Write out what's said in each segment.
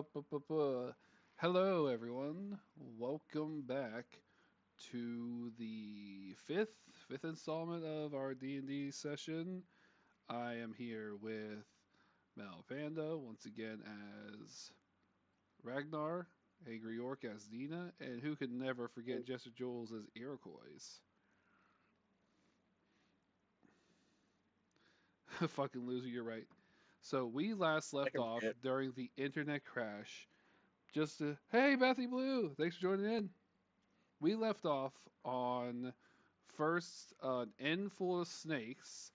Hello, everyone. Welcome back to the fifth installment of our D&D session. I am here with Mel Panda once again as Ragnar, Angry Orc as Dina, and who could never forget Jester Jules as Iroquois. Fucking loser, you're right. So we last I left can off forget. during the internet crash. Hey, Bethy Blue, thanks for joining in. We left off on first an inn full of snakes,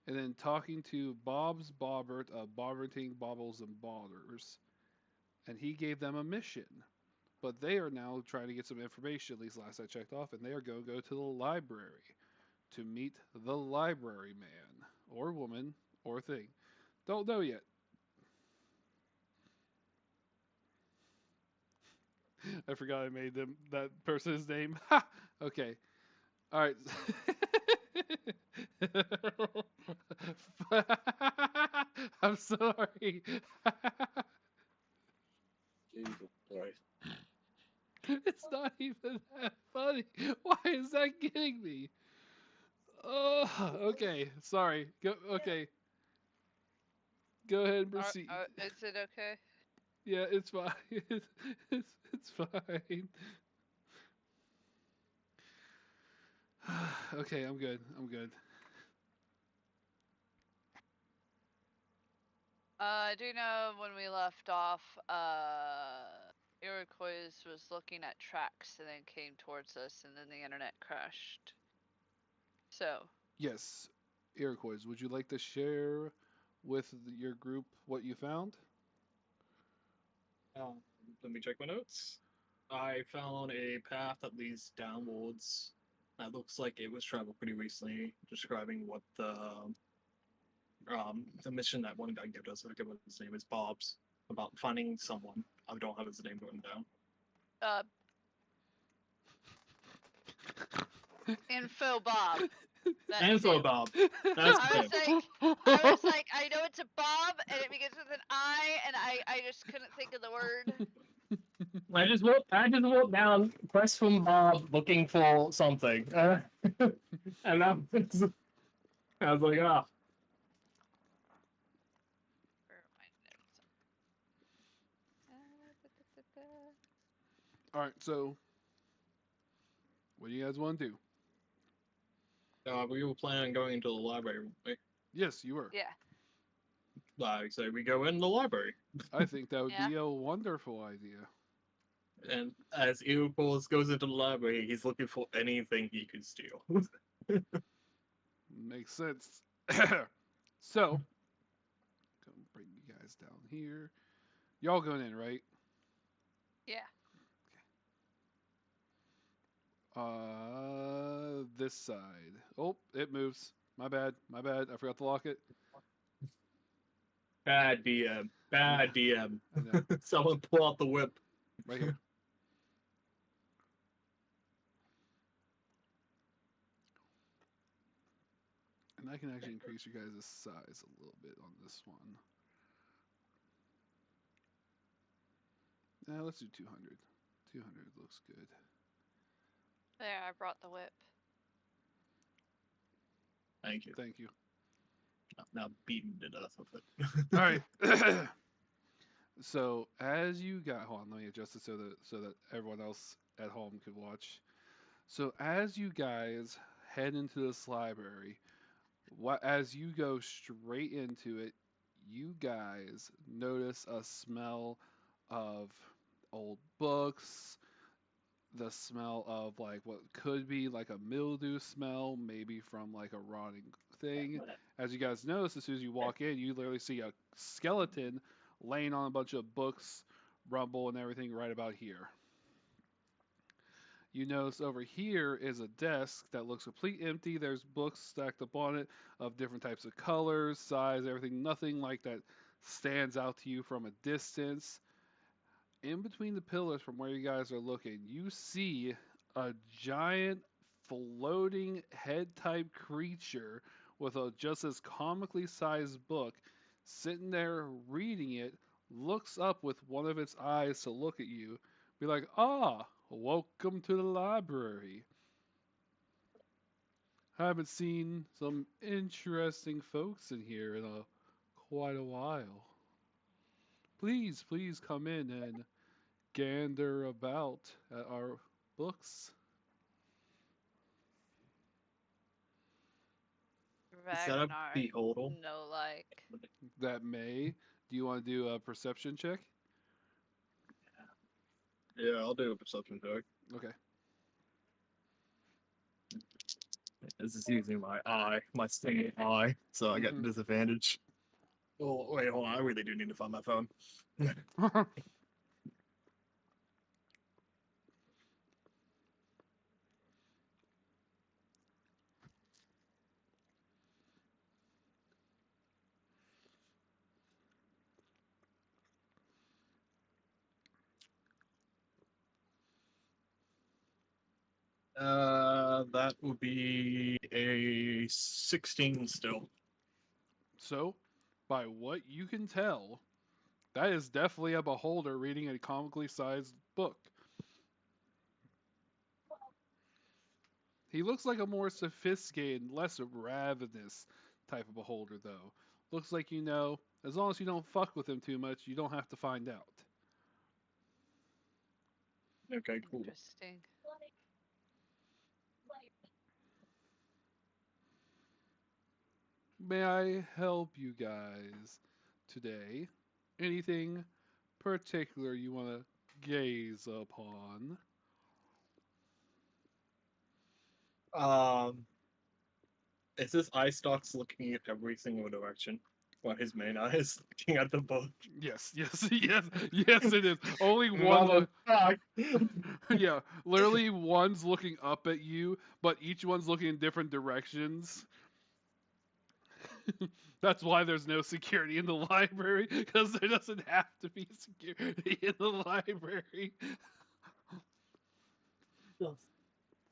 and then talking to Bob's Bobbert of Bobberting Bobbles and Bodders, and he gave them a mission. But they are now trying to get some information, at least last I checked off, and they are going to go to the library to meet the library man, or woman, or thing. Don't know yet. I forgot I made them that person's name. Ha! Okay. All right. I'm sorry. Jesus Christ. It's not even that funny. Why is that getting me? Oh, okay. Sorry. Go. Okay. Go ahead and proceed. Is it okay? Yeah, it's fine. It's fine. Okay, I'm good. I'm good. I do know when we left off, Iroquois was looking at tracks and then came towards us, and then the internet crashed. So, Yes, Iroquois, would you like to share with your group what you found? Um, Let me check my notes. I found a path that leads downwards. That looks like it was traveled pretty recently, describing what the mission that one guy gave us. I forget what his name is, Bob's, about finding someone. I don't have his name written down. uh, Info Bob. That And so too. Bob. That's I him. was like, I was like, I know it's a Bob, and it begins with an I, and I just couldn't think of the word. I just walked down, quest from Bob, looking for something, and I was like, ah, Where are my notes? All right, so what do you guys want to do? we were planning on going into the library. Right? Yes, you were. Yeah, Like, so we go in the library. I think that would yeah. be a wonderful idea. And as Eupos goes into the library, he's looking for anything he could steal. Makes sense. So, come bring you guys down here. Y'all going in, right? Yeah. This side. Oh, it moves. My bad. My bad. I forgot to lock it. Bad DM. I know. Bad DM. I know. Someone pull out the whip. Right here. And I can actually increase your guys' size a little bit on this one. Let's do 200. 200 looks good. There, I brought the whip. Thank you. Thank you. Now beaten to death with it. All right. So as you got, hold on, let me adjust it so that everyone else at home could watch. So as you guys head into this library, as you go straight into it, you guys notice a smell of old books, the smell of like what could be like a mildew smell, maybe from like a rotting thing. As you guys notice, as soon as you walk in, you literally see a skeleton laying on a bunch of books, rubble, and everything right about here. You notice over here is a desk that looks completely empty. There's books stacked up on it of different types of colors, size, everything. Nothing like that stands out to you from a distance. In between the pillars from where you guys are looking, you see a giant floating head type creature with a just as comically sized book sitting there reading it, looks up with one of its eyes to look at you, be like, "Ah, welcome to the library. Haven't seen some interesting folks in here in quite a while. Please come in and gander about at our books." Is that a Ragnar, beholder? no like. That may. Do you want to do a perception check? Yeah, I'll do a perception check. Okay. This is using my eye, my stinging eye, so I get Mhm. disadvantage. Oh, wait, hold on. I really do need to find my phone. That would be a 16 still. So, by what you can tell, that is definitely a beholder reading a comically sized book. He looks like a more sophisticated, less ravenous type of beholder, though. Looks like you know, as long as you don't fuck with him too much, you don't have to find out. Okay, cool. Interesting. May I help you guys today? Anything particular you want to gaze upon? Is this eye stalks looking at every single direction? While his main eye is looking at the book. Yes, yes, it is. Only one. Motherfuck. Yeah, literally one's looking up at you, but each one's looking in different directions. That's why there's no security in the library, because there doesn't have to be security in the library.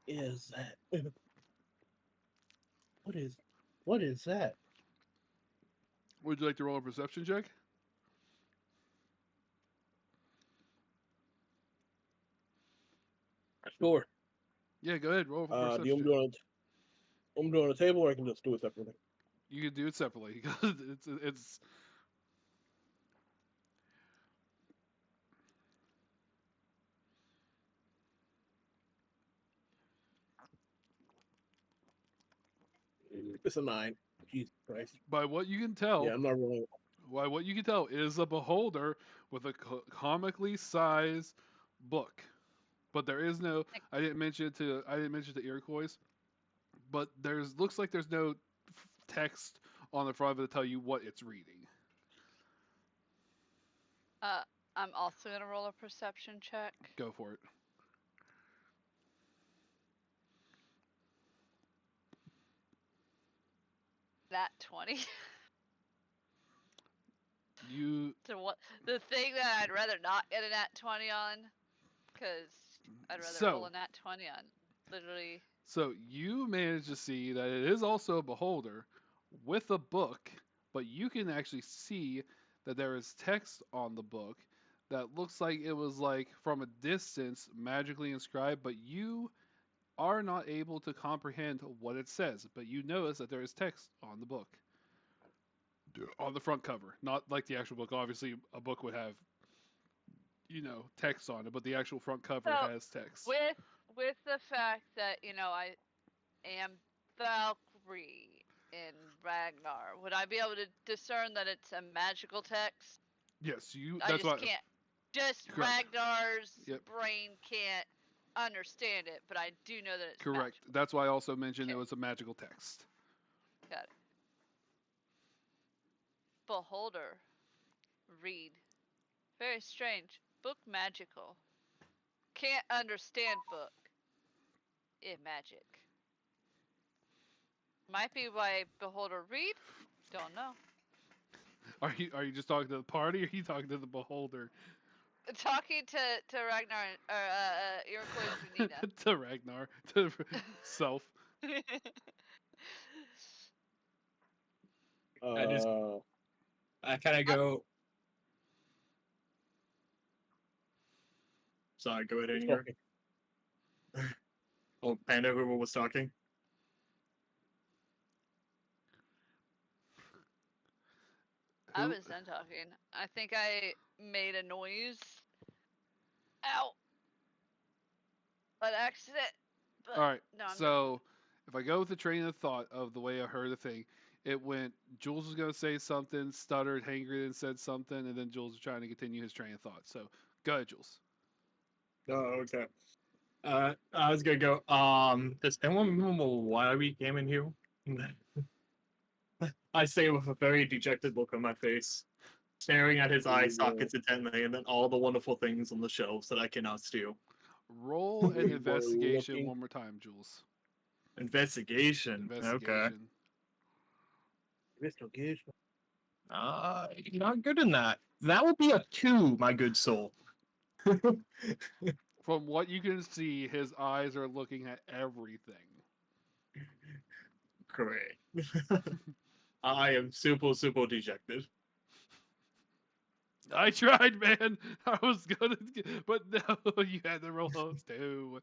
Is that? What is that? Would you like to roll a perception check? Sure. Yeah, go ahead. Roll for Do you perception. want me to I'm doing a table, or I can just do it separately. You can do it separately because it's. It's a 9. Jesus Christ. By what you can tell, Yeah, I'm not rolling. Why, what you can tell is a beholder with a comically sized book, but there is no. I didn't mention the Iroquois, but looks like there's no text on the front of it to tell you what it's reading. I'm also gonna roll a perception check. Go for it. That 20. You So what? The thing that I'd rather not get a nat 20 on, because I'd rather roll a nat 20 on literally. So you manage to see that it is also a beholder with a book, but you can actually see that there is text on the book that looks like it was like from a distance magically inscribed, but you are not able to comprehend what it says. But you notice that there is text on the book. On the front cover, not like the actual book. Obviously, a book would have, text on it, but the actual front cover So, has text. With the fact that I am Valkyrie in Ragnar, would I be able to discern that it's a magical text? Yes, you. I That's just why. can't. Just Correct. Ragnar's Yep. brain can't understand it, but I do know that it's Correct. magical. That's why I also mentioned it Okay. was a magical text. Got it. Beholder. Read. Very strange. Book magical. Can't understand book. Magic. Might be why Beholder read? Don't know. Are you just talking to the party, or are you talking to the beholder? Talking to Ragnar or Iroquois Vanita. To Ragnar, to self. I kind of go. Sorry, go ahead, Who's Anger. talking? Oh, Panda, whoever was talking. I Who? was done talking. I think I made a noise. Ow! An accident. But All right. no, I'm done. So if I go with the train of thought of the way I heard the thing, it went. Jules was gonna say something, stuttered, Hangry then said something, and then Jules was trying to continue his train of thought. So go ahead, Jules. Oh, okay. I was gonna go. Does anyone remember why we came in here? I say with a very dejected look on my face, staring at his eye sockets intently, and then all the wonderful things on the shelves that I cannot steal. Roll an We were investigation looking- one more time, Jules. Investigation. Okay. Investigation. Investigation. You're not good in that. That would be a 2, my good soul. From what you can see, his eyes are looking at everything. Great. I am super, super dejected. I tried, man. I was gonna, but no, you had to roll those too.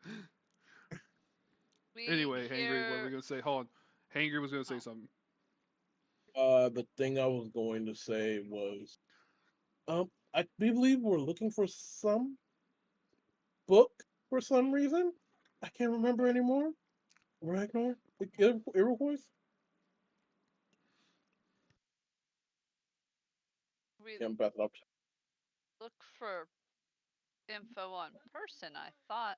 We Anyway, Hangry, what were hear- we gonna say? Hold on. Hangry was gonna say Oh. something. The thing I was going to say was, I believe we're looking for some book for some reason. I can't remember anymore. Ragnar, the Iroquois. we Yeah, I'm about to. look for info on person, I thought.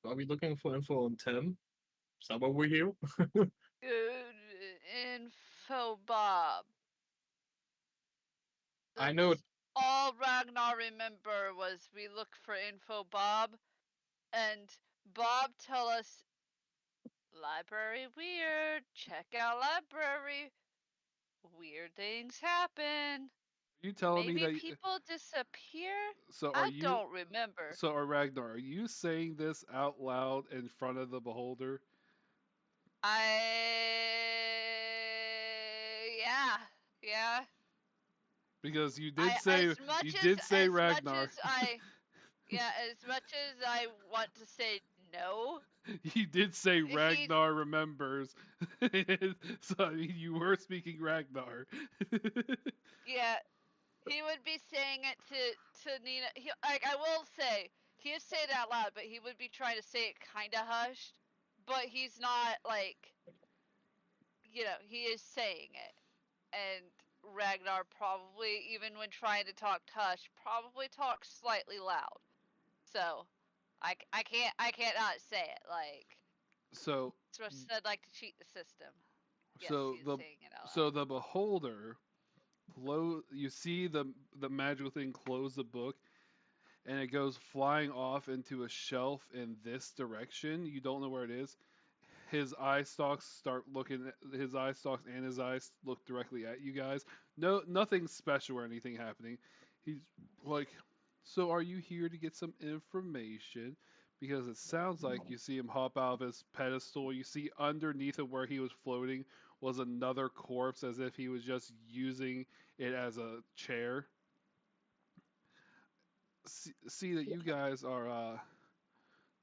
Are we looking for info on Tim? Is that what we're here? Good info, Bob. I know. That's all Ragnar remember was we look for info, Bob, and Bob tell us library weird. Check out library. Weird things happen. Are you telling me Maybe that? people disappear. So are I you? don't remember. So are Ragnar? Are you saying this out loud in front of the beholder? Yeah. Because you did I, say as much you as, did say as Ragnar. Much as I, yeah, as much as I want to say no, You did say He's- Ragnar remembers. So I mean, you were speaking Ragnar. yeah, he would be saying it to Nina. He, like, I will say, he'd say it out loud, but he would be trying to say it kind of hushed. But he's not like, he is saying it, and Ragnar probably, even when trying to talk hush, probably talks slightly loud. So, I can't not say it. Like, So Thrush said, like to cheat the system. Yes, so he's the saying it out so loud. the beholder you see the magical thing close the book, and it goes flying off into a shelf in this direction. You don't know where it is. His eye stalks start looking. His eye stalks and his eyes look directly at you guys. No, nothing special or anything happening. He's like, "So are you here to get some information?" Because it sounds like you see him hop out of his pedestal. You see underneath of where he was floating was another corpse, as if he was just using it as a chair. See that you guys are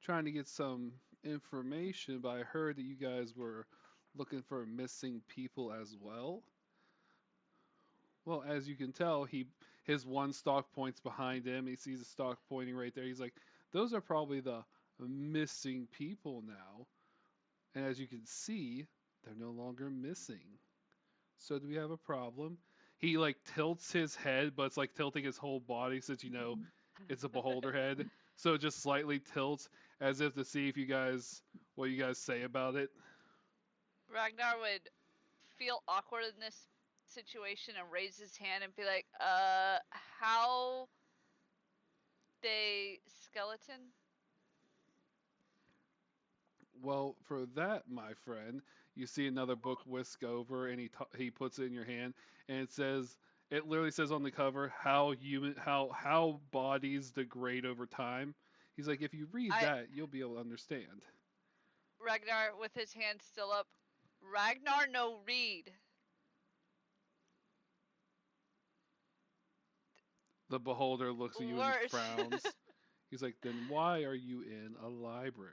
trying to get some information, but I heard that you guys were looking for missing people as well. Well, as you can tell, his one stalk points behind him. He sees a stalk pointing right there. He's like, "Those are probably the missing people now." And as you can see, they're no longer missing. So do we have a problem? He like tilts his head, but it's like tilting his whole body since it's a beholder head. So it just slightly tilts as if to see if what you guys say about it. Ragnar would feel awkward in this situation and raise his hand and be like, how they skeleton? Well, for that, my friend, you see another book whisk over, and he puts it in your hand, and it literally says on the cover how bodies degrade over time. He's like, if you read that, you'll be able to understand. Ragnar, with his hand still up, Ragnar no read. The beholder looks at you and Worse. frowns. He's like, then why are you in a library?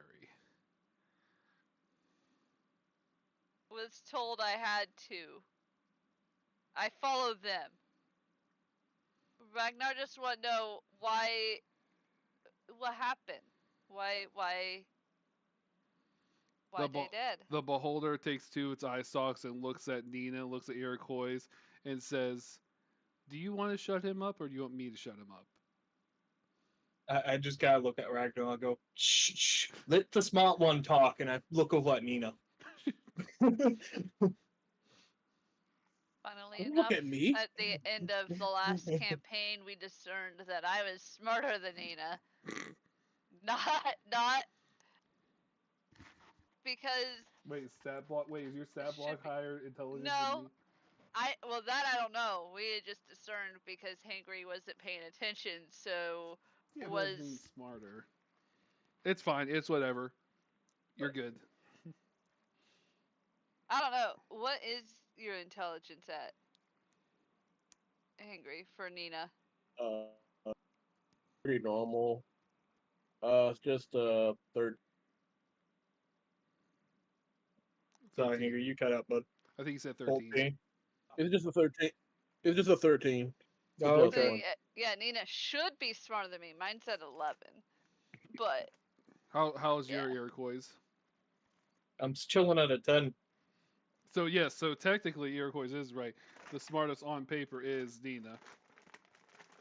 Was told I had to. I followed them. Ragnar just want to know why. What happened? Why The they dead? The beholder takes two of its eye stalks and looks at Nina, looks at Iroquois, and says, do you want to shut him up or do you want me to shut him up? I just gotta look at Ragnar and go, shh, shh, let the smart one talk, and I look over at Nina. Funnily Don't enough, look at me. at the end of the last campaign, we discerned that I was smarter than Nina. Not because Wait, stat block? Wait, is your stat block Should be- higher intelligence No. than me? well that I don't know. We had just discerned because Hangry wasn't paying attention, so Yeah, but that was means smarter. It's fine. It's whatever. You're good. I don't know. What is your intelligence at? Hangry for Nina. Pretty normal. It's just third. Sorry, Hangry, you cut out, bud. I think he said 13. 14. It's just a 13. It's just a 13. It's a Oh, plus So, okay. one. yeah, Nina should be smarter than me. Mine's at 11. But How's your Yeah. Iroquois? I'm just chilling at a 10. So yes, so technically Iroquois is right. The smartest on paper is Nina.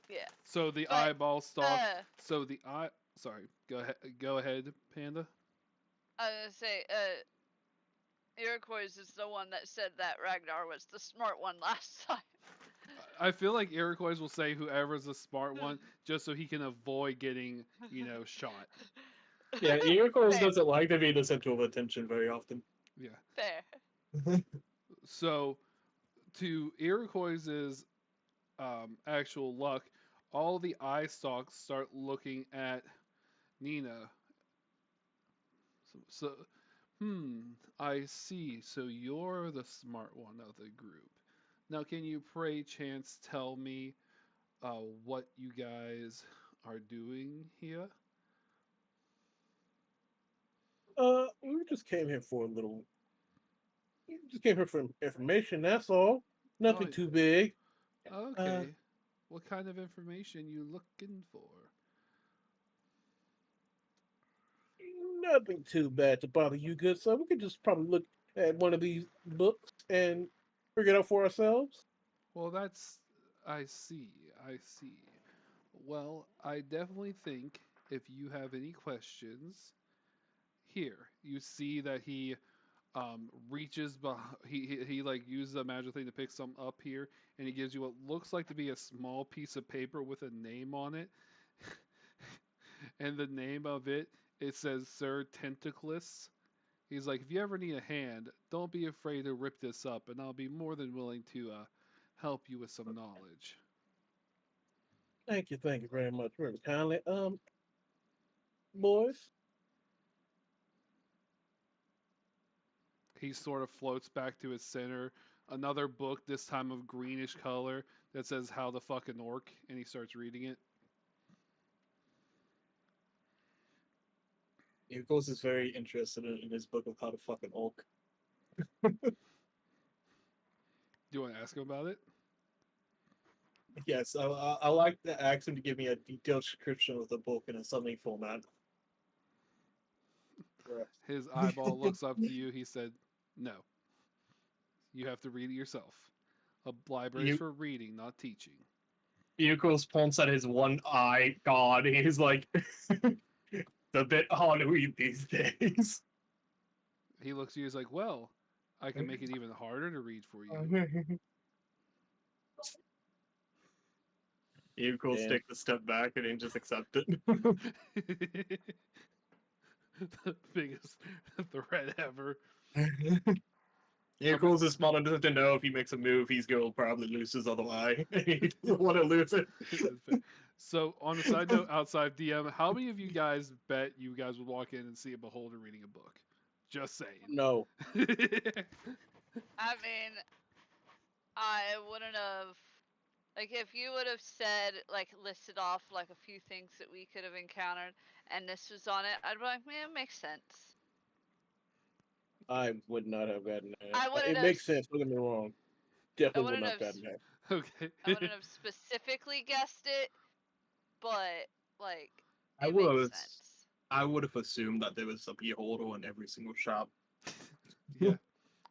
yeah. So the But, eyeball stalk. Uh, So the eye. Sorry. Go ahead, Panda. I was gonna say, Iroquois is the one that said that Ragnar was the smart one last time. I feel like Iroquois will say whoever's the smart one just so he can avoid getting, shot. Yeah, Iroquois Fair. doesn't like to be the center of attention very often. Yeah. Fair. So, to Iroquois's actual luck, all the eye stalks start looking at Nina. So, I see. So you're the smart one of the group. Now, can you pray chance tell me what you guys are doing here? We just came here for a little. We just came here for information. That's all. Nothing Oh, too big. Okay. What kind of information you looking for? Nothing too bad to bother you, good sir. We could just probably look at one of these books and figure it out for ourselves. Well, I see. I see. Well, I definitely think if you have any questions, here you see that he reaches behind. He like uses a magic thing to pick some up here, and he gives you what looks like to be a small piece of paper with a name on it, and the name of it says Sir Tentaclus. He's like, if you ever need a hand, don't be afraid to rip this up, and I'll be more than willing to help you with some knowledge. Thank you very much, very kindly. Boys, He sort of floats back to his center. Another book, this time of greenish color, that says "How the Fucking Orc," and he starts reading it. Iroquois is very interested in his book of how to fucking orc. Do you want to ask him about it? Yes, I like to ask him to give me a detailed description of the book in a summary format. His eyeball looks up to you. He said, "No. You have to read it yourself. A library's for reading, not teaching." Iroquois points at his one eye. God, he's like, it's a bit hard to read these days. He looks at you. He's like, "Well, I can make it even harder to read for you." Iroquois Yeah. takes a step back and then just accept it. The biggest threat ever. Iroquois is smart enough to know if he makes a move, he's going to probably lose his other eye. He doesn't want to lose it. So, on a side note, outside DM, how many of you guys bet you guys would walk in and see a beholder reading a book? Just saying. no. I mean, I wouldn't have Like if you would have said, like, listed off like a few things that we could have encountered, and this was on it, I'd be like, man, it makes sense. I would not have gotten that. I wouldn't It have. makes sense. Don't get me wrong. Definitely would wouldn't not have. have gotten that. Okay. I wouldn't have specifically guessed it, but like I it would makes have. sense. I would have assumed that there was a beholder in every single shop. Yeah.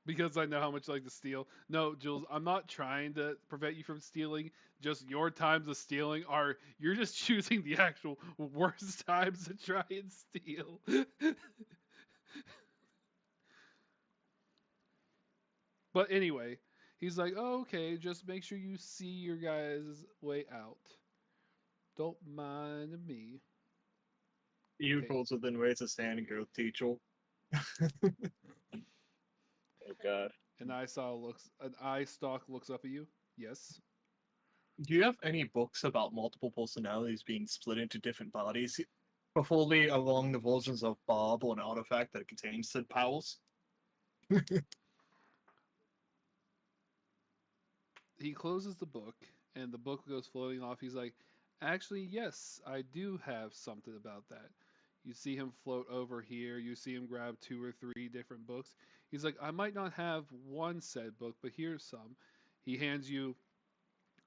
Because I know how much you like to steal. No, Jules, I'm not trying to prevent you from stealing. Just your times of stealing are you're just choosing the actual worst times to try and steal. But anyway, he's like, oh, okay, just make sure you see your guys' way out. Don't mind me. You Okay. also then raise his hand and go, teacher. Oh God. An eye stalk looks up at you. Yes. Do you have any books about multiple personalities being split into different bodies, preferably along the versions of Bob or an artifact that contains said powers? He closes the book, and the book goes floating off. He's like, actually, yes, I do have something about that. You see him float over here. You see him grab 2 or 3 different books. He's like, I might not have one said book, but here's some. He hands you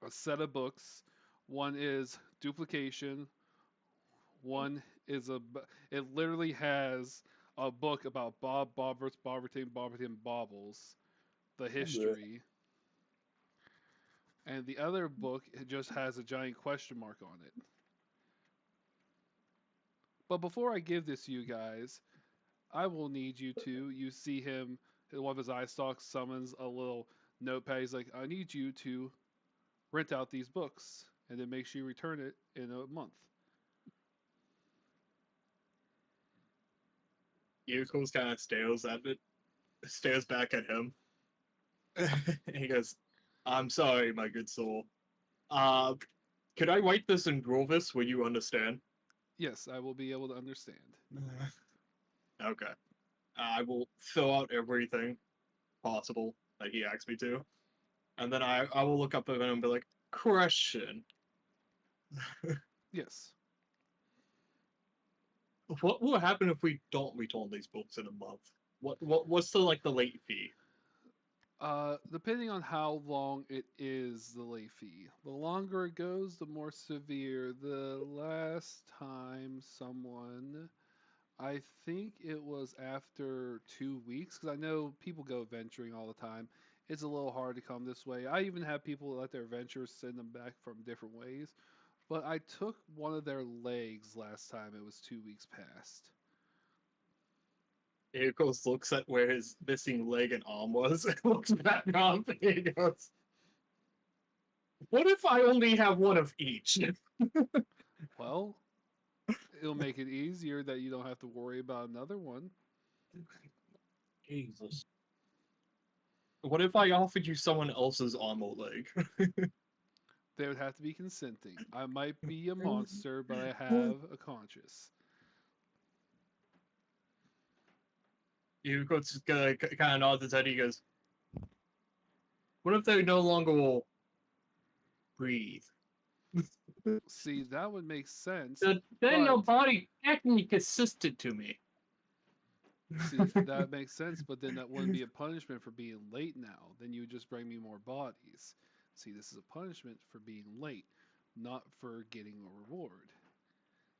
a set of books. One is duplication. One is it literally has a book about Bob, Bobberts, Bobberton, Bobbles, the history. And the other book it just has a giant question mark on it. But before I give this to you guys, I will need you to. You see him, one of his eye stalks summons a little notepad. He's like, I need you to rent out these books and then make sure you return it in a month. Yuko's kind of stares back at him. He goes, I'm sorry, my good soul. Could I write this in Grovis? Will you understand? Yes, I will be able to understand. Okay. I will fill out everything possible that he asked me to. And then I will look up at him and be like, question. Yes. What will happen if we don't return these books in a month? What's the late fee? Depending on how long it is, the late fee. The longer it goes, the more severe. The last time someone, I think it was after 2 weeks, because I know people go venturing all the time. It's a little hard to come this way. I even have people let their ventures send them back from different ways. But I took one of their legs last time it was 2 weeks past. Eikos looks at where his missing leg and arm was and looks back up and he goes, what if I only have one of each? Well, it'll make it easier that you don't have to worry about another one. Jesus. What if I offered you someone else's arm or leg? They would have to be consenting. I might be a monster, but I have a conscience. Eikos just kind of nods his head. He goes, what if they no longer will breathe? See, that would make sense. Then but- your body acting consistent to me. See, that makes sense, but then that wouldn't be a punishment for being late now. Then you would just bring me more bodies. See, this is a punishment for being late, not for getting a reward.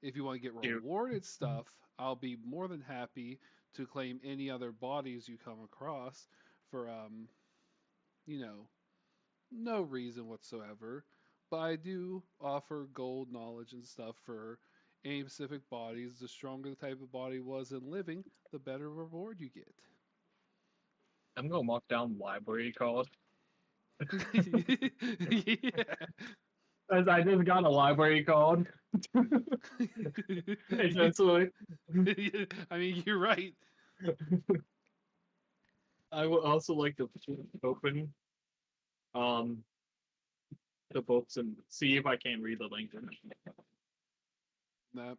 If you want to get rewarded stuff, I'll be more than happy to claim any other bodies you come across for, no reason whatsoever. But I do offer gold knowledge and stuff for any specific bodies. The stronger the type of body was in living, the better reward you get. I'm gonna mark down library card. Yeah. As I just got a library card. Essentially. I mean, you're right. I would also like to open the books and see if I can read the language. That.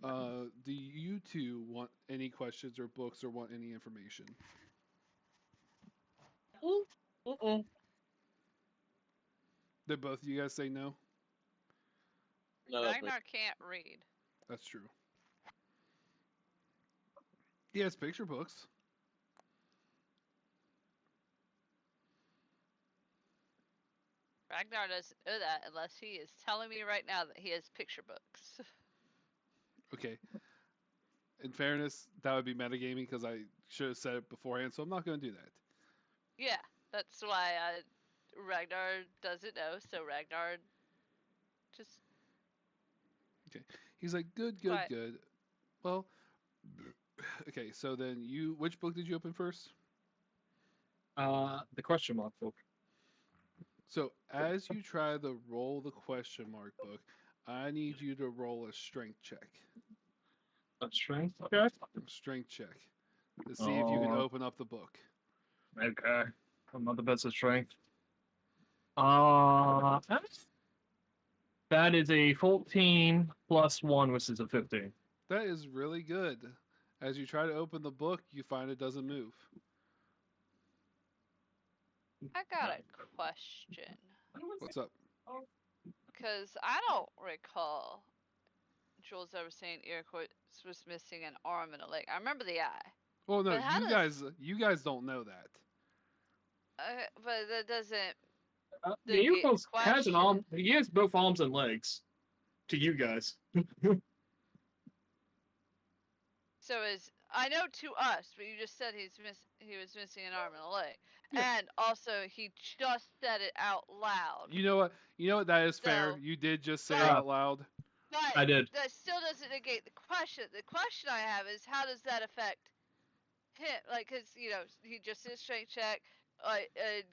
Do you two want any questions or books or want any information? Uh-uh. Did both of you guys say no? No, that's me. Ragnar can't read. That's true. He has picture books. Ragnar doesn't know that unless he is telling me right now that he has picture books. Okay. In fairness, that would be metagaming because I should have said it beforehand, so I'm not going to do that. Yeah, that's why Ragnar doesn't know, so Ragnar just He's like, good, good, Quiet. good. Well, okay, so then which book did you open first? The question mark book. So as you try to roll the question mark book, I need you to roll a strength check. A strength. Okay. Strength check. To see if you can Oh. open up the book. Okay. I'm not the best at strength. That is a 14 plus 1, which is a 15. That is really good. As you try to open the book, you find it doesn't move. I got a question. What's up? Because I don't recall Jules ever saying Iroquois was missing an arm and a leg. I remember the eye. Well, no, But how you guys don't know that. But that doesn't. The The Iroquois has an question- arm. He has both arms and legs. To you guys. So I know to us, but you just said he was missing an arm and a leg, Yeah. and also he just said it out loud. You know what? That is fair. So- You did just say it But- out loud. But I did. that still doesn't negate the question. The question I have is how does that affect him? Like, cause he just did a strength check,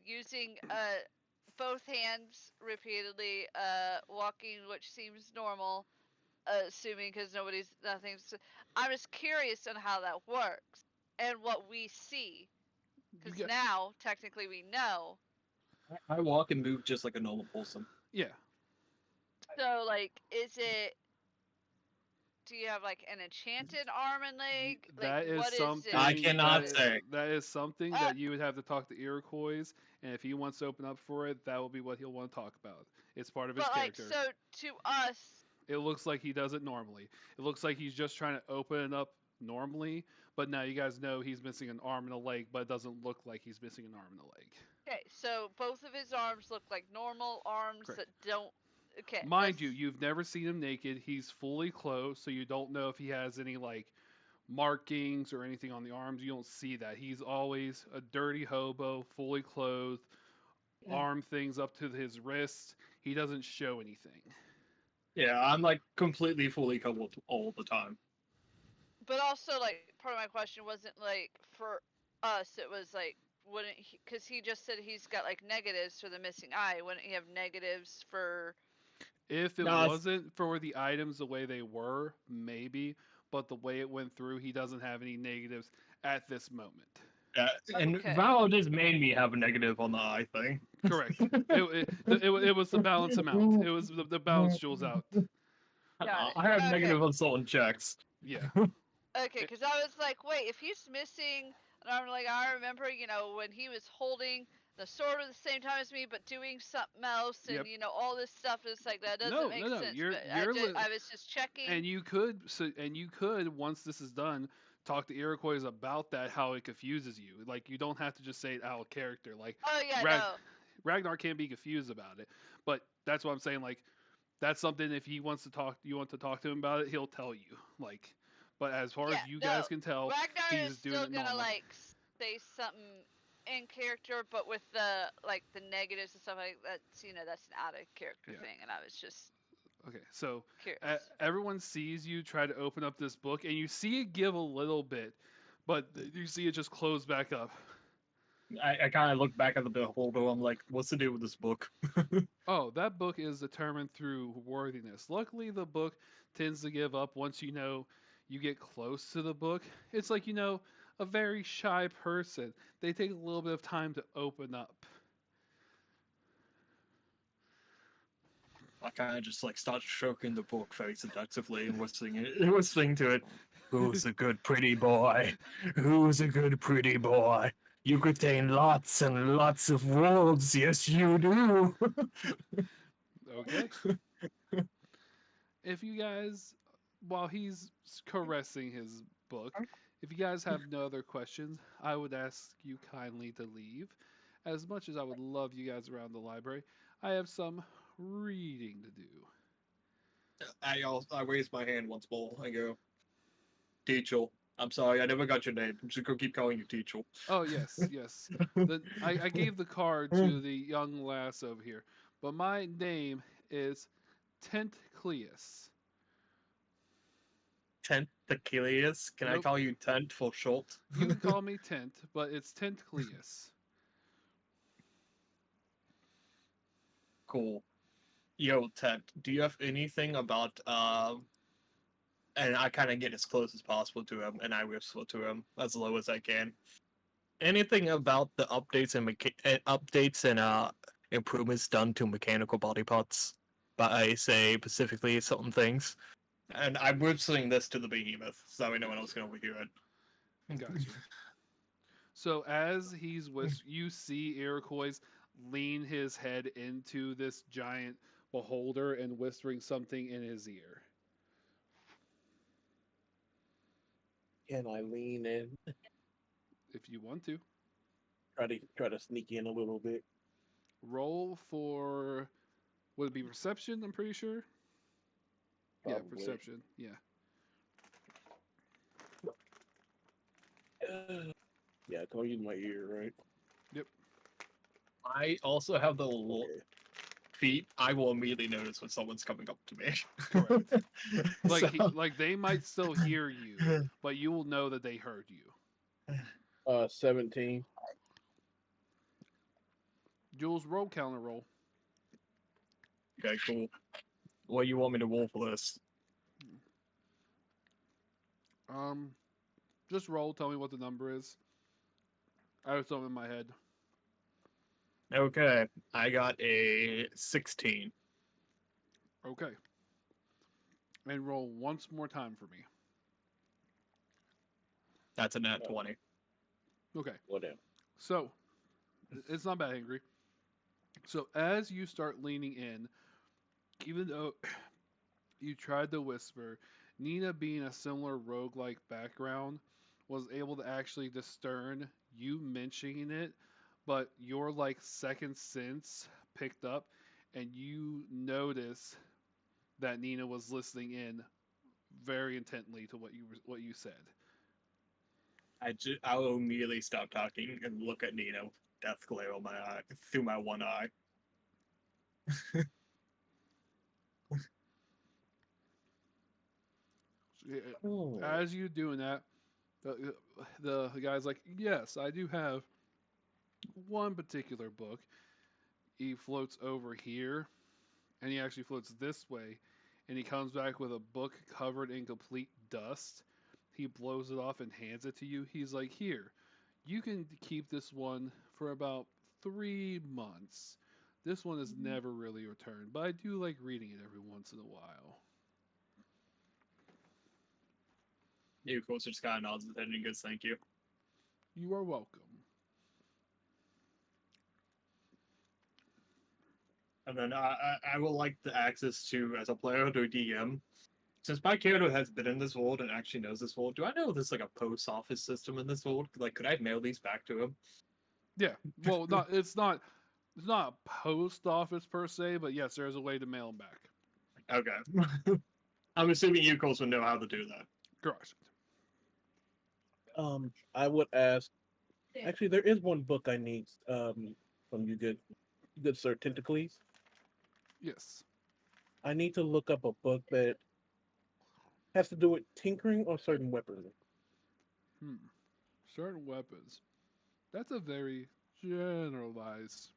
using both hands repeatedly, walking, which seems normal, assuming because nothing's. I'm just curious on how that works and what we see, because got- now technically we know. I walk and move just like a normal person. Yeah. So, like, do you have like an enchanted arm and leg? Like, That is what something. it? I cannot that is- say. That is something that you would have to talk to Iroquois, and if he wants to open up for it, that will be what he'll want to talk about. It's part of his But like, character. so to us, It looks like he does it normally. It looks like he's just trying to open it up normally, but now you guys know he's missing an arm and a leg, but it doesn't look like he's missing an arm and a leg. okay, so both of his arms look like normal arms Correct. that don't. Okay. Mind you, that's- you've never seen him naked. He's fully clothed, so you don't know if he has any like markings or anything on the arms. You don't see that. He's always a dirty hobo, fully clothed, arm things up to his wrists. He doesn't show anything. Yeah, I'm like completely fully covered all the time. But also, like, part of my question wasn't like for us. It was like, wouldn't he? Because he just said he's got like negatives for the missing eye. Wouldn't he have negatives for? If it No, it's- wasn't for the items the way they were, maybe, but the way it went through, he doesn't have any negatives at this moment. Yeah, and Okay. Val just made me have a negative on the eye thing. Correct. it was the balance amount. It was the balance Jules out. Got it. I have Okay. negative on certain checks. Yeah. Okay, because I was like, wait, if he's missing an arm and leg, I remember, when he was holding the sword at the same time as me, but doing something else, and Yep. all this stuff. It's like that doesn't No, make no, no, sense. you're- but you're li- I was just checking. And you could once this is done talk to Iroquois about that, how it confuses you. Like you don't have to just say it out of character. Like Oh yeah, Rag- no. Ragnar can't be confused about it. But that's what I'm saying. Like that's something if he wants to talk, you want to talk to him about it, he'll tell you. Like, but as far Yeah, as you guys no, can tell, Ragnar he's is doing still it gonna normally. like say something in character, but with the the negatives and stuff like that's that's an out of character Yeah. thing, and I was just Okay, so curious. everyone sees you try to open up this book, and you see it give a little bit, but you see it just close back up. I kind of look back at the beholder. I'm like, what's the deal with this book? Oh, that book is determined through worthiness. Luckily, the book tends to give up once you get close to the book. It's like, a very shy person. They take a little bit of time to open up. I kind of just like start stroking the book very seductively and whistling to it. Who's a good pretty boy? Who's a good pretty boy? You contain lots and lots of wolves. Yes, you do. Okay. If you guys, while he's caressing his book, if you guys have no other questions, I would ask you kindly to leave. As much as I would love you guys around the library, I have some reading to do. I raise my hand once more. I go, Teachel. I'm sorry, I never got your name. I'm just gonna keep calling you Teachel. Oh yes, yes. I gave the card to the young lass over here, but my name is Tentcleus. Tent Achilles. Can I Nope. call you Tent for short? You can call me Tent, but it's Tentcleus. Cool. Yo, Tent, do you have anything about and I kind of get as close as possible to him, and I whistle to him as low as I can. Anything about the updates and improvements done to mechanical body parts? But I say specifically certain things, and I'm whistling this to the behemoth, so no one else can overhear it. Gotcha. So as he's you see Iroquois lean his head into this giant beholder and whispering something in his ear. Can I lean in? If you want to, Try to sneak in a little bit. roll for would it be perception? I'm pretty sure. Yeah, Probably. perception. Yeah. Yeah, call you in my ear, right? Yep. I also have the little Okay. feet. I will immediately notice when someone's coming up to me. Correct. Like So- like they might still hear you, but you will know that they heard you. 17. Jules, roll counter roll. Okay, cool. What do you want me to roll for this? Just roll. Tell me what the number is. I have something in my head. Okay, I got a 16. Okay. And roll once more time for me. That's a nat 20. Okay. Whatever. So, it's not bad, Angry. So, as you start leaning in, even though you tried to whisper, Nina, being a similar roguelike background, was able to actually discern you mentioning it, but your like second sense picked up, and you notice that Nina was listening in very intently to what you said. I will immediately stop talking and look at Nina with death glare on my eye, through my one eye. Oh. As you doing that, the guy's like, "Yes, I do have one particular book." He floats over here, and he actually floats this way, and he comes back with a book covered in complete dust. He blows it off and hands it to you. He's like, "Here, you can keep this one for about 3 months. This one is never really returned, but I do like reading it every once in a while." You, of course, just kind of nods his head and goes, "Thank you." You are welcome. And then I will like the access to, as a player, to a DM. Since my character has been in this world and actually knows this world, do I know there's like a post office system in this world? Like, could I mail these back to him? Yeah. Well, it's not a post office per se, but yes, there is a way to mail them back. Okay. I'm assuming you, Coles, would know how to do that. Correct. I would ask. Actually, there is one book I need. From you, good Sir Tentacles. Yes. I need to look up a book that has to do with tinkering on certain weaponry. Certain weapons. That's a very generalized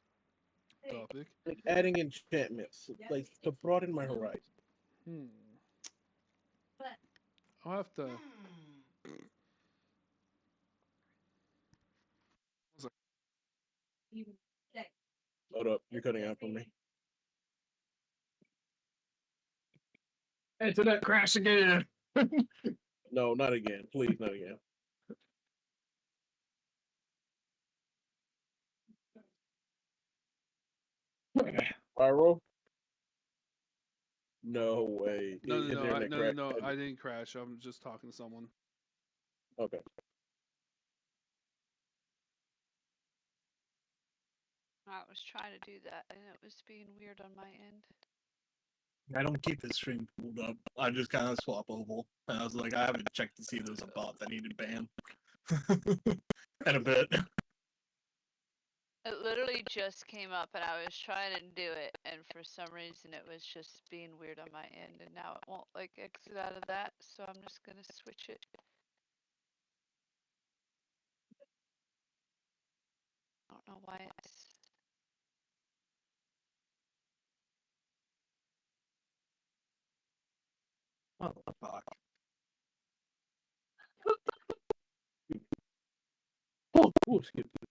topic. Like adding enchantments, like to broaden my horizon. I'll have to. Hold up, you're cutting out for me. Internet crash again. No, not again. Please, not again. Pyro? No way. No, His no, no, internet no, crashed. no. I didn't crash. I'm just talking to someone. Okay. I was trying to do that, and it was being weird on my end. I don't keep his stream pulled up. I just kind of swap oval. And I was like, I haven't checked to see if there's a bot that needed banned. In a bit. It literally just came up, and I was trying to do it, and for some reason it was just being weird on my end, and now it won't like exit out of that, so I'm just gonna switch it. I don't know why it's. What the fuck? Oh, excuse me.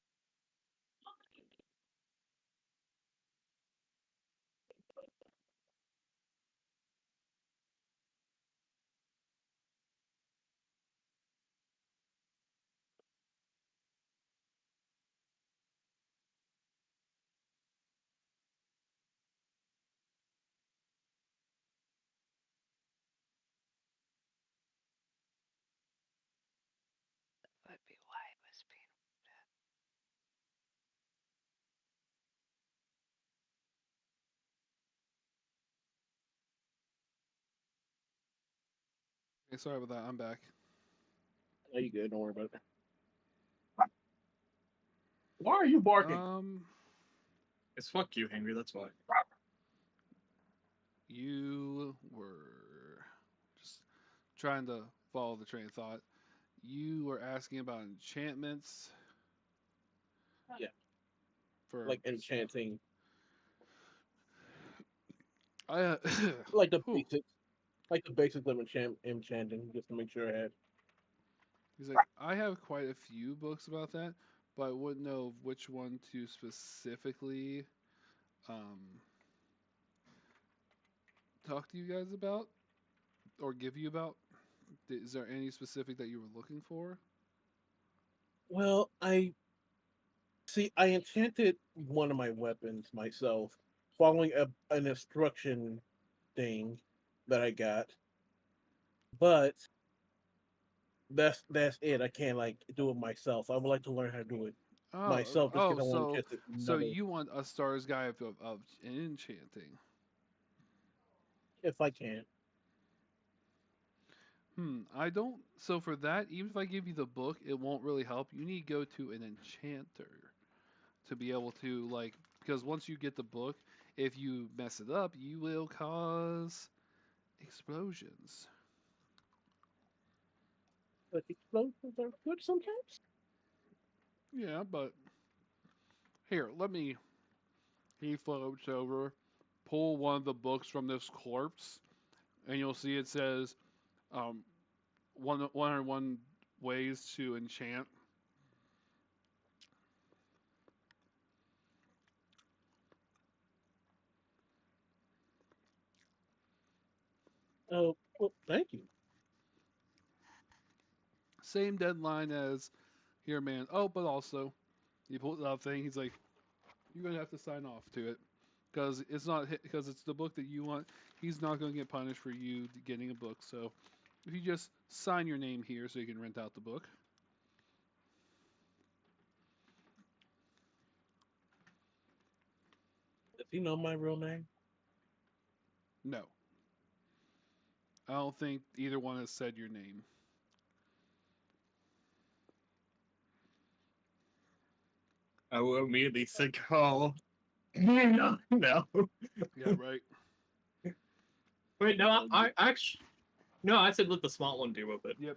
Would be why it was being. Okay, sorry about that. I'm back. No, you good. Don't worry about it. Why are you barking? It's fuck you, Henry, that's why. You were just trying to follow the train of thought. You were asking about enchantments. Yeah. For Like enchanting. I Like the whew. basics. Like the basics of enchanting, just to make sure I had. He's like, I have quite a few books about that, but I wouldn't know which one to specifically talk to you guys about or give you about. Is there any specific that you were looking for? Well, I enchanted one of my weapons myself, following an instruction thing that I got. But that's it. I can't like do it myself. I would like to learn how to do it myself, just because I want to test it. So you want a Stars Guide of enchanting? If I can. I don't. So for that, even if I give you the book, it won't really help. You need to go to an enchanter to be able to like, because once you get the book, if you mess it up, you will cause explosions. But explosions are good sometimes. Yeah, but here, let me. He floats over, pull one of the books from this corpse, and you'll see it says, 101 ways to enchant. Oh, well, thank you. Same deadline as here, man. Oh, but also, he pulls out thing. He's like, you're gonna have to sign off to it because it's not because it's the book that you want. He's not gonna get punished for you getting a book. So if you just sign your name here, so you can rent out the book. Does he know my real name? No, I don't think either one has said your name. I will immediately say, oh. No. Yeah, right. Wait, no, I actually. No, I said let the smart one deal with it. Yep.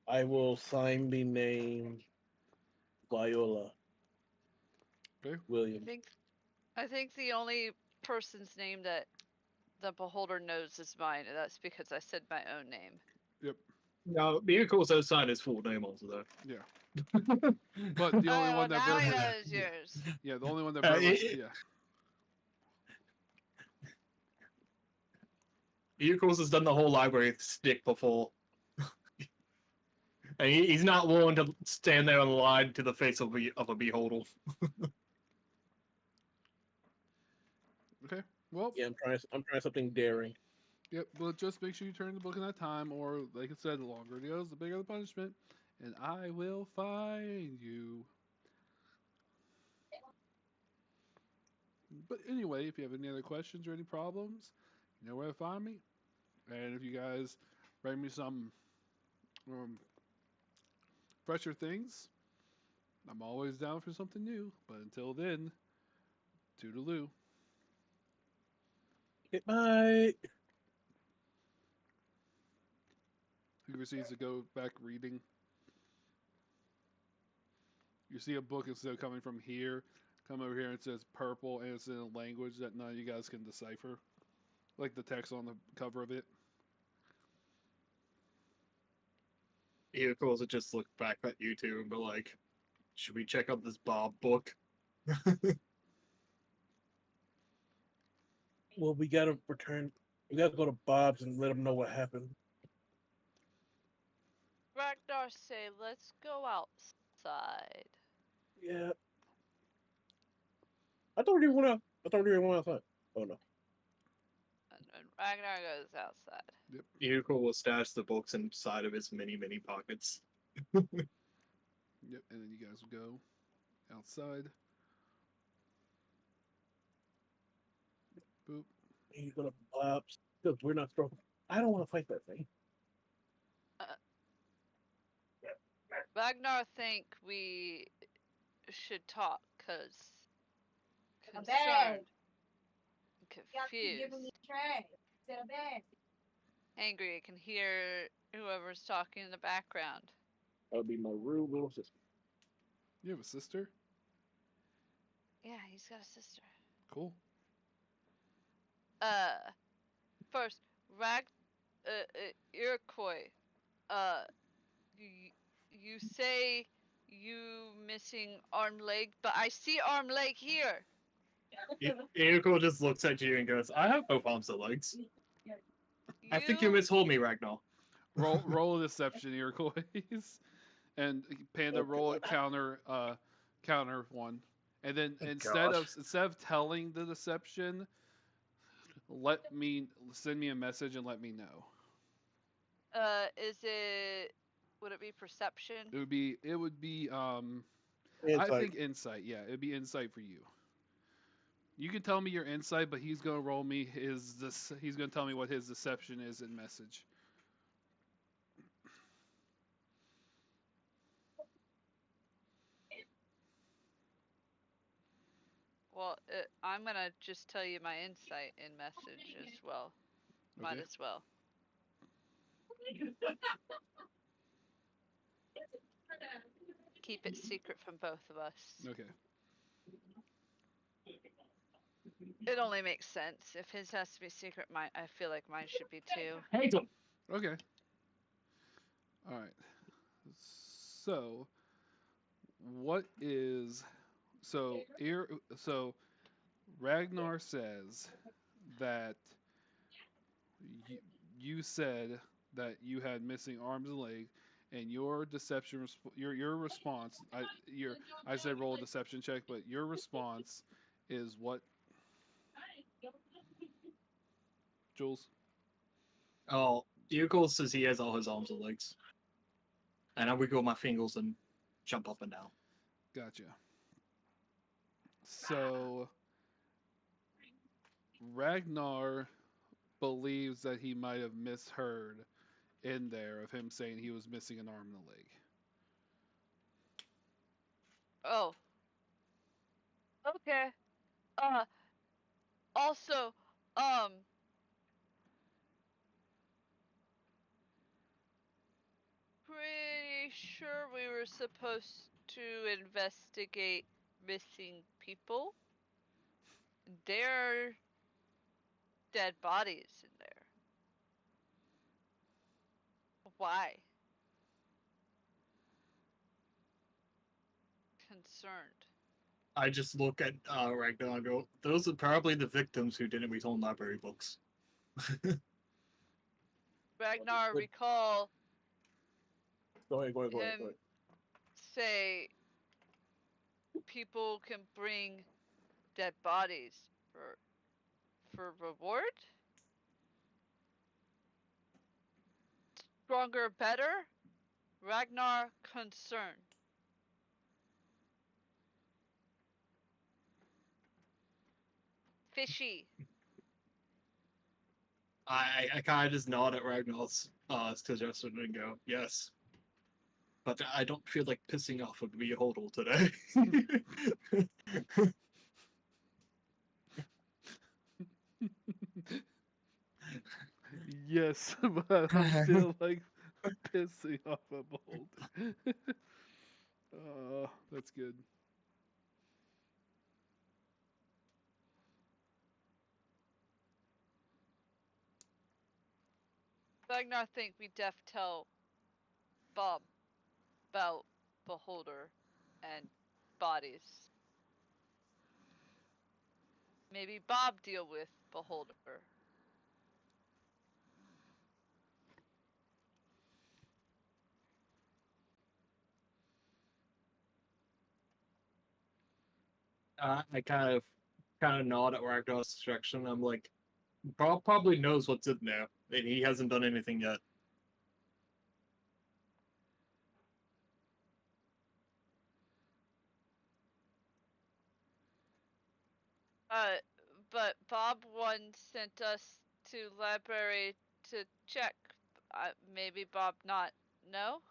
I will sign the name Viola Okay. Williams. I think the only person's name that the beholder knows is mine, and that's because I said my own name. Yep. No, me and also signed his full name also though. Yeah. But the only one that now I very know it's yours. yeah, the only one that very much yeah. He of course has done the whole library stick before. And he's not willing to stand there and lie to the face of a beholder. Okay. Well, Yeah, I'm trying something daring. yep. Well, just make sure you turn the book in that time, or like I said, the longer it goes, the bigger the punishment, and I will find you. But anyway, if you have any other questions or any problems, you know where to find me. And if you guys bring me some um, fresher things, I'm always down for something new. But until then, toodaloo. Goodbye. Who receives to go back reading? You see a book instead of coming from here, come over here and it says purple and it's in a language that none of you guys can decipher. Like the text on the cover of it. Vehicles would just look back at you two and be like, should we check out this Bob book? Well, we gotta return. We gotta go to Bob's and let him know what happened. Ragnar say, let's go outside. Yeah. I thought we went out. I thought we went outside. Oh no. And Ragnar goes outside. Vehicle will stash the books inside of his mini pockets. Yep, and then you guys will go outside. Boop. He's gonna Bob's because we're not strong. I don't want to fight that thing. Ragnar think we should talk because A bed. confused, Giving me trash. Instead of bed. angry. I can hear whoever's talking in the background. That would be my real little sister. You have a sister? Yeah, he's got a sister. Cool. First, Iroquois, you say you missing arm leg, but I see arm leg here. Vehicle just looks at you and goes, I have both arms and legs. I think you misheard me, Ragnar. Roll a deception, Iroquois. And Panda roll a counter one. And then instead of telling the deception, send me a message and let me know. Would it be perception? It would be Insight. I think insight. Yeah, it'd be insight for you. You can tell me your insight, but he's gonna roll me he's gonna tell me what his deception is in message. Well, I'm gonna just tell you my insight in message as well. Might Okay. as well. Keep it secret from both of us. Okay. It only makes sense. If his has to be secret, I feel like mine should be too. Okay. All right. So, so Ragnar says that you said that you had missing arms and legs, and your deception, your response, I said roll a deception check, but your response is what, Jules? Oh, Vehicle says he has all his arms and legs. And I wiggle my fingers and jump up and down. Gotcha. So Ragnar believes that he might have misheard in there of him saying he was missing an arm and a leg. Oh. Okay. Also, pretty sure we were supposed to investigate missing people. There are dead bodies in there. Why? Concerned. I just look at Ragnar and go, those are probably the victims who didn't return library books. Ragnar, Good. recall Go ahead. him say people can bring dead bodies for reward? Stronger, better? Ragnar concerned. Fishy. I kind of just nod at Ragnar's suggestion and go, yes. But I don't feel like pissing off a beholder today. Yes, but I'm still like pissing off a beholder. Oh, that's good. Ragnar think we def tell Bob about Beholder and bodies. Maybe Bob deal with Beholder. I kind of nod at Ragnar's direction. I'm like, Bob probably knows what's in there, and he hasn't done anything yet. But Bob once sent us to library to check. Maybe Bob not know?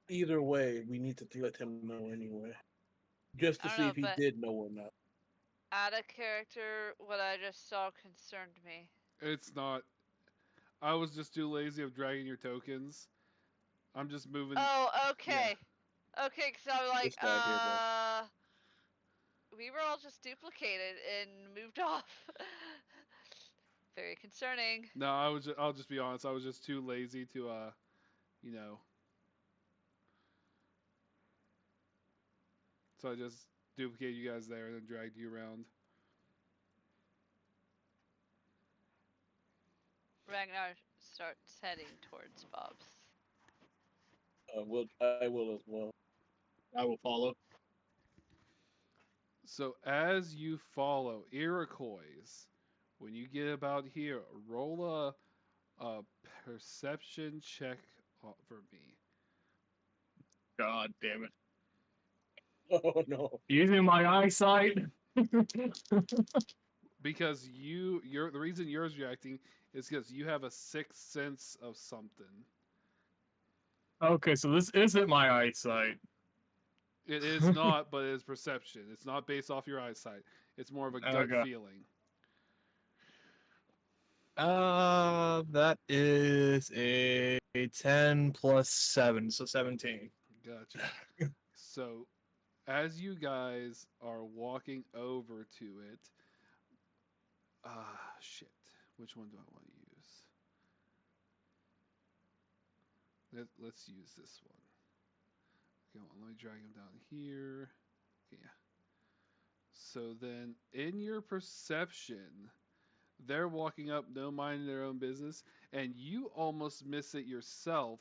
Either way, we need to let him know anyway, just to I don't see know, if he but did know or not. out of character, what I just saw concerned me. It's not. I was just too lazy of dragging your tokens. I'm just moving. Oh, okay. Okay, because I was like, This guy here, bro. we were all just duplicated and moved off. Very concerning. No, I'll just be honest. I was just too lazy to, you know. So I just duplicated you guys there and then dragged you around. Ragnar starts heading towards Bob's. I will as well. I will follow. So as you follow Iroquois, when you get about here, roll a perception check for me. God damn it. Oh no. Using my eyesight. Because the reason yours reacting is because you have a sixth sense of something. Okay, so this isn't my eyesight. It is not, but it is perception. It's not based off your eyesight. It's more of a gut Okay. feeling. That is a 10 plus 7, so 17. Gotcha. So, as you guys are walking over to it, shit. Which one do I want to use? Let's use this one. Okay, well, let me drag him down here. Okay, yeah. So then, in your perception, they're walking up, no minding their own business, and you almost miss it yourself.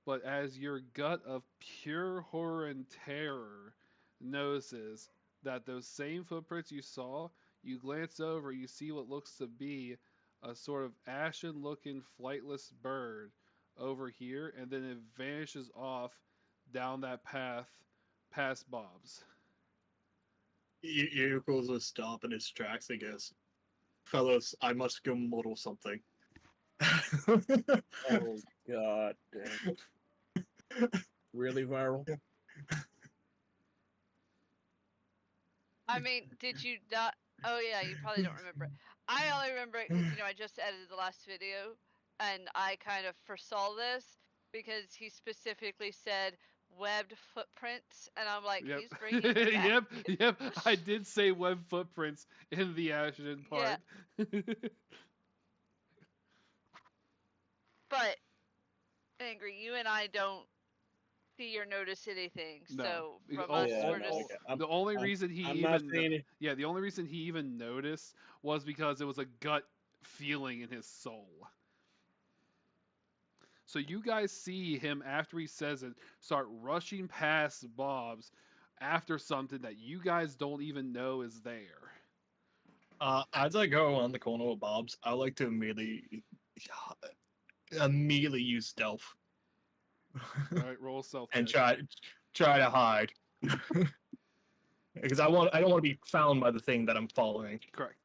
But as your gut of pure horror and terror notices that those same footprints you saw, you glance over, you see what looks to be a sort of ashen-looking flightless bird over here, and then it vanishes off down that path past Bob's. Eagles will stop in his tracks, I guess. Fellas, I must go model something. Oh god damn. Really viral? I mean, did you not? Oh yeah, you probably don't remember it. I only remember it because I just edited the last video, and I kind of foresaw this because he specifically said webbed footprints, and I'm like, Yep. he's bringing it back. Yep. I did say web footprints in the Ashton part. Yeah. But Angry, you and I don't see or notice anything. No. So Because from us, Yeah, we're no, just okay. I'm, the only I'm, reason he I'm not even saying it. yeah, the only reason he even noticed was because it was a gut feeling in his soul. So you guys see him after he says it start rushing past Bob's after something that you guys don't even know is there. As I go around the corner of Bob's, I like to immediately use stealth All right, roll stealth and check. try to hide because I don't want to be found by the thing that I'm following. Correct.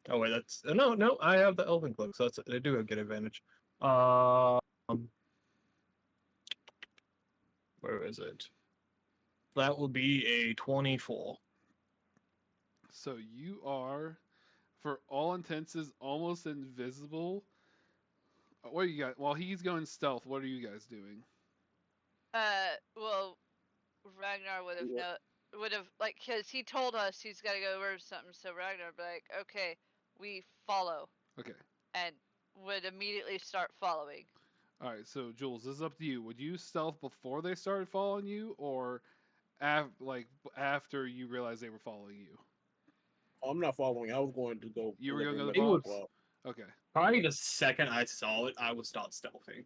Oh wait, that's no. I have the elven cloak, so I do have good advantage. Um, where is it? That will be a 24. So you are, for all intents, is almost invisible. What do you guys? While he's going stealth, what are you guys doing? well, Ragnar would have What? like, cause he told us he's got to go over something. So Ragnar would be like, okay, we follow, Okay. and would immediately start following. All right. So Jules, this is up to you. Would you stealth before they started following you, or after you realized they were following you? I'm not following. I was going to go. You were gonna deliver go to my the Bob's? Bob. Okay. Probably the second I saw it, I would start stealthing.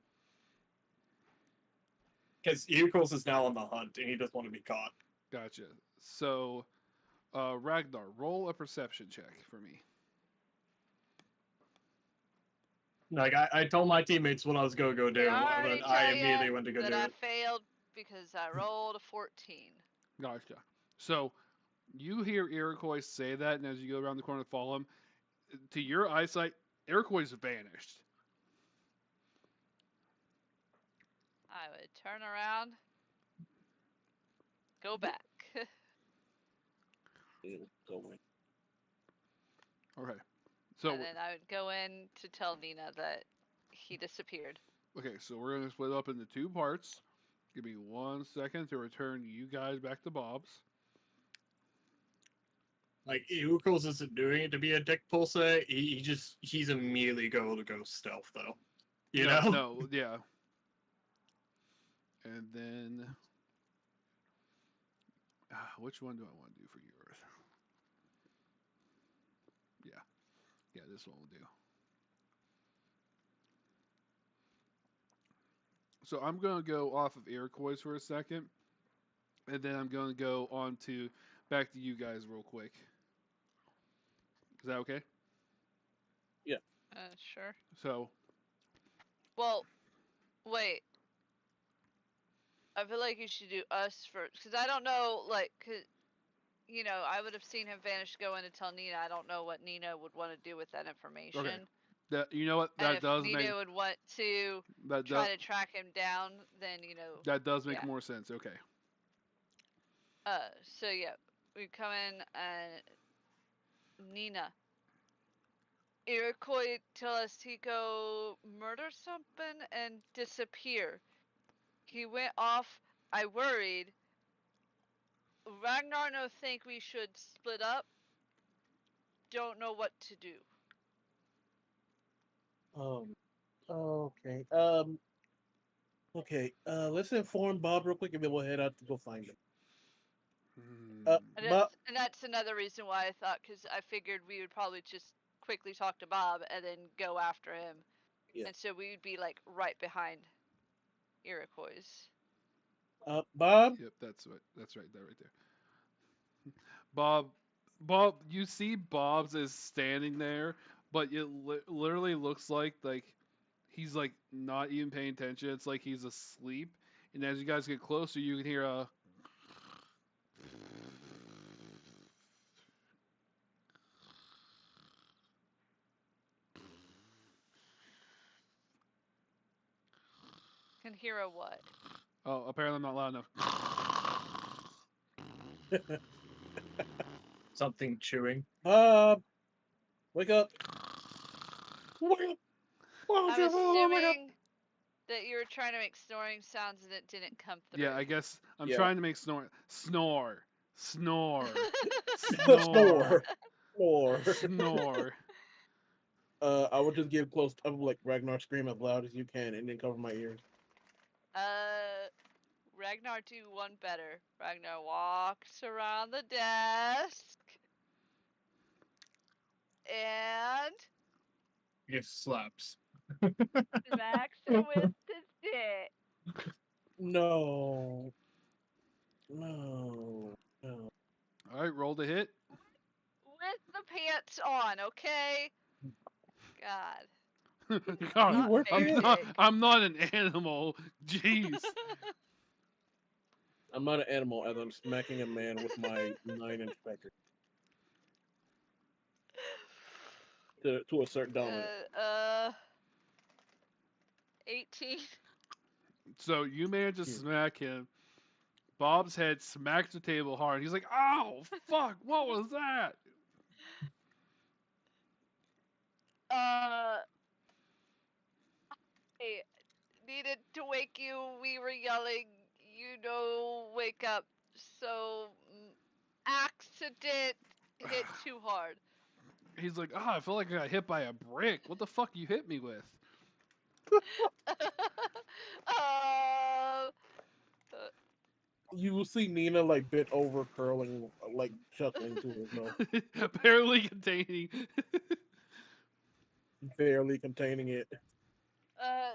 Because Eukos is now on the hunt and he doesn't want to be caught. Gotcha. So, Ragnar, roll a perception check for me. Like I told my teammates what I was gonna go do, Did I and already then I tell immediately ya went to go that do I it. failed because I rolled a 14? Gotcha. So, you hear Iroquois say that, and as you go around the corner to follow him, to your eyesight, Iroquois has vanished. I would turn around, go back. It'll go in. Okay. So, and then I would go in to tell Nina that he disappeared. okay, so we're gonna split up into two parts. Give me 1 second to return you guys back to Bob's. Like Eukos isn't doing it to be a dick per se. He's immediately going to go stealth though. You know? No, yeah. And then, which one do I want to do for yours? Yeah, this one will do. So I'm going to go off of Iroquois for a second, and then I'm going to go on to back to you guys real quick. Is that okay? Sure. So, Well, wait. I feel like you should do us first, because I don't know, like, I would have seen him vanish, go in and tell Nina. I don't know what Nina would want to do with that information. that you know what And that if does Nina make would want to that try does to track him down, then, that does make yeah. more sense. Okay. So yeah, we come in and Nina. Iroquois tell us he go murder something and disappear. He went off. I worried. Ragnar no think we should split up. Don't know what to do. Okay. Okay. Let's inform Bob real quick, and then we'll head out to go find him. And Bob. that's another reason why I thought, because I figured we would probably just quickly talk to Bob and then go after him. Yeah. And so we would be like right behind Iroquois. Bob. Yep, that's right. That's right. That right there. Bob, you see Bob's is standing there, but it literally looks like he's like not even paying attention. It's like he's asleep. And as you guys get closer, you can hear a. Can hear a what? Oh, apparently I'm not loud enough. Something chewing. Bob. Wake up. Wake up. I'm assuming that you were trying to make snoring sounds and it didn't come through. Yeah, I guess I'm Yeah. trying to make snore. Snore. Snore. Snore. Snore. Snore. I would just give close. I would like Ragnar scream as loud as you can, and then cover my ears. Ragnar do one better. Ragnar walks around the desk and He gets slaps. smacks it with his dick. No. No. No. All right, roll the hit. With the pants on, okay? God. God, Not work very it? big. I'm not an animal. Jeez. I'm not an animal as I'm smacking a man with my 9-inch pecker to assert dominance. 18. So you managed to Here. smack him. Bob's head smacks the table hard. He's like, "Ow, fuck! What was that?" I needed to wake you. We were yelling, wake up. So, accident hit too hard. He's like, "Ah, I feel like I got hit by a brick. What the fuck you hit me with?" uh, You will see Nina like bent over, curling, like chuckling to herself, Barely containing. barely containing it. uh,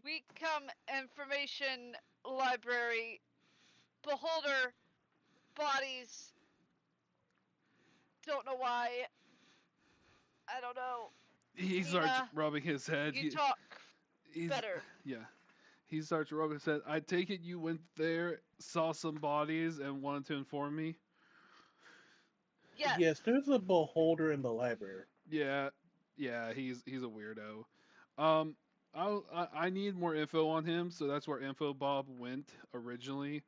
we come information library. Beholder bodies. Don't know why. I don't know. He starts Nina, rubbing his head. you talk He's, better. Yeah. He starts rubbing his head. I take it you went there, saw some bodies, and wanted to inform me? Yes. Yes, there's a beholder in the library. Yeah. Yeah, he's a weirdo. I need more info on him, so that's where Info Bob went originally.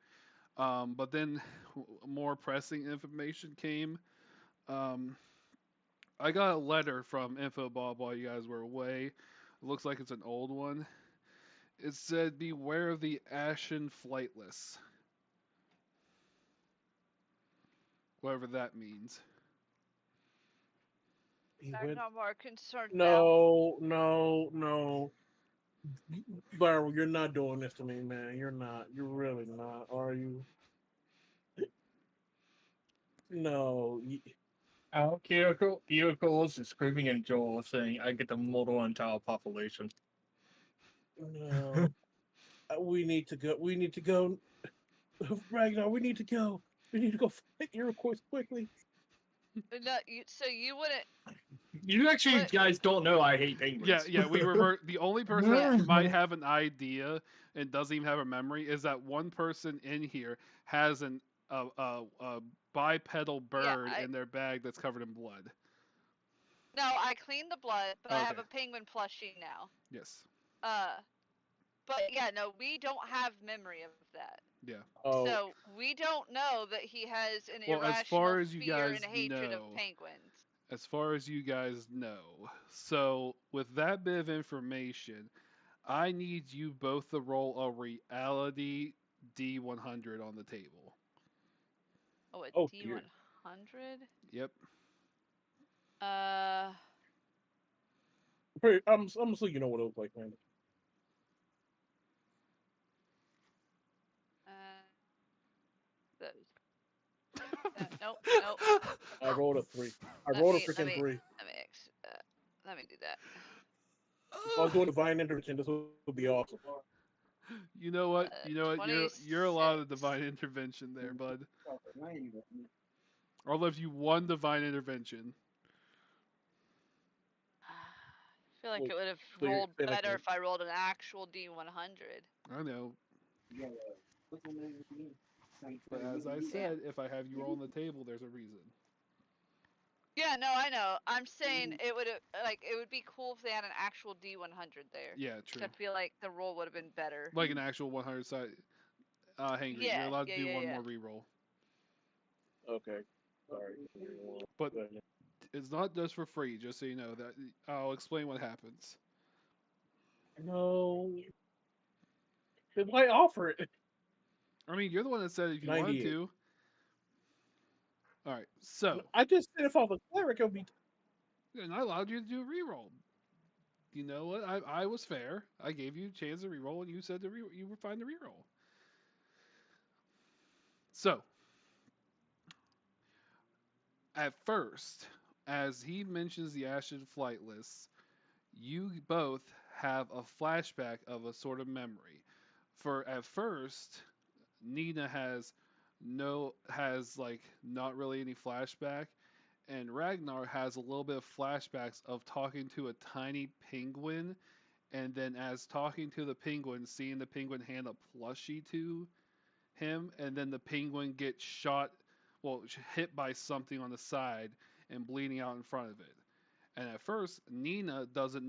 But then more pressing information came. I got a letter from Info Bob while you guys were away. It looks like it's an old one. It said, "Beware of the Ashen Flightless." Whatever that means. He I'm went, not more concerned now. no. Byron, you're not doing this to me, man. You're not. You're really not. Are you? No. Kyoko is screaming in Joel, saying, "I get the model entire population." No. We need to go. We need to go. Ragnar, we need to go. We need to go fight Iroquois quickly. No, so you wouldn't. You actually What? guys don't know I hate penguins. Yeah, we revert. The only person Yeah. that might have an idea and doesn't even have a memory is that one person in here has a bipedal bird I- in their bag that's covered in blood. No, I cleaned the blood, but I have Okay. a penguin plushie now. Yes. But yeah, no, we don't have memory of that. Yeah. Oh, So we don't know that he has an Well, as irrational far as you fear guys and hatred know, of penguins. As far as you guys know. So, with that bit of information, I need you both to roll a reality D100 on the table. Oh, a Oh, dear. D100? Yep. I'm so you know what it looks like, man. Those. Nope. I rolled a 3. I Let rolled a me- freaking 3. Let me do that. If I was doing divine intervention, this would be awesome. You know what? You're a lot of 26. divine intervention there, bud. I'll give you one divine intervention. I feel like Well, it would have so you're rolled saying like better a- if I rolled an actual D100. I know. But as I said, if I have you roll on the table, there's a reason. Yeah, no, I know. I'm saying it would be cool if they had an actual D100 there. Yeah, true. I feel like the roll would have been better. Like an actual 100 side. Hangry, Yeah, you're allowed to yeah, do yeah, one yeah. more reroll. Okay. Sorry. But it's not just for free, just so you know. That I'll explain what happens. No. Then why offer it? I mean, you're the one that said if you wanted 98. to. Alright, so, I just said if I was a cleric, it would be. and I allowed you to do a reroll. You know what? I was fair. I gave you a chance to reroll, and you said you were fine to reroll. So, at first, as he mentions the Ashen Flightless, you both have a flashback of a sort of memory. For at first, Nina has like not really any flashback, and Ragnar has a little bit of flashbacks of talking to a tiny penguin, and then as talking to the penguin, seeing the penguin hand a plushie to him, and then the penguin gets shot, well, hit by something on the side and bleeding out in front of it. And at first, Nina doesn't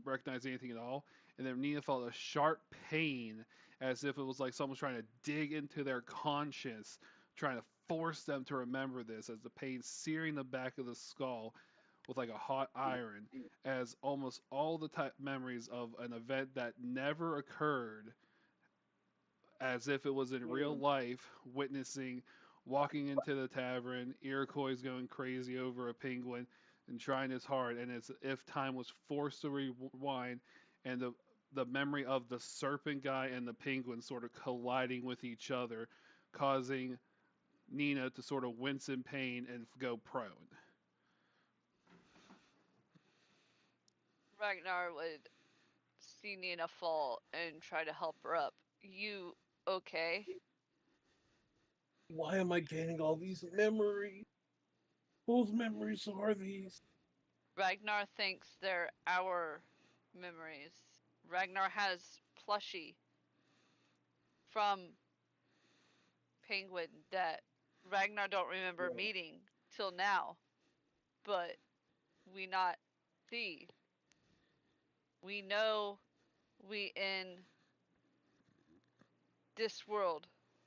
recognize anything at all, and then Nina felt a sharp pain, as if it was like someone's trying to dig into their conscience, trying to force them to remember this, as the pain searing the back of the skull with like a hot iron, as almost all the memories of an event that never occurred, as if it was in real life, witnessing walking into the tavern, Iroquois going crazy over a penguin and trying his hard, and it's if time was forced to rewind, and the memory of the serpent guy and the penguin sort of colliding with each other, causing Nina to sort of wince in pain and go prone. Ragnar would see Nina fall and try to help her up. You okay? Why am I gaining all these memories? Whose memories are these? Ragnar thinks they're our memories. Ragnar has plushie from Penguin that Ragnar don't remember meeting till now, but we not see. We know we in this world,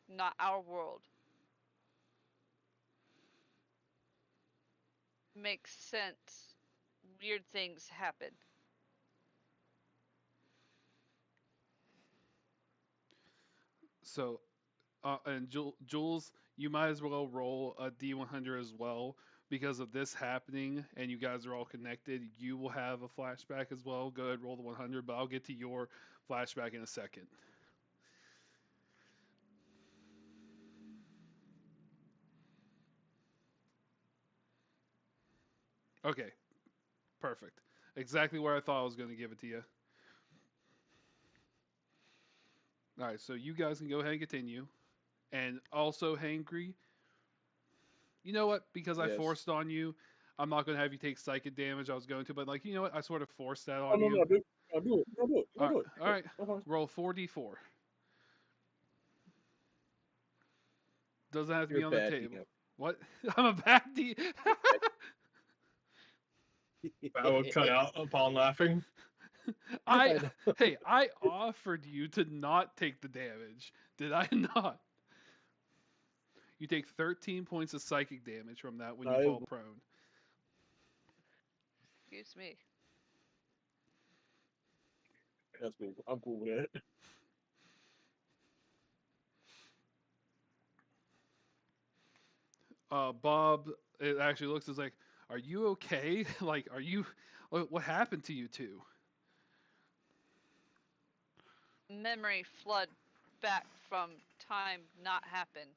not our world. Makes sense. Weird things happen. So, and Jules, you might as well roll a D100 as well, because of this happening, and you guys are all connected. You will have a flashback as well. Go ahead, roll the 100, but I'll get to your flashback in a second. Okay, perfect. Exactly where I thought I was going to give it to you. All right, so you guys can go ahead and continue. And also, Hangry, you know what? Because I Yes. forced on you, I'm not going to have you take psychic damage. I was going to, but like, you know what? I sort of forced that Oh, on no, you. no, I'll do it. I'll do it. I'll do it. All right. Uh-huh. Roll 4d4. Doesn't have to You're be on the bad, table. DM. What? I'm a bad D. That would cut out upon laughing. I hey, I offered you to not take the damage. Did I not? You take 13 points of psychic damage from that when you fall prone. Excuse me. That's cool. I'm cool with it. Bob, it actually looks as like, are you okay? Like, are you? What happened to you two? Memory flood back from time not happen.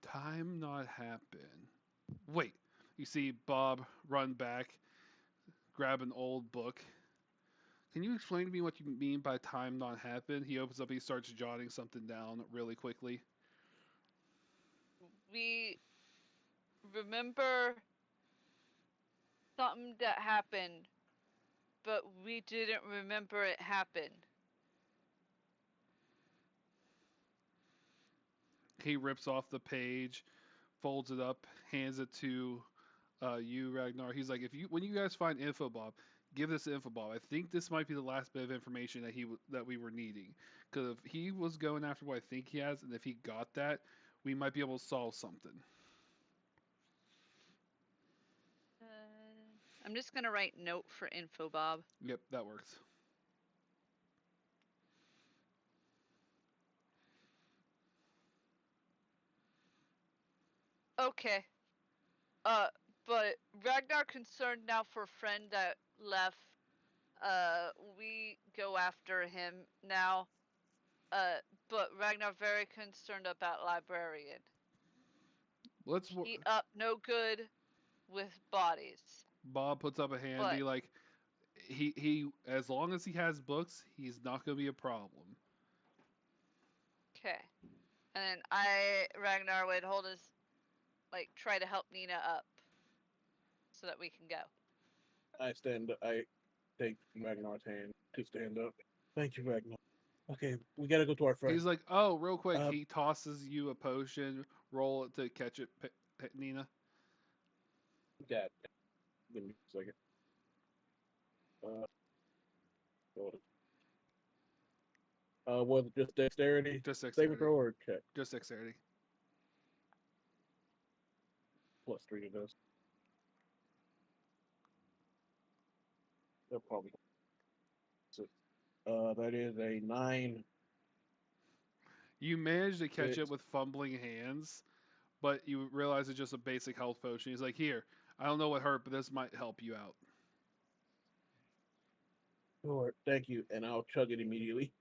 Time not happen. Wait, you see Bob run back, grab an old book. Can you explain to me what you mean by time not happen? He opens up, he starts jotting something down really quickly. We remember something that happened, but we didn't remember it happened. He rips off the page, folds it up, hands it to you, Ragnar. He's like, when you guys find info, Bob, give this info, Bob. I think this might be the last bit of information that we were needing. Because if he was going after what I think he has, and if he got that, we might be able to solve something. I'm just gonna write note for info, Bob. Yep, that works. Okay. But Ragnar concerned now for a friend that left we go after him now. But Ragnar very concerned about librarian. Let's. He up no good with bodies. Bob puts up a hand, But be like, he as long as he has books, he's not gonna be a problem. okay. And then Ragnar would hold his, like, try to help Nina up, so that we can go. I take Ragnar's hand to stand up. Thank you, Ragnar. Okay, we gotta go to our friend. He's like, oh, real quick, Uh, he tosses you a potion, roll it to catch it, Nina. Dad, give me a second. Hold it. Was it just dexterity? Just Saving dexterity. throw or check? Just dexterity. Plus 3 to this. They're probably. That is a 9. You manage to catch it Six. with fumbling hands, but you realize it's just a basic health potion. He's like, here, I don't know what hurt, but this might help you out. Sure, thank you, and I'll chug it immediately.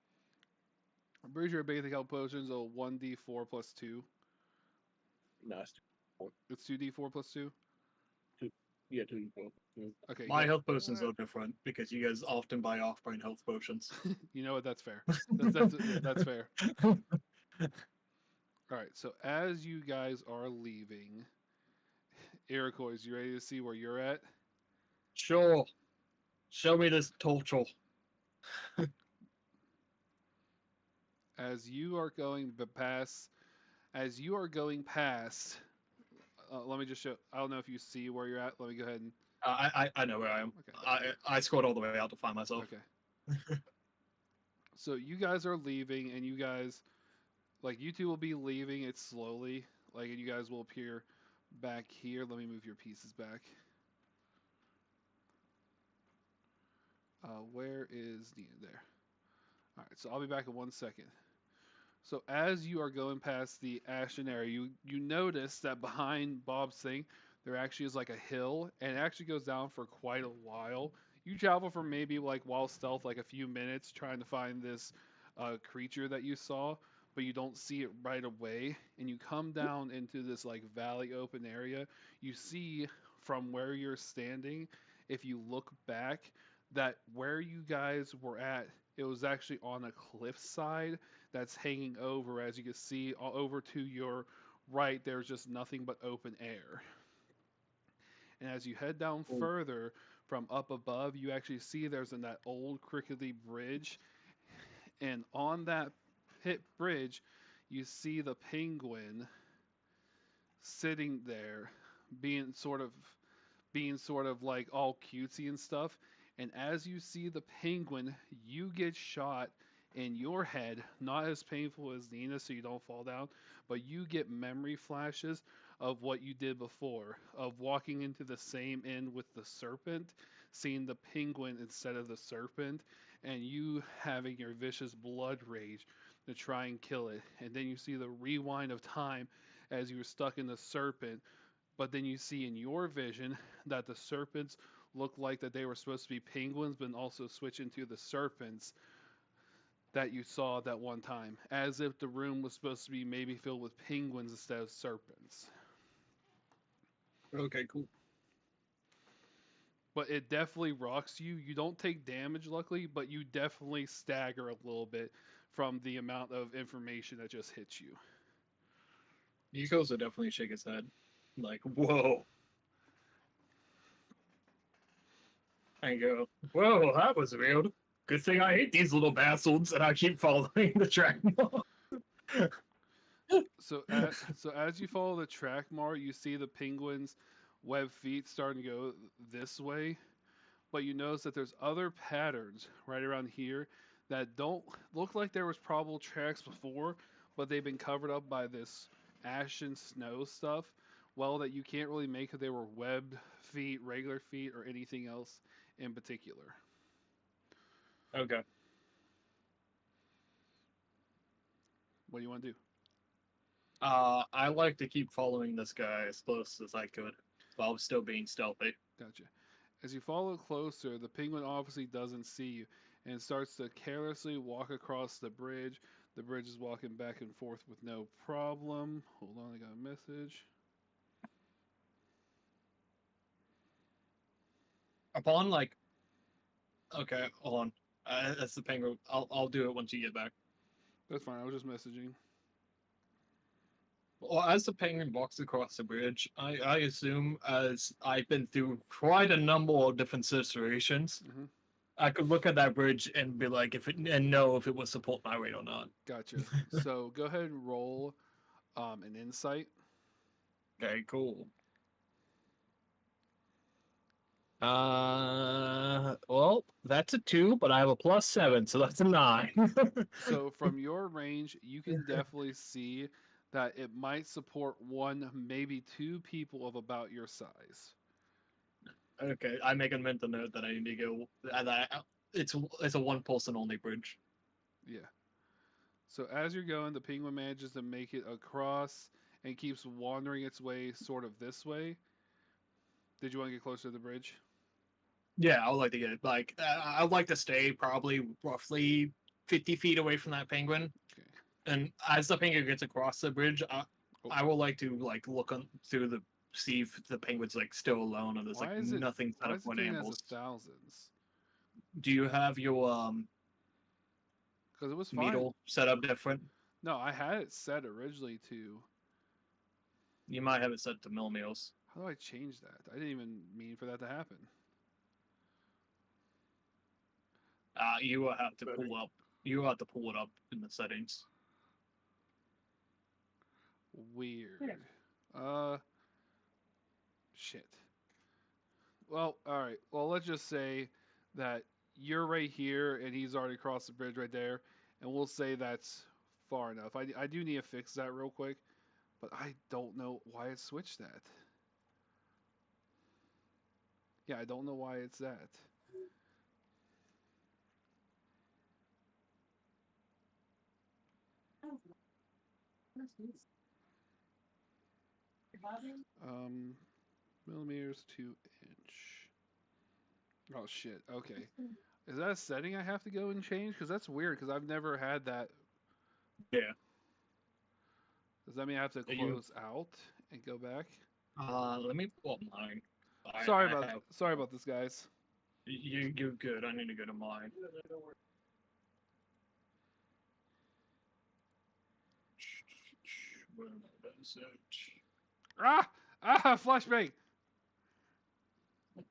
I'm pretty sure basic health potions are 1d4 plus 2. No, it's It's 2d4 plus 2? yeah, 2. Okay, My yeah. health potions are different because you guys often buy off-brand health potions. You know what? That's fair. That's fair. All right, so as you guys are leaving, Iroquois, you ready to see where you're at? Sure. Show me this torture. As you are going past, let me just show. I don't know if you see where you're at. Let me go ahead and. I know where I am. Okay. I scrolled all the way out to find myself. Okay. So you guys are leaving, and you guys, like, you two will be leaving it slowly, like, and you guys will appear back here. Let me move your pieces back. Where is Nina? There. All right, so I'll be back in 1 second. So as you are going past the Ashton area, you notice that behind Bob's thing, there actually is like a hill, and it actually goes down for quite a while. You travel for maybe like while stealth, like a few minutes, trying to find this creature that you saw, but you don't see it right away. And you come down into this like valley open area. You see from where you're standing, if you look back, that where you guys were at, it was actually on a cliffside that's hanging over. As you can see, over to your right, there's just nothing but open air. And as you head down further from up above, you actually see there's that old crickety bridge. And on that bridge, you see the penguin sitting there, being sort of like all cutesy and stuff. And as you see the penguin, you get shot in your head, not as painful as Nina, so you don't fall down, but you get memory flashes of what you did before, of walking into the same inn with the serpent, seeing the penguin instead of the serpent, and you having your vicious blood rage to try and kill it. And then you see the rewind of time as you were stuck in the serpent, but then you see in your vision that the serpents look like that they were supposed to be penguins, but also switch into the serpents that you saw that one time, as if the room was supposed to be maybe filled with penguins instead of serpents. Okay, cool. But it definitely rocks you. You don't take damage, luckily, but you definitely stagger a little bit from the amount of information that just hits you. Nikos would definitely shake his head. Like, whoa. And go, whoa, that was weird. Good thing I hate these little bastards and I keep following the track. So as you follow the track, you see the penguins' web feet starting to go this way, but you notice that there's other patterns right around here that don't look like there was probable tracks before, but they've been covered up by this ash and snow stuff. Well, that you can't really make if they were webbed feet, regular feet, or anything else in particular. Okay. What do you want to do? I like to keep following this guy as close as I could while still being stealthy. Gotcha. As you follow closer, the penguin obviously doesn't see you and starts to carelessly walk across the bridge. The bridge is walking back and forth with no problem. Hold on, I got a message. Upon like, okay, hold on. That's the penguin. I'll do it once you get back. That's fine. I was just messaging. Well, as the penguin walks across the bridge, I assume, as I've been through quite a number of different situations, Hmm. I could look at that bridge and be like, if it and know if it would support my weight or not. Gotcha. So go ahead and roll an insight. Okay, cool. Well, that's a 2, but I have a +7, so that's a 9. So from your range, you can definitely see that it might support one, maybe two people of about your size. Okay, I make a mental note that I need to go. It's a one person only bridge. Yeah. So as you're going, the penguin manages to make it across and keeps wandering its way sort of this way. Did you want to get closer to the bridge? Yeah, I would like to get it. Like, I'd like to stay probably roughly 50 feet away from that penguin. Okay. And as the penguin gets across the bridge, I would like to like look on through the see if the penguin's like still alone or there's Why like is it? nothing set Why up is it for doing that as animals. a thousands? Do you have your Because it was fine. needle set up different? No, I had it set originally to. You might have it set to millimeters. How do I change that? I didn't even mean for that to happen. You will have to pull up. You will have to pull it up in the settings. Weird. Shit. Well, all right. Well, let's just say that you're right here and he's already crossed the bridge right there, and we'll say that's far enough. I do need to fix that real quick, but I don't know why it switched that. Yeah, I don't know why it's that. Millimeters to inch. Oh shit. Okay. Is that a setting I have to go and change? Because that's weird. Because I've never had that. Yeah. Does that mean I have to Are you- close out and go back? Let me pull up mine. Sorry about this, guys. You're good. I need to go to mine. Where am I gonna search? Flashbang.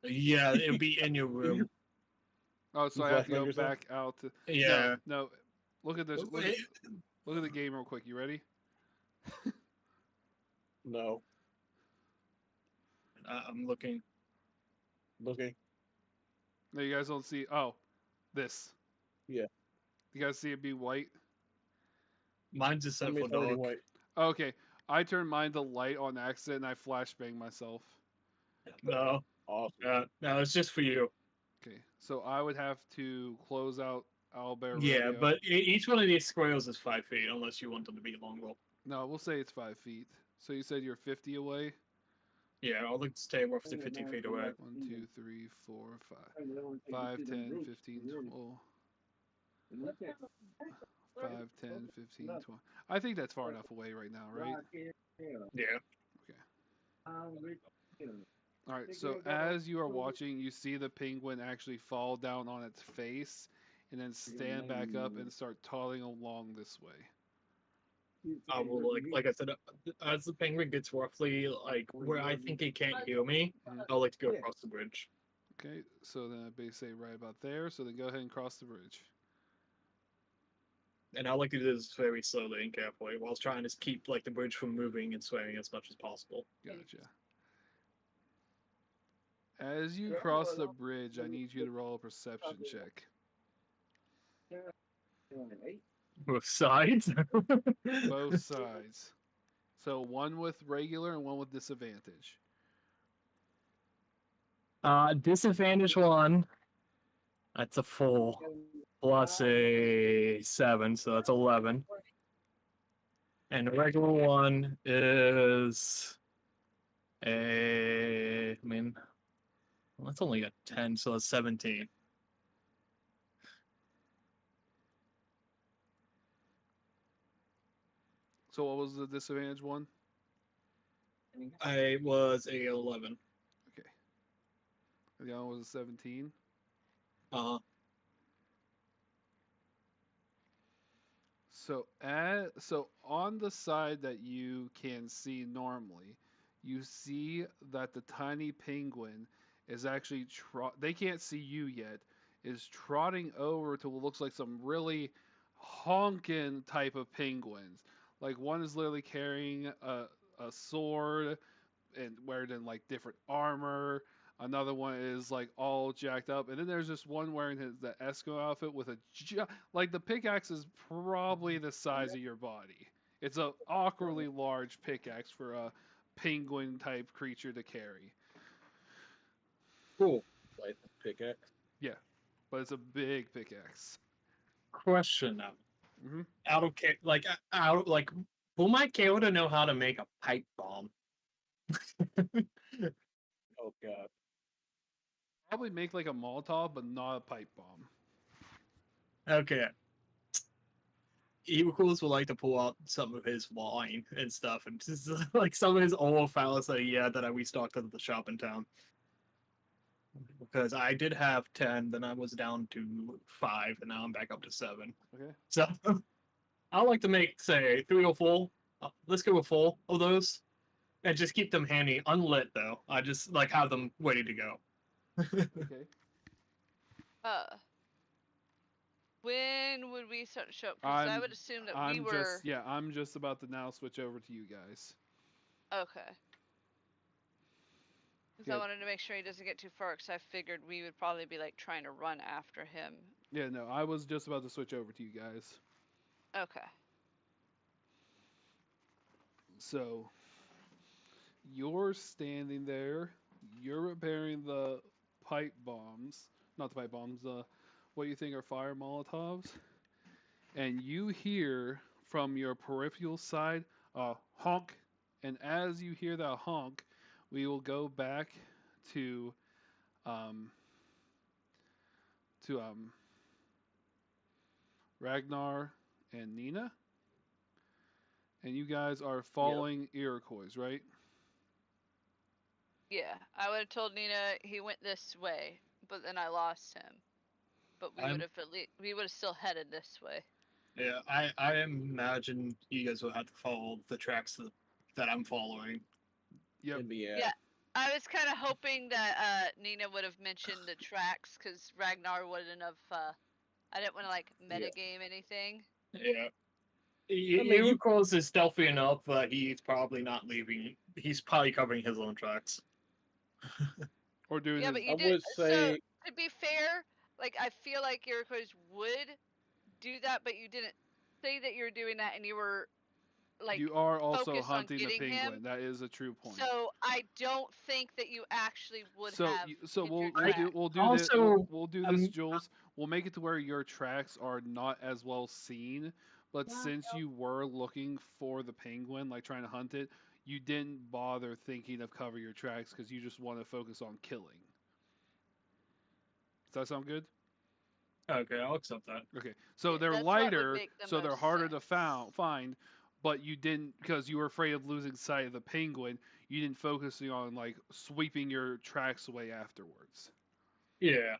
Yeah, it'll be in your room. Oh, so You I have to flashbang go yourself? back out to. Yeah. No. Look at this. Look at the game real quick. You ready? No. I'm looking. Looking. No, you guys don't see. Oh, this. Yeah. You guys see it be white? Mine's a I set mean, for it's already dog. white. Okay. I turned mine to light on accident and I flashbang myself. No, Awesome. no, it's just for you. Okay. So I would have to close out Owlbear Yeah, Radio. but each one of these squares is 5 feet, unless you want them to be longer. No, we'll say it's 5 feet. So you said you're 50 away? Yeah, I'll look to stay roughly 50 feet away. 1, 2, 3, 4, 5. 5, 10, 15, 12. 5, 10, 15, 20. I think that's far enough away right now, right? Yeah. Alright, so as you are watching, you see the penguin actually fall down on its face and then stand back up and start toddling along this way. Well, like I said, as the penguin gets roughly like where I think he can't hear me, I'll like to go across the bridge. Okay, so then I basically say right about there, so then go ahead and cross the bridge. And I like to do this very slowly and carefully, while trying to keep like the bridge from moving and swaying as much as possible. Gotcha. As you cross the bridge, I need you to roll a perception check. Both sides. Both sides. So one with regular and one with disadvantage. Disadvantage 1. That's a 4 plus a 7, so that's 11. And the regular one is a. I mean, Well, that's only a 10, so it's 17. So what was the disadvantage one? I was a 11. Okay. The other one was a 17. Uh-huh. So on the side that you can see normally, you see that the tiny penguin is actually they can't see you yet, is trotting over to what looks like some really honking type of penguins. Like one is literally carrying a sword and wearing in like different armor. Another one is like all jacked up, and then there's just one wearing the Eskimo outfit with like the pickaxe is probably the size of your body. It's a awkwardly large pickaxe for a penguin type creature to carry. Cool. Like pickaxe. Yeah, but it's a big pickaxe. Question now. Hmm Will my Kyoto know how to make a pipe bomb? Oh god. Probably make like a Molotov, but not a pipe bomb. Okay. Equals would like to pull out some of his wine and stuff, and just like some of his old files that he had that I restocked at the shop in town. Because I did have 10, then I was down to 5, and now I'm back up to 7. Okay. So I like to make, say, 3 or 4. Let's go with 4 of those, and just keep them handy, unlit though. I just like have them ready to go. Okay. When would we start to show up? Because I would assume that we were. I'm just about to now switch over to you guys. Okay. Because I wanted to make sure he doesn't get too far, because I figured we would probably be like trying to run after him. Yeah, no, I was just about to switch over to you guys. Okay. So you're standing there, you're repairing the pipe bombs, not the pipe bombs, what you think are fire Molotovs, and you hear from your peripheral side a honk, and as you hear that honk, we will go back to um, to Ragnar and Nina, and you guys are following Iroquois, right? Yeah, I would have told Nina he went this way, but then I lost him. But we would have we would have still headed this way. Yeah, I imagine you guys will have to follow the tracks that I'm following. Yep. Yeah. I was kind of hoping that Nina would have mentioned the tracks, because Ragnar wouldn't have. I didn't want to like metagame anything. Yeah. I mean, Iroquois is stealthy enough, but he's probably not leaving. He's probably covering his own tracks. Or doing Yeah, his... but you I did. would say So to be fair, like I feel like Iroquois would do that, but you didn't say that you were doing that, and you were like you are also focused on hunting the getting penguin. him. That is a true point. So I don't think that you actually would have. So hit we'll your we'll track. do we'll do this Also, we'll do this, Jules. We'll make it to where your tracks are not as well seen, but since you were looking for the penguin, like trying to hunt it, you didn't bother thinking of cover your tracks because you just want to focus on killing. Does that sound good? Okay, I'll accept that. Okay, so Yeah, they're that's what would lighter, make the so they're most harder to sense. find, but you didn't, because you were afraid of losing sight of the penguin. You didn't focus on like sweeping your tracks away afterwards. Yeah.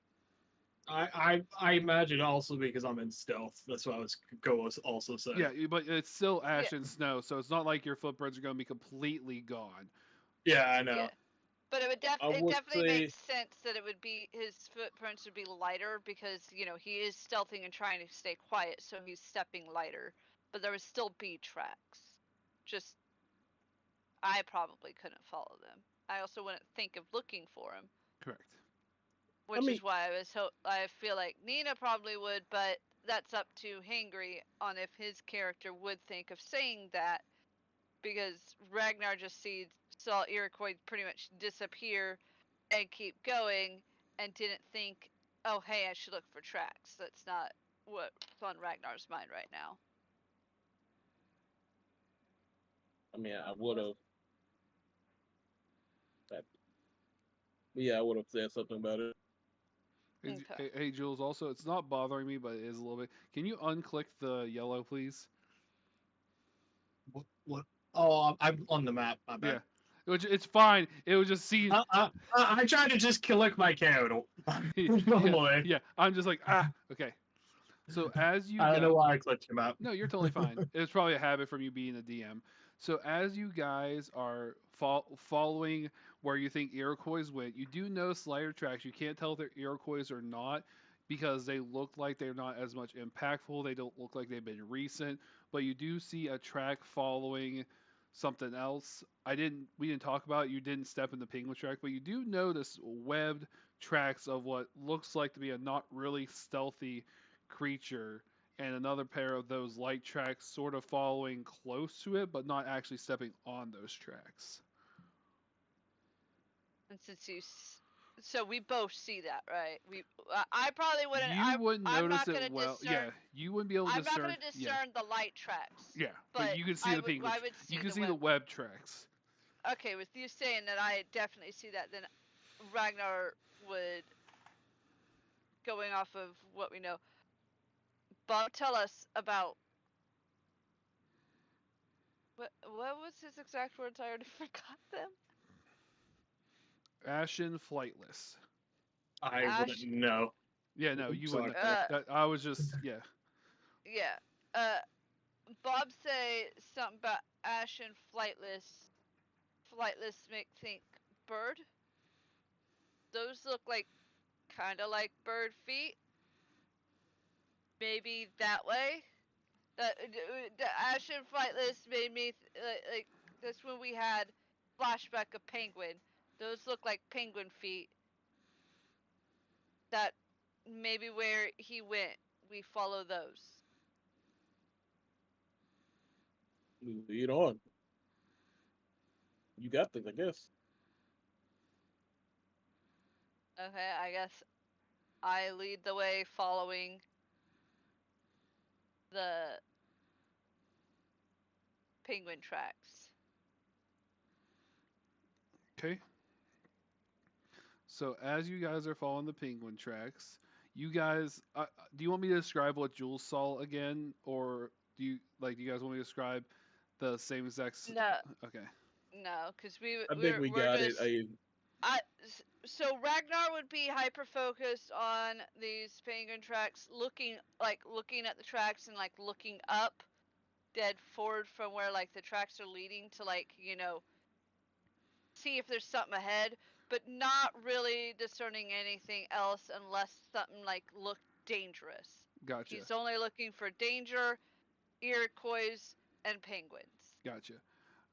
I imagine also because I'm in stealth. That's what I was also saying. Yeah, but it's still ash and snow, so it's not like your footprints are going to be completely gone. Yeah, I know. Yeah. But it would I would definitely say- make sense that it would be his footprints would be lighter, because he is stealthing and trying to stay quiet, so he's stepping lighter. But there would still be tracks. Just I probably couldn't follow them. I also wouldn't think of looking for him, Correct. which mean- is why I feel like Nina probably would, but that's up to Hangry on if his character would think of saying that, because Ragnar just saw Iroquois pretty much disappear and keep going, and didn't think, oh hey, I should look for tracks. That's not what's on Ragnar's mind right now. I mean, I would have. Yeah, I would have said something about it. Okay. Hey, Jules, also, it's not bothering me, but it is a little bit. Can you unclick the yellow, please? What? Oh, I'm on the map. My Yeah. bad. It's fine. It was just see. I tried to just click my candle. Yeah, Normally. yeah. I'm just like, okay. So as you I don't know go, why I clicked your map. no, you're totally fine. It's probably a habit from you being a DM. So as you guys are following where you think Iroquois went, you do notice lighter tracks. You can't tell if they're Iroquois or not because they look like they're not as much impactful. They don't look like they've been recent, but you do see a track following something else. We didn't talk about it. You didn't step in the penguin track, but you do notice webbed tracks of what looks like to be a not really stealthy creature and another pair of those light tracks sort of following close to it, but not actually stepping on those tracks. And since so we both see that, right? I probably wouldn't. You wouldn't I'm notice not gonna it well. discern. Yeah, you wouldn't be able to I'm not discern. gonna discern the light tracks. Yeah, but you can see the penguin. I would see You can the see the web tracks. Okay, with you saying that, I definitely see that. Then Ragnar would, going off of what we know. Bob, tell us about what was his exact words? I already forgot them. Ashen flightless. I wouldn't know. Yeah, no, you Sorry. wouldn't. I was just yeah. Yeah. Bob say something about ashen flightless. Flightless make think bird. Those look like kind of like bird feet. Maybe that way. The ashen flightless made me like that's when we had flashback of penguin. Those look like penguin feet. That maybe where he went, we follow those. Lead on. You got this, I guess. Okay, I guess I lead the way following the penguin tracks. Okay. So as you guys are following the penguin tracks, you guys, do you want me to describe what Jules saw again, or do you guys want me to describe the same exact? No, Okay. no, because I think we we're got just, it. so Ragnar would be hyper focused on these penguin tracks, looking at the tracks and like looking up, dead forward from where like the tracks are leading to see if there's something ahead, but not really discerning anything else unless something like looked dangerous. Gotcha. He's only looking for danger, Iroquois, and penguins. Gotcha.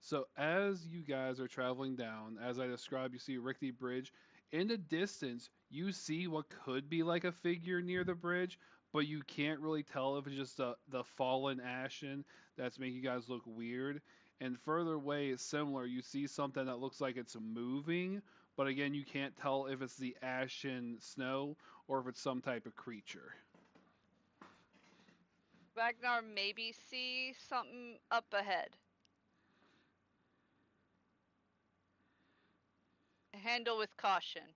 So as you guys are traveling down, as I described, you see Rickety Bridge. In the distance, you see what could be like a figure near the bridge, but you can't really tell if it's just the fallen ashen that's making you guys look weird. And further away, it's similar. You see something that looks like it's moving, but again, you can't tell if it's the ashen snow or if it's some type of creature. Ragnar maybe see something up ahead. Handle with caution.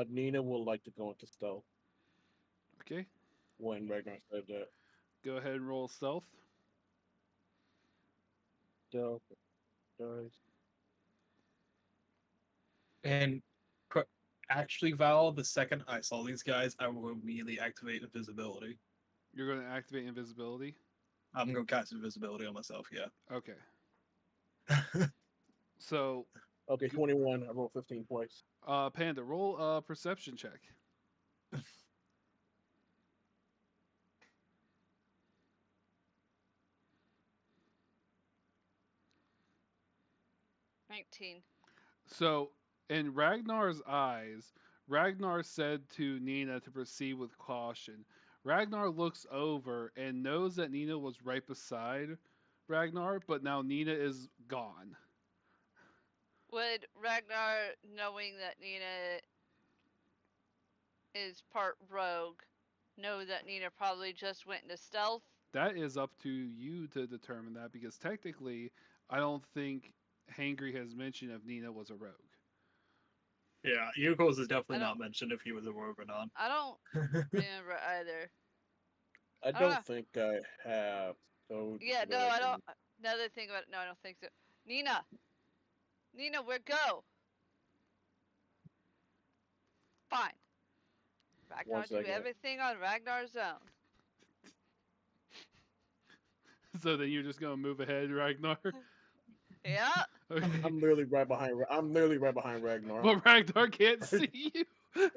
Nina would like to go into stealth Okay, when Ragnar said that. go ahead and roll stealth. Stealth, guys. And actually, Val, the second I saw these guys, I will immediately activate invisibility. You're going to activate invisibility. I'm gonna cast invisibility on myself. Yeah. Okay. So, Okay, 21. I rolled 15 twice. Panda, roll a perception check. 19. So, in Ragnar's eyes, Ragnar said to Nina to proceed with caution. Ragnar looks over and knows that Nina was right beside Ragnar, but now Nina is gone. Would Ragnar, knowing that Nina is part rogue, know that Nina probably just went into stealth? That is up to you to determine that because technically, I don't think Hangry has mentioned if Nina was a rogue. Yeah, Yukos is definitely I not don't- mentioned if he was a rogue or not. I don't remember either. I I don't know. don't think I have. So Yeah, that no, I I can- don't. Another thing about no, I don't think so. Nina, where go? Fine. Ragnar, do second. everything on Ragnar's own. So then you're just gonna move ahead, Ragnar. Yeah. Okay. I'm literally right behind. I'm literally right behind Ragnar. But Ragnar can't see you.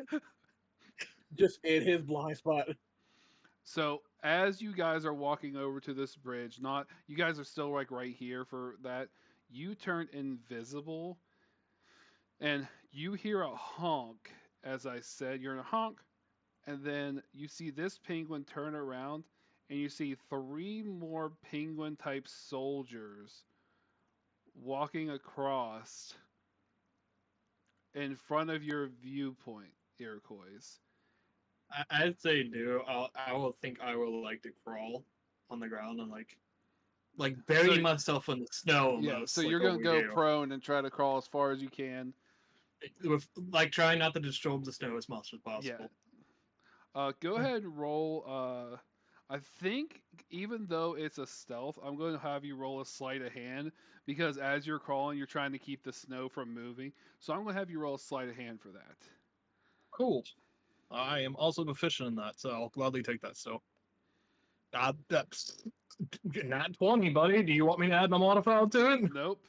Just in his blind spot. So as you guys are walking over to this bridge, not you guys are still like right here for that. You turn invisible, and you hear a honk. As I said, you're in a honk, and then you see this penguin turn around, and you see 3 more penguin-type soldiers walking across in front of your viewpoint, Iroquois. I'd say do. I will think I will like to crawl on the ground and like bury So- myself in the snow. Yeah, Almost, so like you're gonna over go here. prone and try to crawl as far as you can. With like trying not to disturb the snow as much as Yeah. possible. Go ahead and roll. I think even though it's a stealth, I'm going to have you roll a sleight of hand because as you're crawling, you're trying to keep the snow from moving. So I'm going to have you roll a sleight of hand for that. Cool. I am also proficient in that, so I'll gladly take that. So, that's not 20, buddy. Do you want me to add my modifier to it? Nope.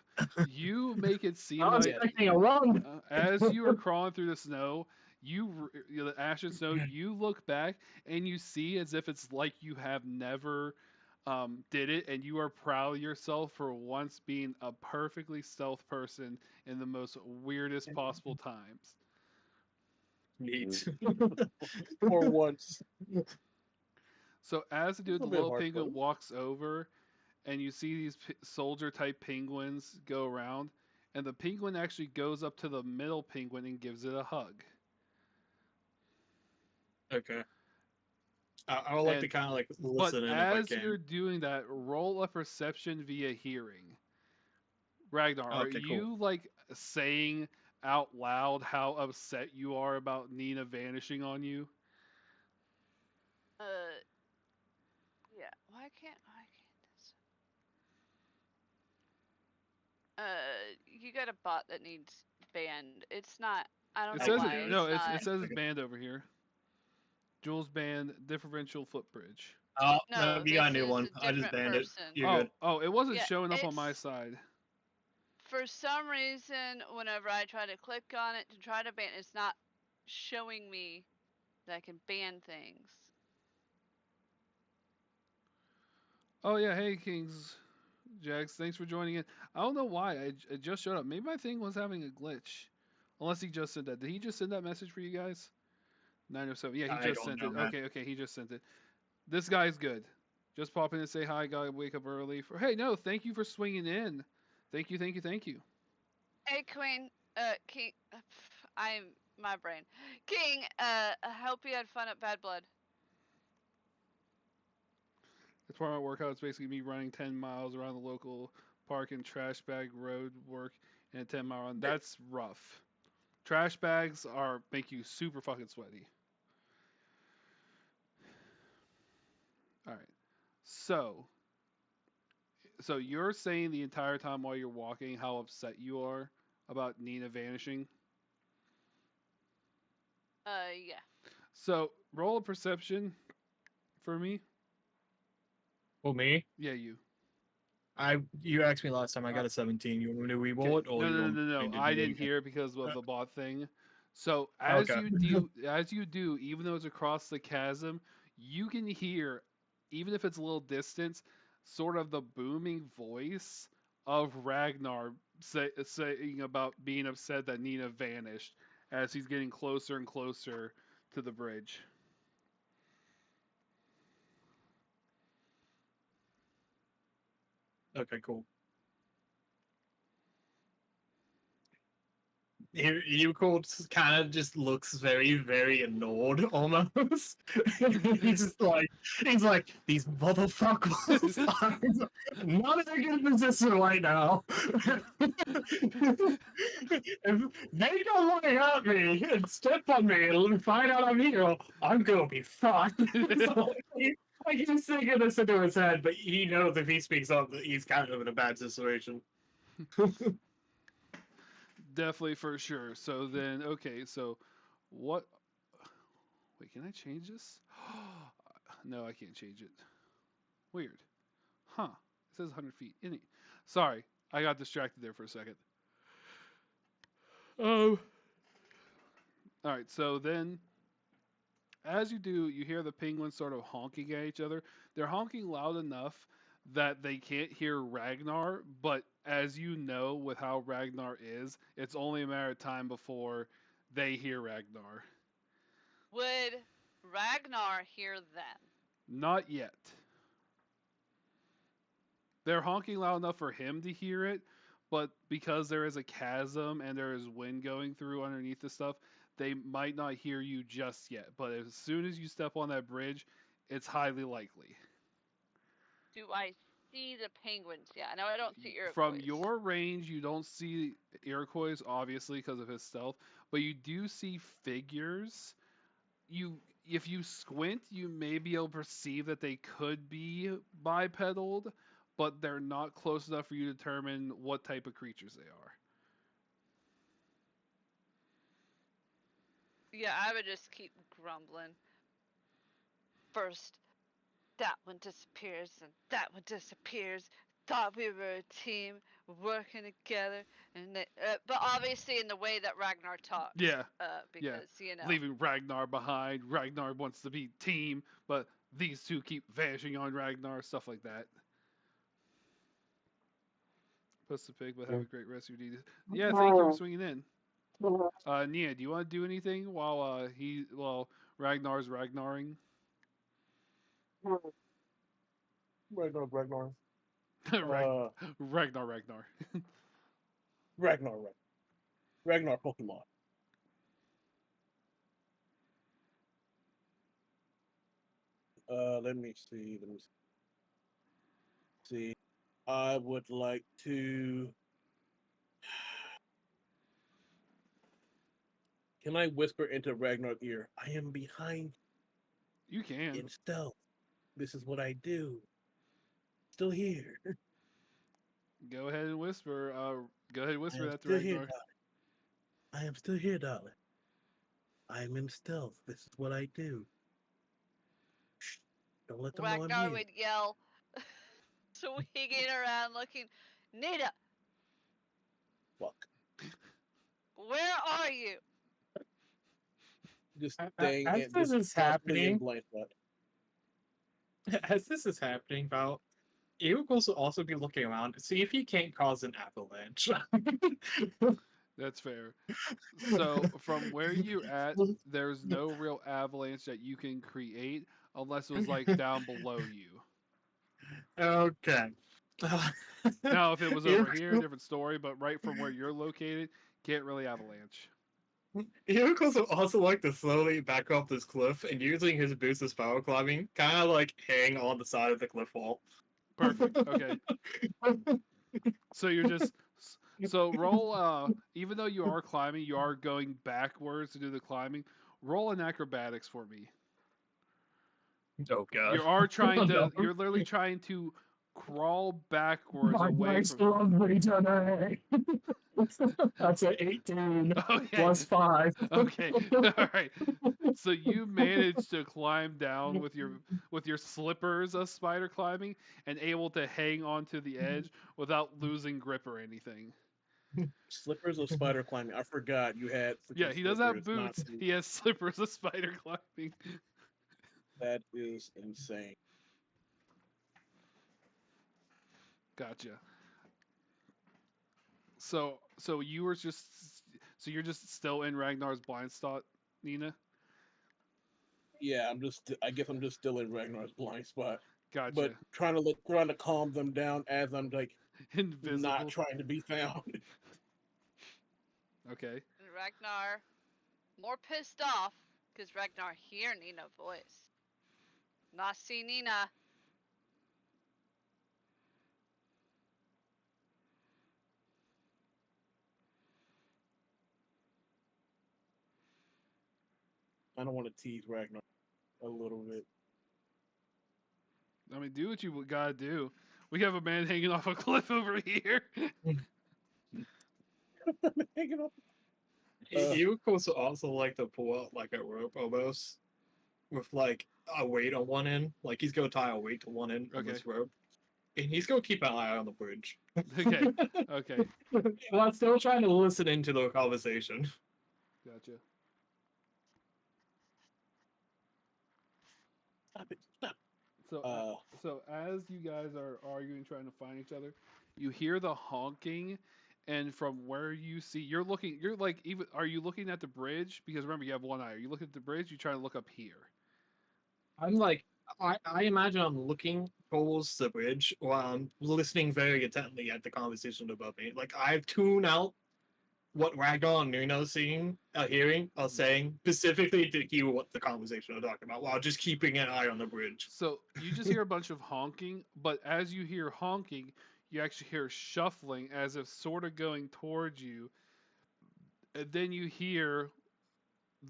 You make it seem I was like expecting a one. as you are crawling through the snow, the ash and snow, you look back and you see as if it's like you have never did it, and you are proud of yourself for once being a perfectly stealth person in the most weirdest possible times. Neat. For once. So as the dude, That's a the bit little harsh, penguin buddy. walks over, and you see these soldier type penguins go around, and the penguin actually goes up to the middle penguin and gives it a hug. Okay. I would like to And- kind of like But listen in if I as can. you're doing that, roll a perception via hearing. Ragnar, are Okay, cool. you like saying out loud how upset you are about Nina vanishing on you? Yeah. Why can't this? You got a bot that needs banned. It's not. I don't It know says why. it, no, it's not. it says it's banned over here. Jules banned differential footbridge. Oh, No, no, you got a this new is one. a I just different banned it. person. You're good. Oh, it wasn't Yeah, showing up on my it's- side. For some reason, whenever I try to click on it to try to ban, it's not showing me that I can ban things. Oh yeah, hey Kings, Jax, thanks for joining in. I don't know why it just showed up. Maybe my thing was having a glitch. Unless he just sent that. Did he just send that message for you guys? 907. Yeah, he I just don't sent know, it. man. Okay, he just sent it. This guy's good. Just pop in and say hi. Gotta wake up early. Hey, no, thank you for swinging in. Thank you. Hey, Queen. King. I'm my brain. King. I hope you had fun at Bad Blood. That's part of my workout. It's basically me running 10 miles around the local park and trash bag road work and a 10-mile run. That's rough. Trash bags make you super fucking sweaty. All right. So you're saying the entire time while you're walking how upset you are about Nina vanishing? Yeah. So roll a perception for me. Well, me? Yeah, you. You asked me last time. I got a 17. You want me to re-roll it, or No, you no, want no, me no. to I do it didn't again? hear it because of the bot thing. So as Okay. you do, even though it's across the chasm, you can hear, even if it's a little distance, sort of the booming voice of Ragnar saying about being upset that Nina vanished as he's getting closer and closer to the bridge. Okay, cool. Yuko kind of just looks very, very annoyed almost. he's like, these motherfuckers are not in a good position right now. If they don't want to help me and step on me and find out I'm here, I'm gonna be fucked. So, he's thinking this into his head, but he knows if he speaks up, that he's kind of in a bad situation. Definitely for sure. So then, okay, so what? Wait, can I change this? No, I can't change it. Weird. Huh. It says 100 feet. Sorry, I got distracted there for a second. All right, so then, as you do, you hear the penguins sort of honking at each other. They're honking loud enough that they can't hear Ragnar, but as you know, with how Ragnar is, it's only a matter of time before they hear Ragnar. Would Ragnar hear them? Not yet. They're honking loud enough for him to hear it, but because there is a chasm and there is wind going through underneath the stuff, they might not hear you just yet. But as soon as you step on that bridge, it's highly likely. Do I see the penguins? Yeah, no, I don't see Iroquois. From your range, you don't see Iroquois, obviously, because of his stealth, but you do see figures. If you squint, you may be able to perceive that they could be bipedal, but they're not close enough for you to determine what type of creatures they are. Yeah, I would just keep grumbling. First, that one disappears, and that one disappears. Thought we were a team working together, and but obviously in the way that Ragnar talks. Yeah. Because you know. Leaving Ragnar behind. Ragnar wants to be team, but these two keep vanishing on Ragnar, stuff like that. Post the pig, but have a great rest of your day. Yeah, thank you for swinging in. Nia, do you want to do anything while Ragnar's Ragnaring? Ragnar. Ragnar. Ragnar Pokemon. Let me see. I would like to. Can I whisper into Ragnar's ear? I am behind You can. in stealth. This is what I do. Still here. Go ahead and whisper. Go ahead and whisper that to still here, Ragnar. I am still here, darling. I am in stealth. This is what I do. Shh. Don't let them know I'm Ragnar here. would yell, swinging around, looking. Nita, Fuck. where are you? Just staying As in this just is constantly in happening, blind spot. as this is happening, Val, Ewoks will also be looking around to see if he can't cause an avalanche. That's fair. So from where you're at, there's no real avalanche that you can create unless it was like down below you. Okay. Now, if it was over here, different story. But right from where you're located, can't really avalanche. Ewoks would also like to slowly back off this cliff and using his boost as power climbing, kind of like hang on the side of the cliff wall. Perfect. Okay. So you're just roll. Even though you are climbing, you are going backwards to do the climbing. Roll an acrobatics for me. Oh god. You are trying to. No. You're literally trying to crawl backwards My away dice from. love me today. That's an 18 Okay. plus 5. Okay. All right. So you managed to climb down with your slippers of spider climbing and able to hang onto the edge without losing grip or anything. Slippers of spider climbing. I forgot you had. Yeah, freaking he does have slippers, not boots. He has slippers of spider climbing. That is insane. Gotcha. So you're just still in Ragnar's blind spot, Nina? Yeah, I guess I'm just still in Ragnar's blind spot. Gotcha. But trying to calm them down as I'm like Invisible. not trying to be found. Okay. Ragnar more pissed off because Ragnar hear Nina voice. Not see Nina. I don't want to tease Ragnar a little bit. I mean, do what you gotta do. We have a man hanging off a cliff over here. Hanging up. He would also like to pull out like a rope almost with like a weight on one end. Like he's gonna tie a weight to one end of Okay. this rope. And he's gonna keep an eye on the bridge. Okay. Okay. While still trying to listen into the conversation. Gotcha. Stop it. Stop. So, so as you guys are arguing, trying to find each other, you hear the honking, and from where you see, you're looking. You're like, even. Are you looking at the bridge? Because remember, you have one eye. Are you looking at the bridge? You trying to look up here. I'm like, I imagine I'm looking towards the bridge while I'm listening very intently at the conversation above me. Like I've tuned out what Ragnar and Nuno hearing, or saying, specifically to hear what the conversation are talking about, while just keeping an eye on the bridge. So you just hear a bunch of honking, but as you hear honking, you actually hear shuffling as if sort of going towards you. And then you hear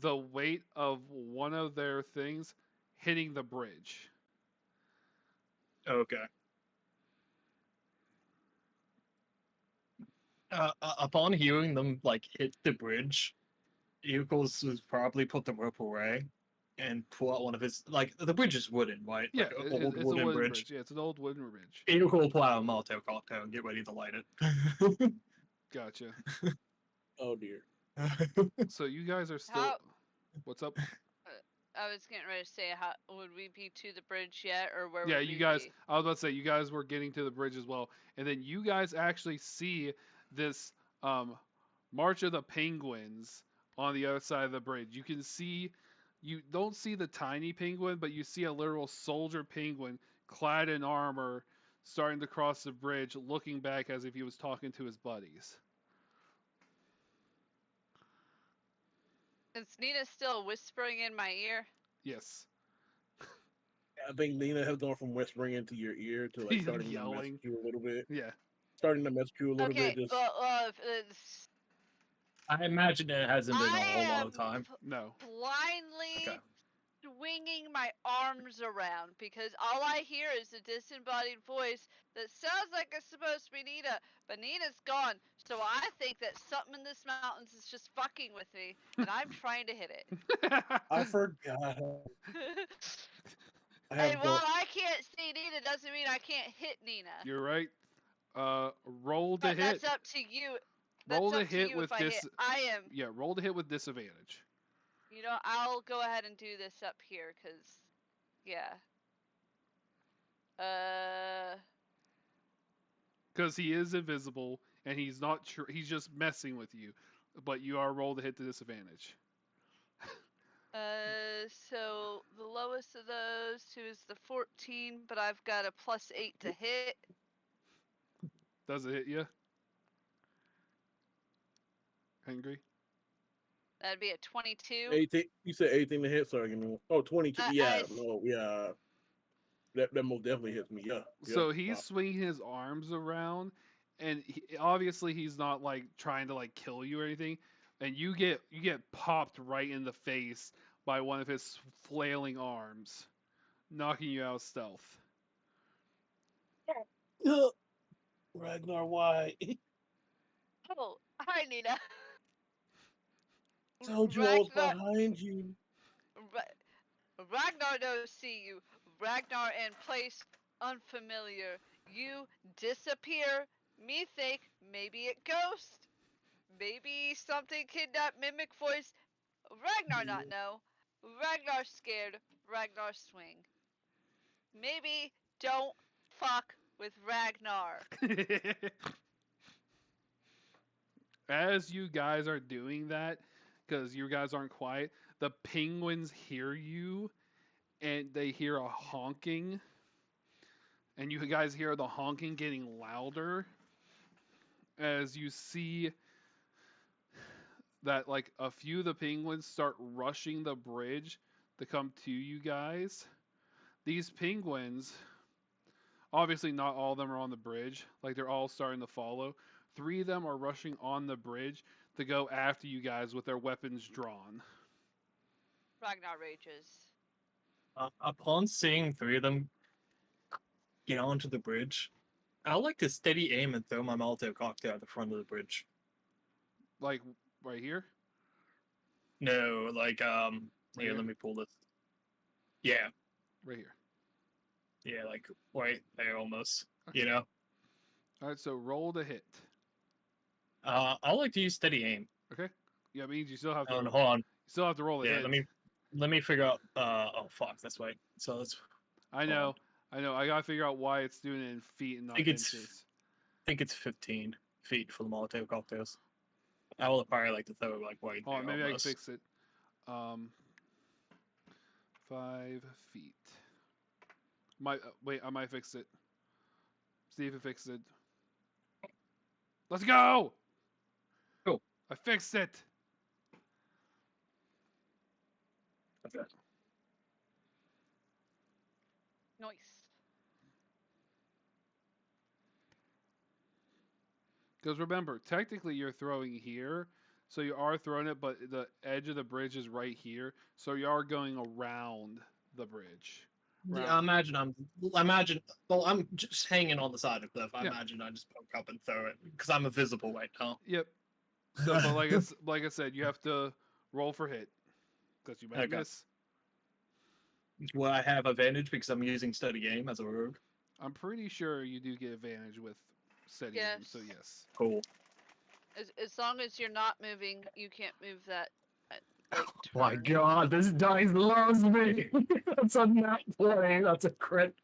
the weight of one of their things hitting the bridge. Okay. Upon hearing them like hit the bridge, Eagles would probably put the rope away and pull out one of his like the bridge is wooden, right? Yeah, Like it's an old a wooden wooden bridge. Yeah, it's an old wooden bridge. Eagle will pull out a Molotov cocktail and get ready to light it. Gotcha. Oh dear. So you guys are still. How- What's up? I was getting ready to say, how would we be to the bridge yet, or where Yeah, would you we guys. be? I was about to say you guys were getting to the bridge as well, and then you guys actually see this March of the Penguins on the other side of the bridge. You can see. You don't see the tiny penguin, but you see a literal soldier penguin clad in armor starting to cross the bridge, looking back as if he was talking to his buddies. Is Nina still whispering in my ear? Yes. I think Nina has gone from whispering into your ear to like starting to Yelling. message you a little bit. Yeah. Starting to message you a little Okay, bit. Just but I imagine it hasn't been a whole lot of time. No. blindly Okay. swinging my arms around because all I hear is a disembodied voice that sounds like it's supposed to be Nina, but Nina's gone. So I think that something in this mountains is just fucking with me, and I'm trying to hit it. I forgot. I Hey, have while go- I can't see Nina doesn't mean I can't hit Nina. You're right. Roll to But hit. that's up to you. Roll That's to up to hit you with if I hit. I am. Yeah, roll to hit with disadvantage. You know, I'll go ahead and do this up here, cause, yeah. Because he is invisible and he's not. He's just messing with you, but you are roll to hit the disadvantage. So the lowest of those two is the 14, but I've got a +8 to hit. Does it hit you? Angry? That'd be a 22. 18. You said 18 to hit. Sorry, give me. Oh, 22. Yeah, I no, yeah. That most definitely hits me. Yeah. So yeah. he's swinging his arms around, and obviously he's not like trying to like kill you or anything. And you get popped right in the face by one of his flailing arms, knocking you out of stealth. Ragnar, why? Oh, hi, Nina. Told you I was behind you. Ragnar don't see you. Ragnar in place unfamiliar. You disappear. Me think maybe it ghost. Maybe something kidnapped mimic voice. Ragnar not know. Ragnar scared. Ragnar swing. Maybe don't fuck with Ragnar. As you guys are doing that, because you guys aren't quiet, the penguins hear you and they hear a honking. And you guys hear the honking getting louder as you see that like a few of the penguins start rushing the bridge to come to you guys. These penguins, obviously not all of them are on the bridge, like they're all starting to follow. 3 of them are rushing on the bridge to go after you guys with their weapons drawn. Ragnar rages. Upon seeing 3 of them get onto the bridge, I like to steady aim and throw my Molotov cocktail at the front of the bridge. Like right here? No, like Right here, here? let me pull this. Yeah, Right here. yeah, like right there almost. Okay. You know. Alright, so roll to hit. I like to use steady aim. Okay? Yeah, it means you still have to Hold on. you still have to roll a Yeah, hit. let me figure out. Oh fuck, that's right. So let's. I know. I gotta figure out why it's doing it in feet and not think it's- inches. I think it's 15 feet for the Molotov cocktails. I will probably like to throw it like right Hold there. on, maybe almost. I can fix it. 5 feet. Wait, I might fix it. See if it fixes it. Let's go! Cool. I fixed it! Okay. Nice. Because remember, technically you're throwing here, so you are throwing it, but the edge of the bridge is right here, so you are going around the bridge. Yeah, I imagine. Well, I'm just hanging on the side of the cliff. I Yeah. imagine I just poke up and throw it because I'm invisible right now. Yep. So, but like I said, you have to roll for hit, because you might Okay. miss. Will I have advantage because I'm using steady aim as a rogue? I'm pretty sure you do get advantage with steady aim, so Yes. yes. Cool. As long as you're not moving, you can't move that. Like, Oh my turn. god, this dice loves me. That's a nat 20. That's a crit.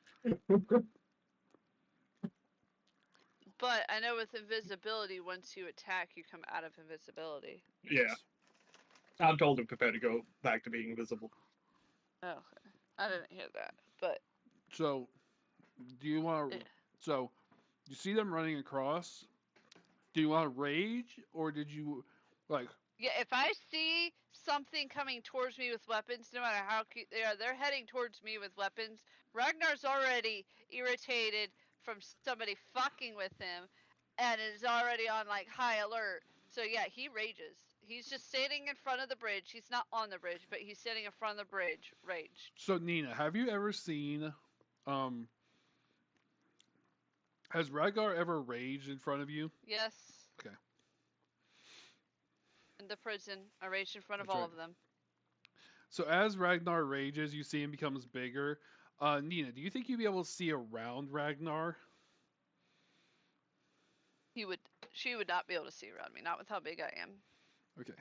But I know with invisibility, once you attack, you come out of invisibility. Yeah. I'm told to prepare to go back to being invisible. Oh, okay. I didn't hear that. But So, do you want to? Yeah. So, you see them running across. Do you want to rage, or did you like? yeah, if I see something coming towards me with weapons, no matter how cute they are, they're heading towards me with weapons. Ragnar's already irritated from somebody fucking with him, and is already on like high alert. So yeah, he rages. He's just standing in front of the bridge. He's not on the bridge, but he's standing in front of the bridge. Rage. So, Nina, have you ever seen? Has Rhaegar ever raged in front of you? Yes. Okay. In the prison, I raged in front of That's all right. of them. So as Ragnar rages, you see him becomes bigger. Nina, do you think you'd be able to see around Ragnar? She would not be able to see around me, not with how big I am. Okay.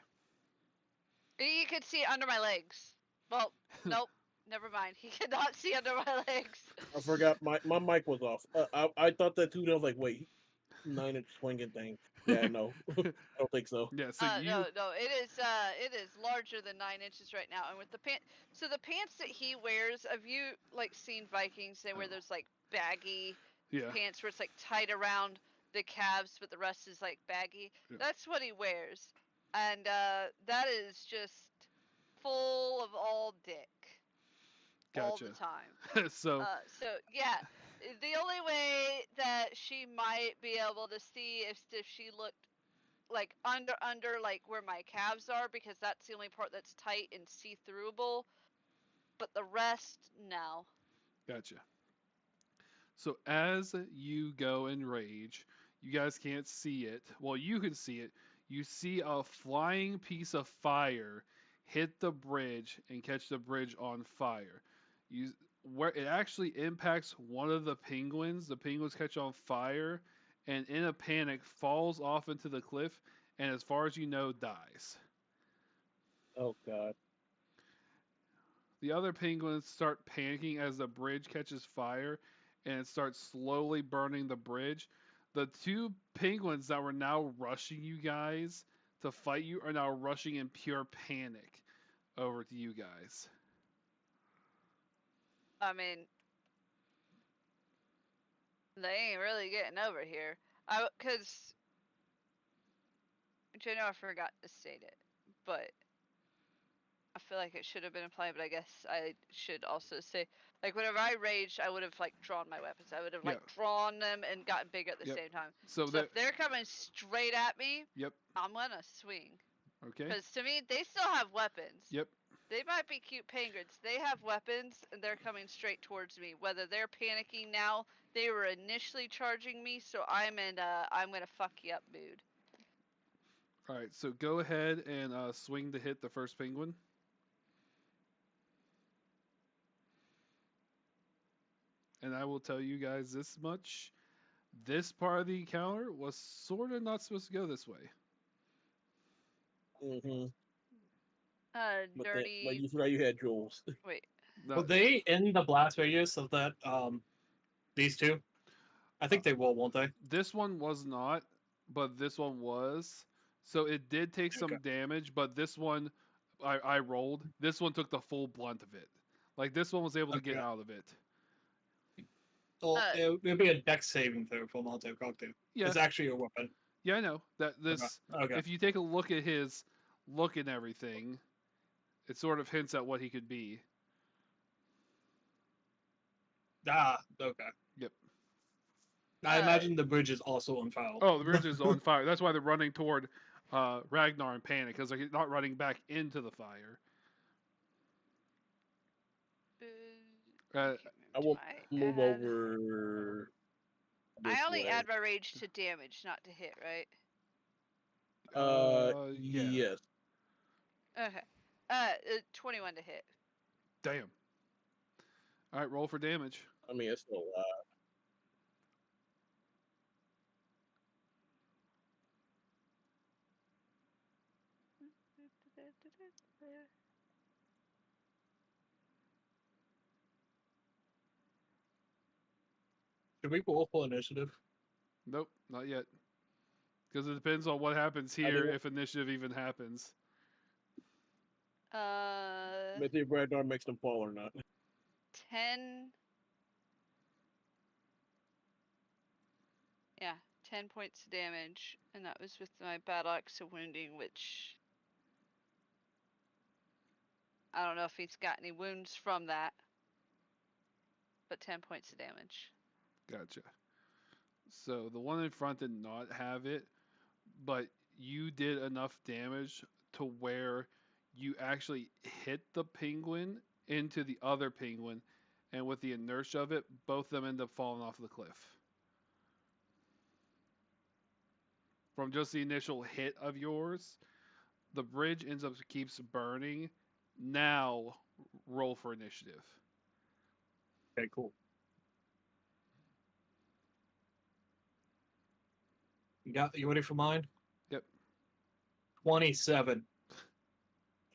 He could see under my legs. Well, nope. Never mind. He cannot see under my legs. I forgot my mic was off. I thought that too. I was like, wait, 9-inch swinging thing. Yeah, no, I don't think so. Yeah. So you. No. It is larger than 9 inches right now, and with the pants. So the pants that he wears, have you like seen Vikings? They wear those like baggy Yeah. pants where it's like tight around the calves, but the rest is like baggy. Yeah. That's what he wears, and that is just full of all dick all Gotcha. the time. So. So yeah, the only way that she might be able to see if she looked like under like where my calves are, because that's the only part that's tight and see-throughable. But the rest, no. Gotcha. So as you go in rage, you guys can't see it. Well, you can see it. You see a flying piece of fire hit the bridge and catch the bridge on fire. Where it actually impacts one of the penguins. The penguins catch on fire, and in a panic falls off into the cliff, and as far as you know, dies. Oh God. The other penguins start panicking as the bridge catches fire, and it starts slowly burning the bridge. The 2 penguins that were now rushing you guys to fight you are now rushing in pure panic over to you guys. I mean, they ain't really getting over here. Cause I know I forgot to state it. but I feel like it should have been implied. But I guess I should also say, like, whenever I raged, I would have like drawn my weapons. I would have like Yeah. drawn them and gotten big at the Yep. same time. So So that. if they're coming straight at me, Yep. I'm gonna swing. Okay. Because to me, they still have weapons. Yep. They might be cute penguins. They have weapons, and they're coming straight towards me. Whether they're panicking now, they were initially charging me, so I'm in I'm gonna fuck you up mood. All right. So go ahead and swing to hit the first penguin. And I will tell you guys this much: this part of the encounter was sort of not supposed to go this way. Mm-hmm. But Nerdy. you forgot you had Jules. Wait. No, Were they in the blast radius of that? These two? I think they will, won't they? this one was not, but this one was. So it did take some Okay. damage, but this one, I rolled. This one took the full blunt of it. Like this one was able to get Okay. out of it. Well, Uh, it would be a dex saving throw for Monte Cocktail. Yeah, It's actually a weapon. yeah, I know that this. Okay. If you take a look at his look and everything, it sort of hints at what he could be. Ah, okay. Yep. I imagine the bridge is also on fire. Oh, the bridge is on fire. That's why they're running toward Ragnar in panic because they're not running back into the fire. I I will move over. I this only way. add my rage to damage, not to hit, right? Yeah. Yes. Okay. 21 to hit. Damn. All right, roll for damage. I mean, it's still alive. Should we roll for initiative? Nope, not yet. Because it depends on what happens I here think- if initiative even happens. Let's see if Ragnar makes them fall or not. 10. Yeah, 10 points of damage, and that was with my battle axe of wounding, which I don't know if he's got any wounds from that, but 10 points of damage. Gotcha. So the one in front did not have it, but you did enough damage to where you actually hit the penguin into the other penguin, and with the inertia of it, both of them end up falling off the cliff. From just the initial hit of yours, the bridge ends up keeps burning. Now roll for initiative. Okay, cool. You ready for mine? Yep. 27.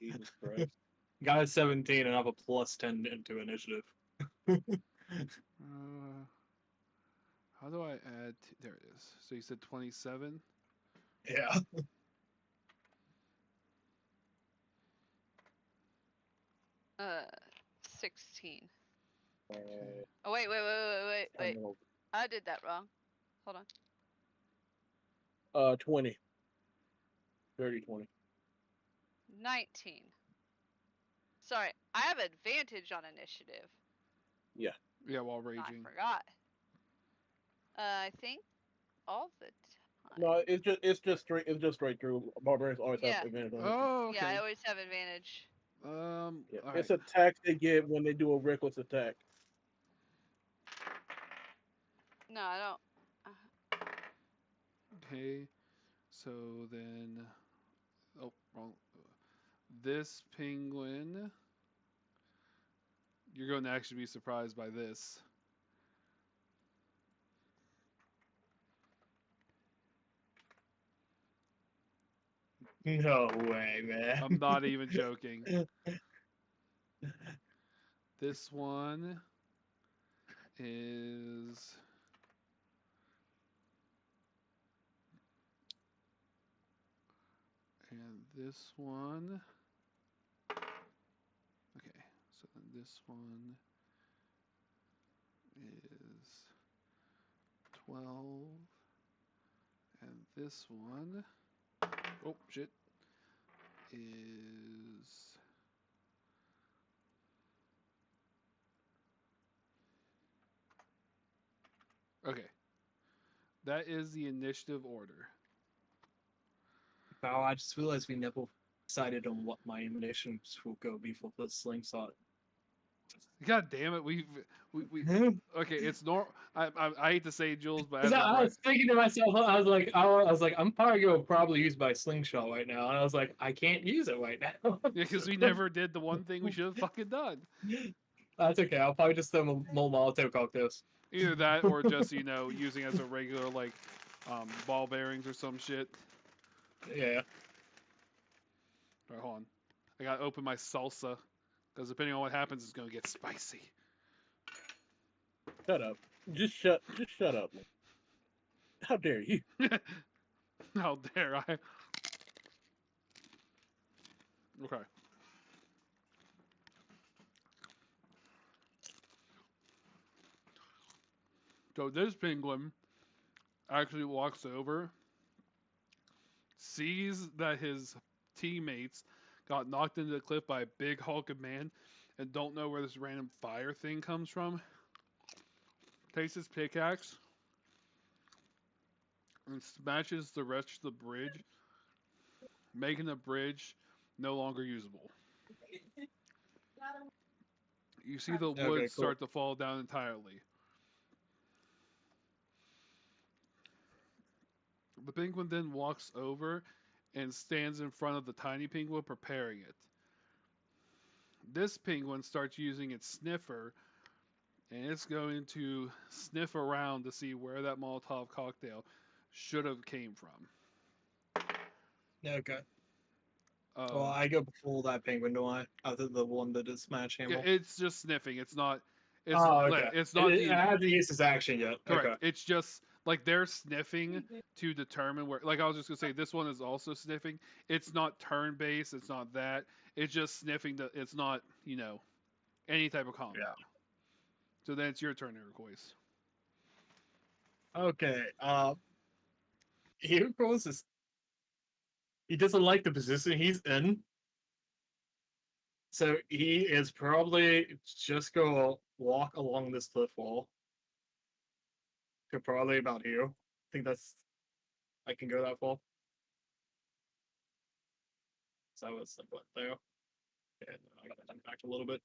Jesus Christ. Got a 17 and I have a plus 10 into initiative. How do I add? There it is. So you said 27. Yeah. Uh, 16. Uh, Oh, wait. I don't know. I did that wrong. Hold on. 20. 30, 20. 19. Sorry, I have advantage on initiative. Yeah, while I raging. forgot. I think all the time. No, it's just straight through. Barbarians always Yeah. have advantage on it. Oh, okay. Yeah, I always have advantage. Yeah. All It's right. attacks they get when they do a reckless attack. No, I don't. Okay. So then, oh, wrong. This penguin. You're going to actually be surprised by this. No way, man. I'm not even joking. This one is. And this one. Okay, so then this one is 12. And this one. Oh, shit. is. Okay. That is the initiative order. Wow, I just realized we never decided on what my initiatives will go before the slingshot. God damn it, we okay, it's normal. I hate to say, Jules, but as Because of I right, was thinking to myself, I was like, I'm probably gonna use my slingshot right now, and I was like, I can't use it right now. yeah, because we never did the one thing we should have fucking done. That's okay. I'll probably just throw more Molotov cocktails. Either that or just using as a regular ball bearings or some shit. Yeah. All right, hold on. I gotta open my salsa because depending on what happens, it's gonna get spicy. Shut up. Just shut up, man. How dare you? How dare I? Okay. So this penguin actually walks over, sees that his teammates got knocked into the cliff by a big hulking man, and don't know where this random fire thing comes from. Takes his pickaxe and smashes the rest of the bridge, making the bridge no longer usable. You see the Okay, wood cool. start to fall down entirely. The penguin then walks over and stands in front of the tiny penguin, preparing it. This penguin starts using its sniffer, and it's going to sniff around to see where that Molotov cocktail should have came from. Okay. Well, I go before that penguin, don't I? Other the one that is smash yeah, handle. it's just sniffing. It's not. It's Oh, okay. it's not It hasn't used its action yet. correct. Okay. It's just like they're sniffing to determine where. Like I was just gonna say, this one is also sniffing. It's not turn based. It's not that. It's just sniffing. It's not any type of combat. Yeah. So then it's your turn, Turquoise. Okay. Here goes this. He doesn't like the position he's in. So he is probably just gonna walk along this cliff wall. To probably about here. I think I can go that far. So it's like what there. And I gotta turn back a little bit.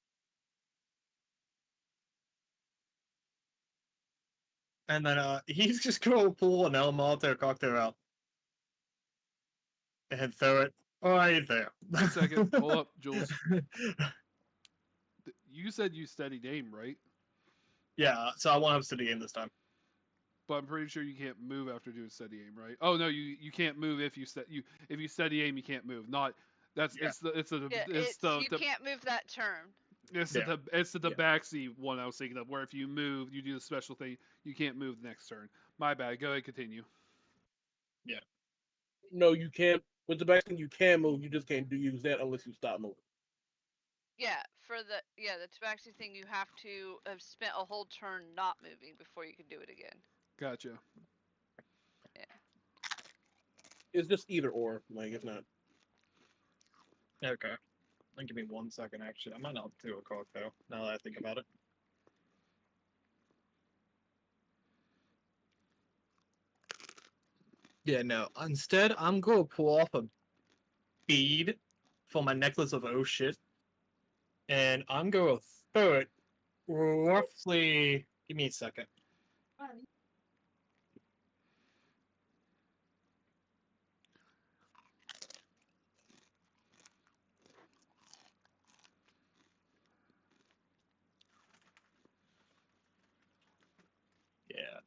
And then he's just gonna pull an El Molotov cocktail out. And throw it right there. 1 second. Hold up, Jules. You said you steadied aim, right? Yeah, so I want him to the game this time. But I'm pretty sure you can't move after doing steady aim, right? Oh no, you can't move if you steady aim, you can't move. Not that's Yeah. You can't move that turn. it's Yeah. the tabaxi one I was thinking of, where if you move, you do the special thing, you can't move the next turn. My bad. Go ahead, continue. No, you can't. With the back thing, you can move. You just can't use that unless you stop moving. Yeah, the tabaxi thing, you have to have spent a whole turn not moving before you can do it again. Gotcha. It's just either or. Like it's not. Okay. Give me 1 second, actually. I might not do a cocktail, now that I think about it. Yeah, no. Instead, I'm going to pull off a bead for my necklace of oh shit. And I'm going to throw it roughly... Give me a second. Yeah.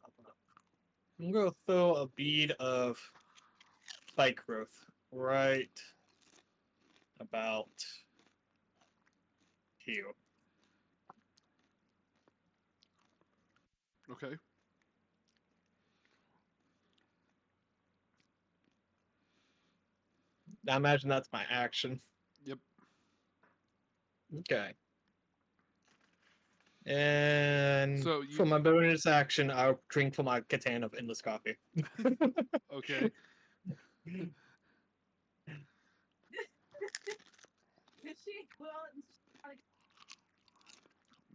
I'm going to throw a bead of spike growth right about here. Okay. I imagine that's my action. Yep. Okay. And So for my bonus action, I'll drink from my katana of endless coffee. Okay.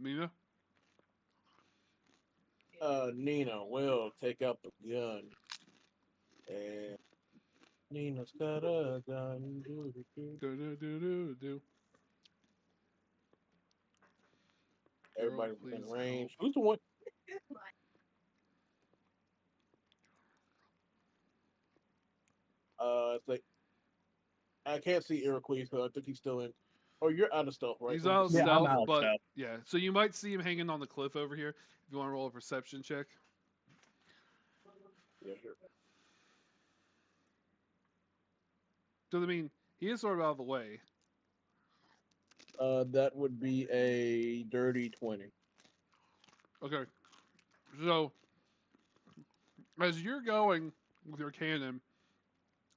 Mina? Nina will take out the gun. And Nina's got a gun. Do. Everybody Girl, within please range. Who's the one? It's like I can't see Iroquois, so I think he's still in. Oh, you're out of stealth, right? He's So we out of can- Yeah, I'm stealth, out of but stealth. yeah. So you might see him hanging on the cliff over here. If you want to roll a perception check. Yeah, sure. So I mean, he is sort of out of the way. That would be a dirty 20. Okay. So as you're going with your cannon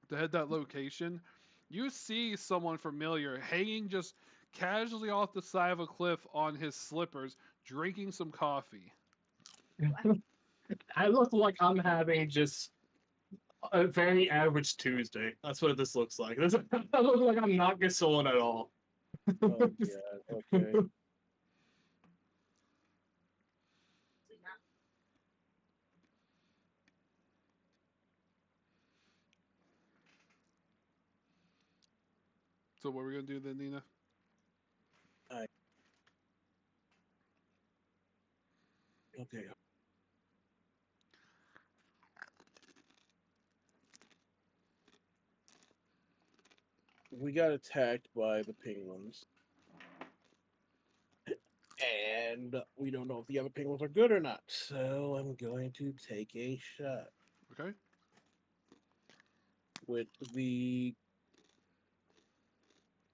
to head that location, you see someone familiar hanging just casually off the side of a cliff on his slippers, drinking some coffee. I look like I'm having just a very average Tuesday. That's what this looks like. I look like I'm not Gasol at all. Oh, yeah, okay. So what are we gonna do then, Nina? Okay. We got attacked by the penguins. And we don't know if the other penguins are good or not. So I'm going to take a shot Okay. with the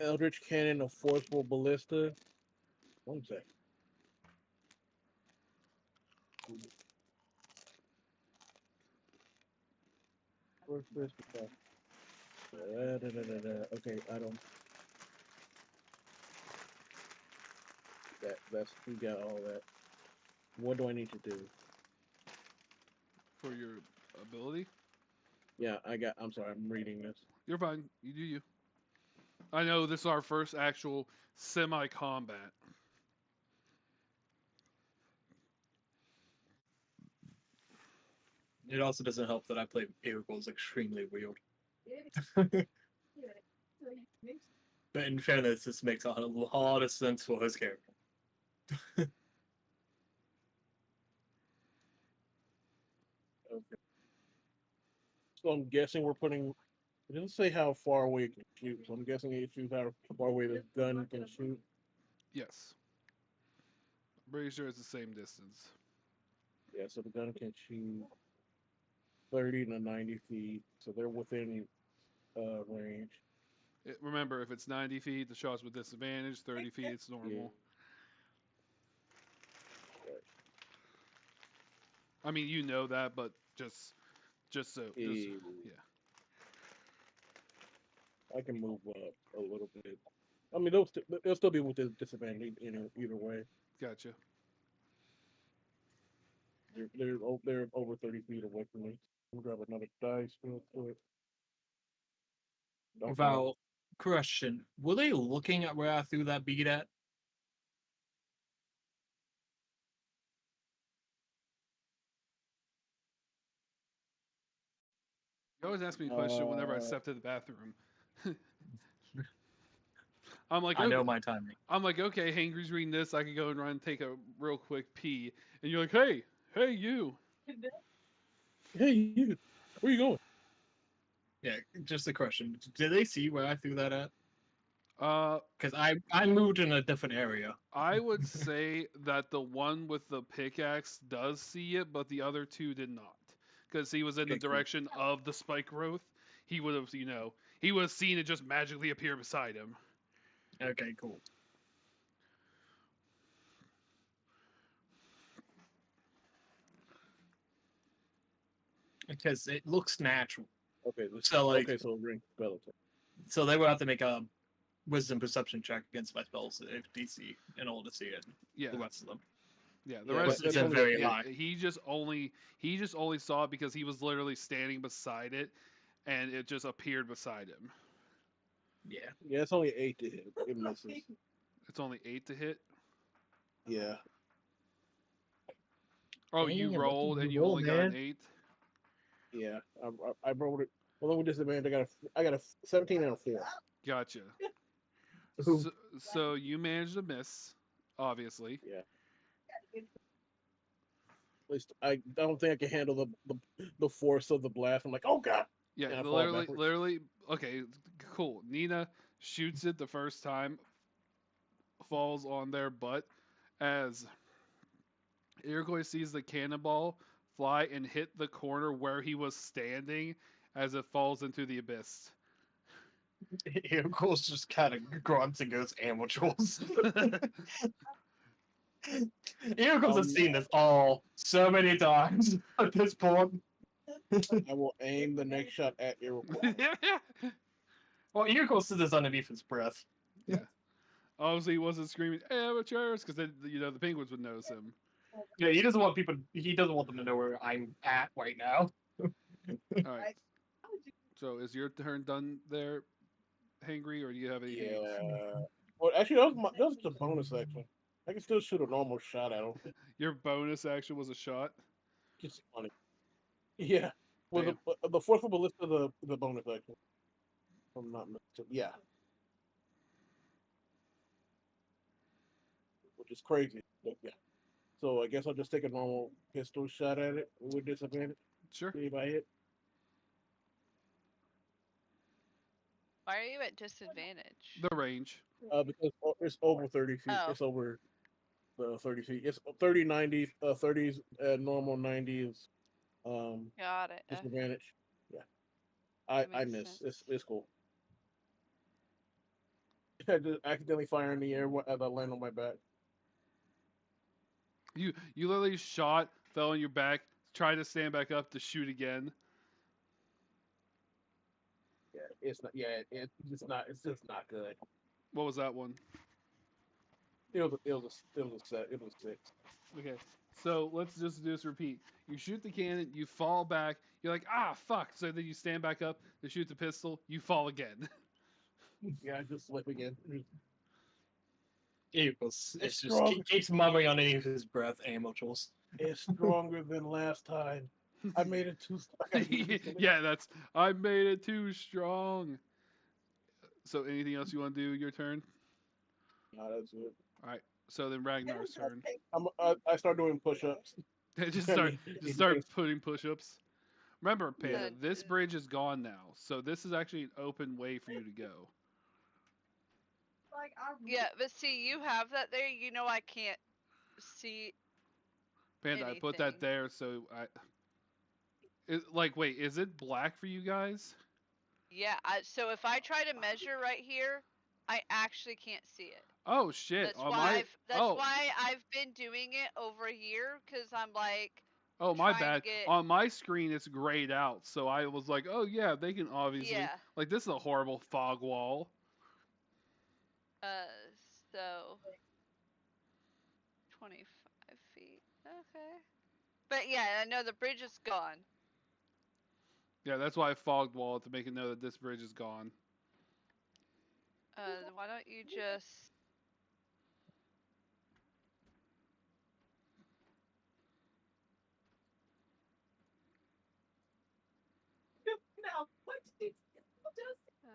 Eldritch Cannon of Forceful Ballista. One sec. Where's this stuff? Okay, I don't. That's we got all that. What do I need to do? For your ability. Yeah, I'm sorry, I'm reading this. You're fine. You do you. I know this is our first actual semi-combat. It also doesn't help that I play Irregular's extremely weird. But in fairness, this makes a lot of sense for his character. Okay. So I'm guessing we're putting. It doesn't say how far away it can shoot, so I'm guessing it shoots how far away the gun can shoot. Yes. I'm pretty sure it's the same distance. Yeah, so the gun can shoot 30 to 90 feet, so they're within range. Remember, if it's 90 feet, the shot's with disadvantage. 30 feet, it's normal. I mean, you know that, but just so, Yeah. yeah. I can move up a little bit. I mean, they'll still be with the disadvantage either way. Gotcha. They're over 30 feet away from me. I'm gonna grab another dice real quick. Don't fall. Val, question: were they looking at where I threw that bead at? You always ask me a question whenever I step to the bathroom. I'm like, I know okay. my timing. I'm like, okay, Hangry's reading this. I can go and run and take a real quick pee. And you're like, hey, you. Hey, you. Where you going? Yeah, just a question: did they see where I threw that at? Uh, Because I moved in a different area. I would say that the one with the pickaxe does see it, but the other two did not. Because he was in the Okay, cool. direction of the spike growth. He would have, he would have seen it just magically appear beside him. Okay, cool. Because it looks natural. Okay, So, like- okay, so ring spell attack. So they would have to make a wisdom perception check against my spells if DC in order to see it. Yeah, The rest of them. yeah. The Yeah, rest that's isn't only- very yeah, high. he just only saw it because he was literally standing beside it, and it just appeared beside him. Yeah. Yeah, it's only 8 to hit. It misses. It's only 8 to hit. Yeah. Oh, Dang, you what did rolled and you you roll, only got an man? 8. Yeah. I rolled it. Well, with disadvantage, I got a 17 and a 4. Gotcha. Ooh. So you managed to miss, obviously. Yeah. At least I don't think I can handle the force of the blast. I'm like, oh god. Yeah, And I fall literally, backwards. literally. Okay, cool. Nina shoots it the first time, falls on their butt, as Iroquois sees the cannonball fly and hit the corner where he was standing as it falls into the abyss. Eagles just kind of grunts and goes amateurs. Eagles have seen this all so many times at this point. I will aim the next shot at Iroquois. Well, Eagles did this underneath his breath. Obviously, he wasn't screaming amateurs because then the penguins would notice him. Yeah, he doesn't want people. He doesn't want them to know where I'm at right now. All right. So is your turn done there, Hangry, or do you have anything else? Yeah. Well, actually, that was the bonus action. I can still shoot a normal shot at him. Your bonus action was a shot. Just funny. Yeah. Well, Damn. the forceful ballista, the bonus action. If I'm not mistaken. Yeah. Which is crazy. But yeah. So I guess I'll just take a normal pistol shot at it with disadvantage. Sure. See if I hit. Why are you at disadvantage? The range. Because it's over 30 feet. Oh. It's over 30 feet. It's 30, 90, 30s normal, 90s Got it. disadvantage. Yeah. That I makes miss. sense. It's cool. I just accidentally fire in the air as I land on my back. You literally shot, fell on your back, tried to stand back up to shoot again. Yeah, it's not. Yeah, it's just not. It's just not good. What was that one? It was a 6. Okay. So let's just do this repeat. You shoot the cannon, you fall back, you're like, ah, fuck. So then you stand back up to shoot the pistol, you fall again. Yeah, I just slip again. Eagles. It's It's just strong. keeps mumbling underneath his breath. Amateurs. It's stronger than last time. I made it too. I gotta do this one Yeah, I made it too strong. So anything else you want to do your turn? No, that's it. So then Ragnar's turn. I start doing push-ups. just I start mean, just start putting push-ups. Remember, Panda, Yeah. this bridge is gone now, so this is actually an open way for you to go. Like, Yeah, but see, you have that there. You know I can't see. Panda, I put that Anything. there so wait, is it black for you guys? Yeah, so if I try to measure right here, I actually can't see it. Oh shit! That's On why my I've been doing it over here, because I'm like, my trying to bad. get- On my screen, it's grayed out, so I was like, oh yeah, they can obviously yeah. like this is a horrible fog wall. So 25 feet. Okay. But yeah, I know the bridge is gone. Yeah, that's why I fogged wall to make it know that this bridge is gone. Why don't you just? no, what did Uh,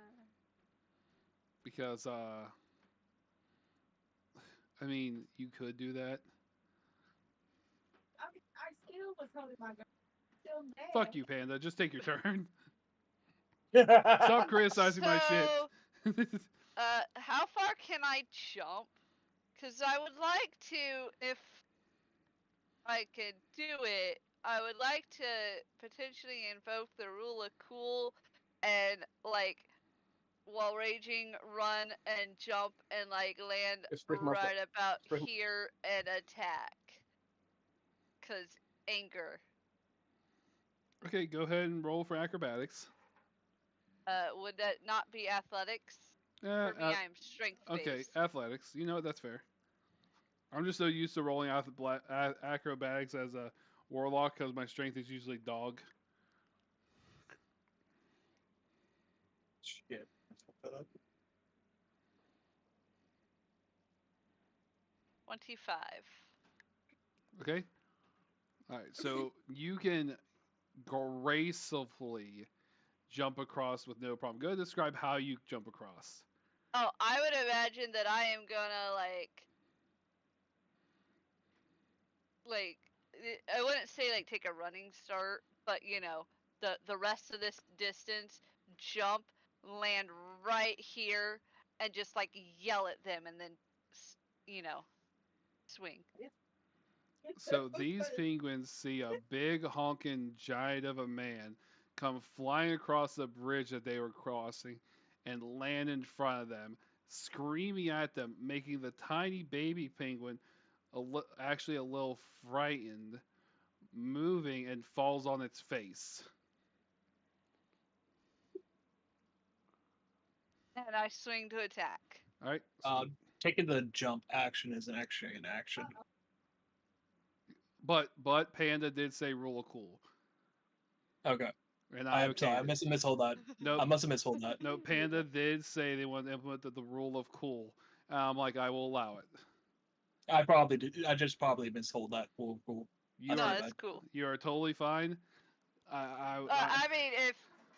Because I mean, you could do that. I still was holding my gun. Still mad. Fuck you, Panda. Just take your turn. Stop Stop. criticizing my shit. How far can I jump? Cause I would like to, if I could do it, I would like to potentially invoke the rule of cool and like while raging run and jump and like land It's pretty much right about pretty- here and attack. Cause anger. Okay, go ahead and roll for acrobatics. Would that not be athletics? For me, I'm strength based. Okay, athletics. You know what? That's fair. I'm just so used to rolling acrobatics as a warlock because my strength is usually dog. Shit. 25. Okay. All right. So you can gracefully jump across with no problem. Go ahead and describe how you jump across. Oh, I would imagine that I am gonna I wouldn't say like take a running start, but you know, the rest of this distance, jump, land right here, and just like yell at them, and then, you know, swing. So these penguins see a big honking giant of a man come flying across the bridge that they were crossing and land in front of them, screaming at them, making the tiny baby penguin actually a little frightened, moving and falls on its face. And I swing to attack. All right. So, Taking the jump action isn't actually an action. but Panda did say rule of cool, Okay. and I I'm sorry, I okayed must it. have misheard that. No, I must have misheard that. no, Panda did say they want to implement the rule of cool. I'm like, I will allow it. I probably did. I just probably misheard that. Cool. You No, are that's cool. you are totally fine. I mean,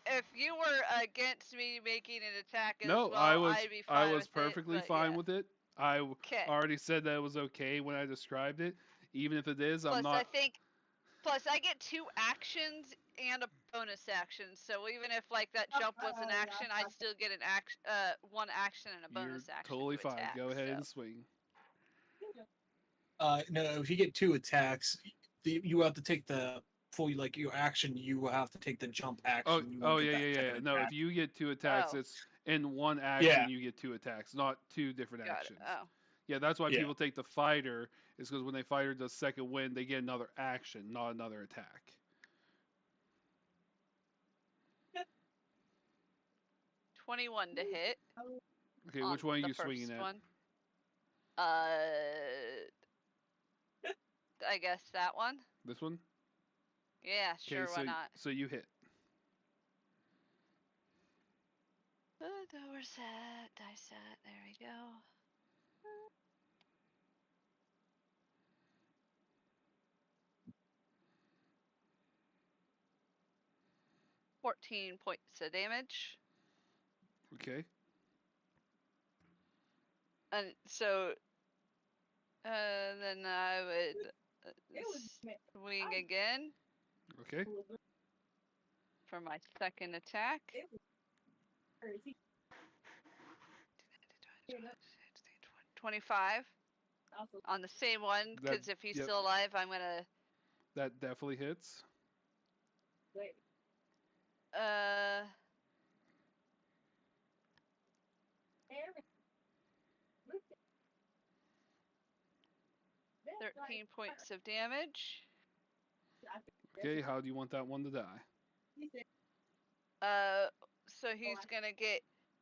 if you were against me making an attack as No, well, I'd be fine I was with perfectly it, but fine yeah. with it. I Okay. already said that it was okay when I described it. Even if it is, I'm Plus, not. Plus, I get 2 actions and a bonus action. So even if like that jump was an action, I still get an action, 1 action and a You're bonus action. totally to fine. attack, Go ahead so. and swing. No, if you get 2 attacks, you have to take the for like your action. You will have to take the jump action. You won't get that second No, attack. if you get 2 attacks, Oh. it's in one action you get 2 attacks, not 2 different Got actions. it. Oh. Yeah, that's why Yeah. people take the fighter, is because when they fighter does second wind, they get another action, not another attack. Yeah. 21 to hit. Okay, which one are the you first swinging at? one. I guess that one. This one? Yeah, sure, so, why not? So you hit. Where's that? Dice at. There we go. $14 points of damage. Okay. And so, then I would swing again Okay. for my second attack. 25 on the same one, because if he's still alive, I'm gonna. That definitely hits. Uh. 13 points of damage. Okay, how do you want that one to die? So he's gonna get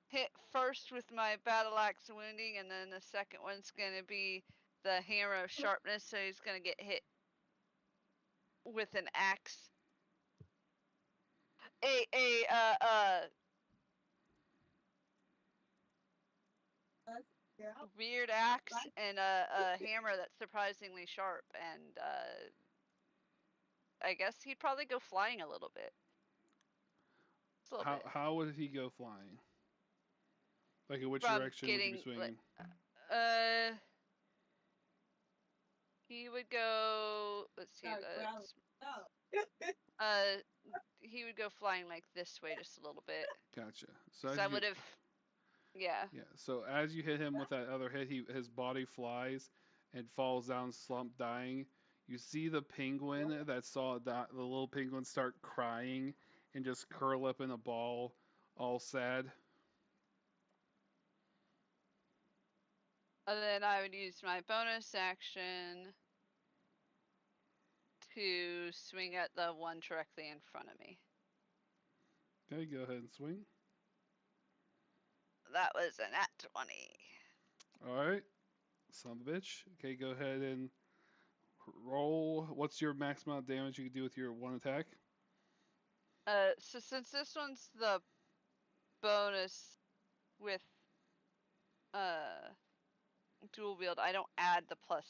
hit first with my battle axe wounding, and then the second one's gonna be the hammer of sharpness. So he's gonna get hit with an axe. Weird axe and a hammer that's surprisingly sharp, and I guess he'd probably go flying a little bit. How would he go flying? Like in which From direction would you be swinging? He would go. Let's see. He would go flying like this way, just a little bit. Gotcha. So I would have. Yeah. Yeah. So as you hit him with that other hit, his body flies and falls down, slump, dying. You see the penguin that saw the little penguin start crying and just curl up in a ball, all sad. And then I would use my bonus action to swing at the one directly in front of me. Okay, go ahead and swing. That was a nat 20. Alright. Son of a bitch. Okay, go ahead and roll. What's your max amount of damage you can do with your one attack? So since this one's the bonus with dual wield, I don't add the +5,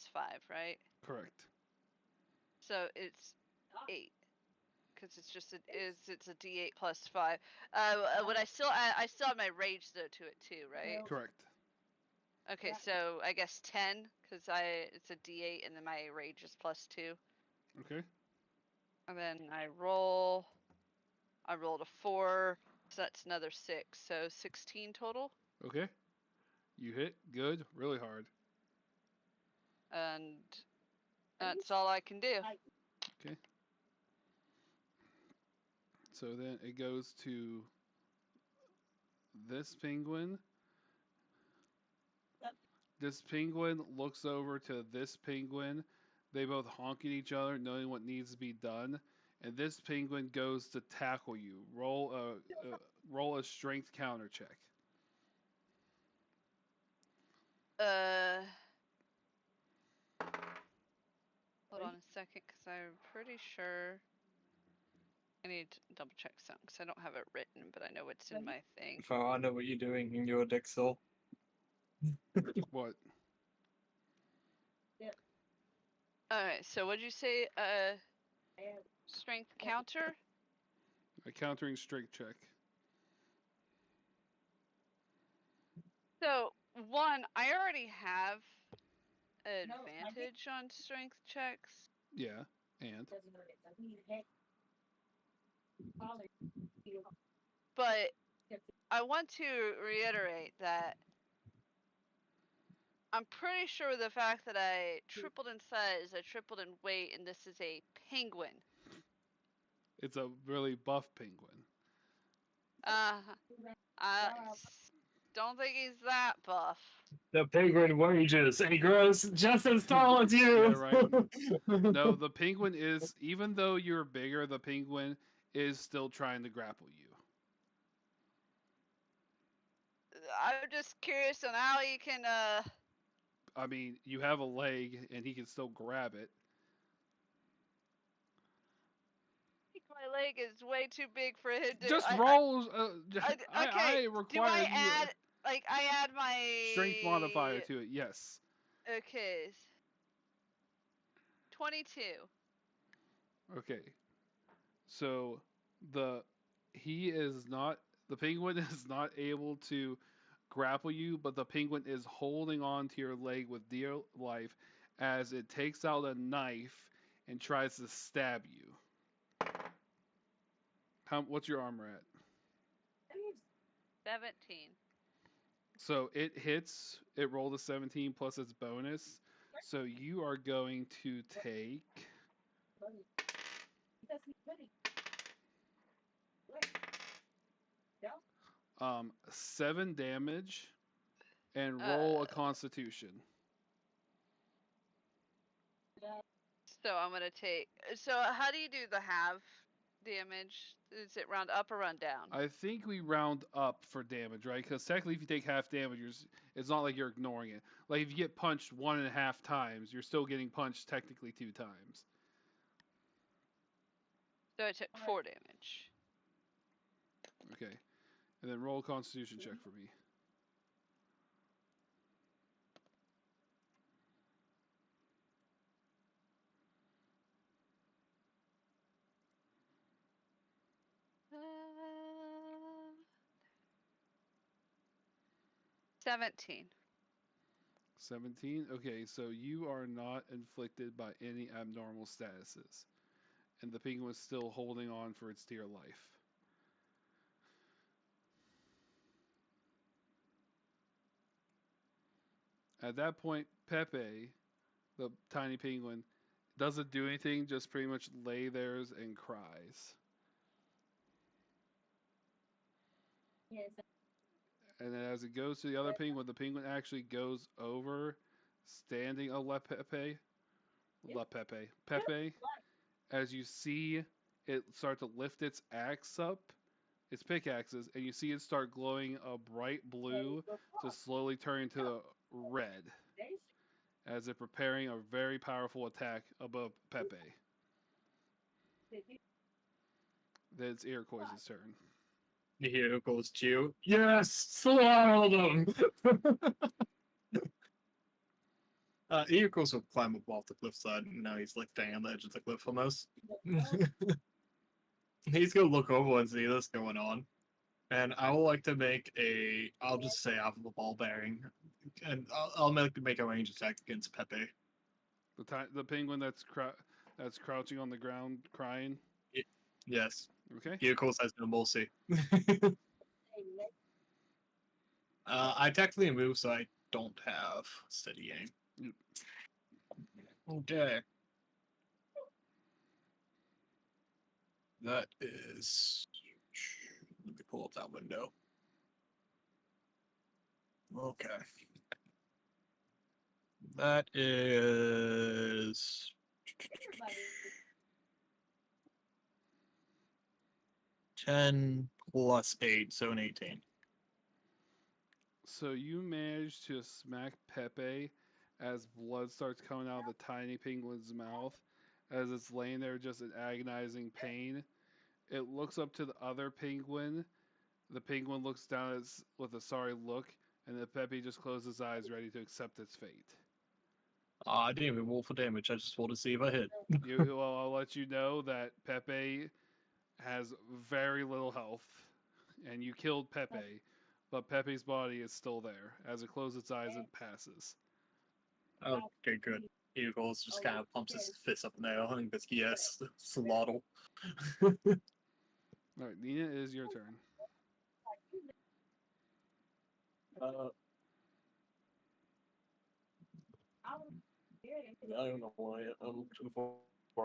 right? Correct. So it's 8. Because it's just it's a D8 +5. Would I still have my rage though to it too, right? Correct. Okay, so I guess 10 because it's a D8 and then my rage is +2. Okay. And then I rolled a 4, so that's another 6, so 16 total. Okay. You hit good, really hard. And that's all I can do. Okay. So then it goes to this penguin. This penguin looks over to this penguin. They both honk at each other, knowing what needs to be done. And this penguin goes to tackle you. Roll a strength counter check. Hold on a second, because I'm pretty sure I need to double check something, because I don't have it written, but I know it's in my thing. If I know what you're doing in your deck, Soul. What? Alright, so what'd you say? Strength counter? A countering strength check. So, one, I already have advantage on strength checks. Yeah. And But I want to reiterate that I'm pretty sure the fact that I tripled in size, I tripled in weight, and this is a penguin. it's a really buff penguin. I don't think he's that buff. The penguin wages, and he grows just as tall as you. Yeah, right. No, the penguin is, even though you're bigger, the penguin is still trying to grapple you. I'm just curious on how he can, I mean, you have a leg and he can still grab it. my leg is way too big for him to. Just I roll. I do require I you add, like, I add my... strength modifier to it. Yes. Okay. 22. Okay. So the penguin is not able to grapple you, but the penguin is holding on to your leg with dear life as it takes out a knife and tries to stab you. What's your armor at? 17. So it hits. It rolled a 17 plus its bonus. So you are going to take 7 damage and roll a Constitution. So I'm gonna take. So how do you do the half damage? Is it round up or round down? I think we round up for damage, right? Because technically, if you take half damage, it's not like you're ignoring it. Like if you get punched 1.5 times, you're still getting punched technically 2 times. So I took 4 damage. Okay, and then roll a Constitution check for me. Uh, 17. 17. Okay, so you are not inflicted by any abnormal statuses, and the penguin is still holding on for its dear life. At that point, Pepe, the tiny penguin, doesn't do anything, just pretty much lay there and cries. And then as it goes to the other penguin, the penguin actually goes over, standing Pepe, as you see it start to lift its axe up, its pickaxes, and you see it start glowing a bright blue to slowly turn into red as it preparing a very powerful attack above Pepe. Then it's Iroquois' turn. The hero goes to you. Yes, swallow them. Eagles will climb up off the cliffside, and now he's like staying on the edge of the cliff almost. He's gonna look over and see this going on. And I would like to make I'll just say off of a ball bearing, and I'll make a range attack against Pepe. The penguin that's crouching on the ground crying. Yes, Okay. Eagles has no mercy. I technically move, so I don't have steady aim. Yep. Okay. That is. Let me pull up that window. Okay. That is 10 plus 8, so an 18. So you manage to smack Pepe as blood starts coming out of the tiny penguin's mouth as it's laying there just in agonizing pain. It looks up to the other penguin. The penguin looks down at it with a sorry look, and then Pepe just closes his eyes, ready to accept its fate. I didn't even roll for damage. I just wanted to see if I hit. Well, I'll let you know that Pepe has very little health, and you killed Pepe, but Pepe's body is still there. As it closes its eyes, it passes. Okay, good. Eagles just kind of pumps his fist up in the air. I think that's yes, Slottle. All right, Nina, it is your turn. I don't know why I'm too far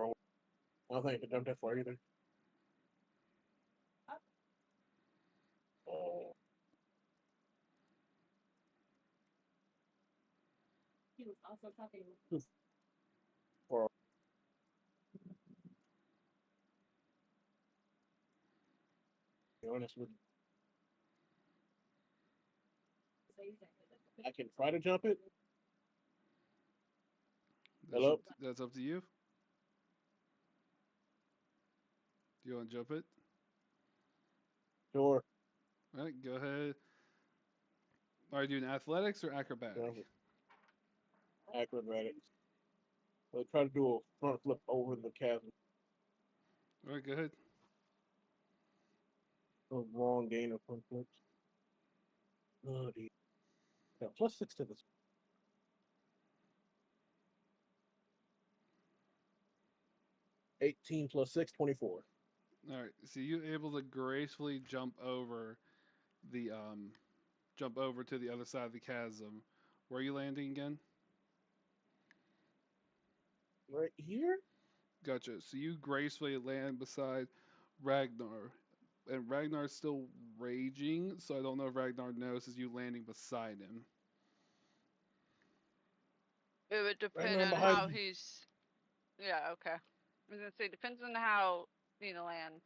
away. I don't think I can jump that far either. Oh, He was also talking. far. Be honest with you. I can try to jump it. Hello? That's up to you. Do you want to jump it? Sure. All right, go ahead. Are you doing athletics or acrobatic? Jump it. Acrobatics. I'll try to do a front flip over the chasm. All right, go ahead. A wrong gain of front flips. Oh, dear. Yeah, +6 to this. +18 +6, 24. All right, so you able to gracefully jump over to the other side of the chasm. Where are you landing again? Right here? Gotcha. So you gracefully land beside Ragnar, and Ragnar's still raging. So I don't know if Ragnar notices you landing beside him. It would depend now on behind how you. he's. Yeah, okay. I was gonna say depends on how Nina lands.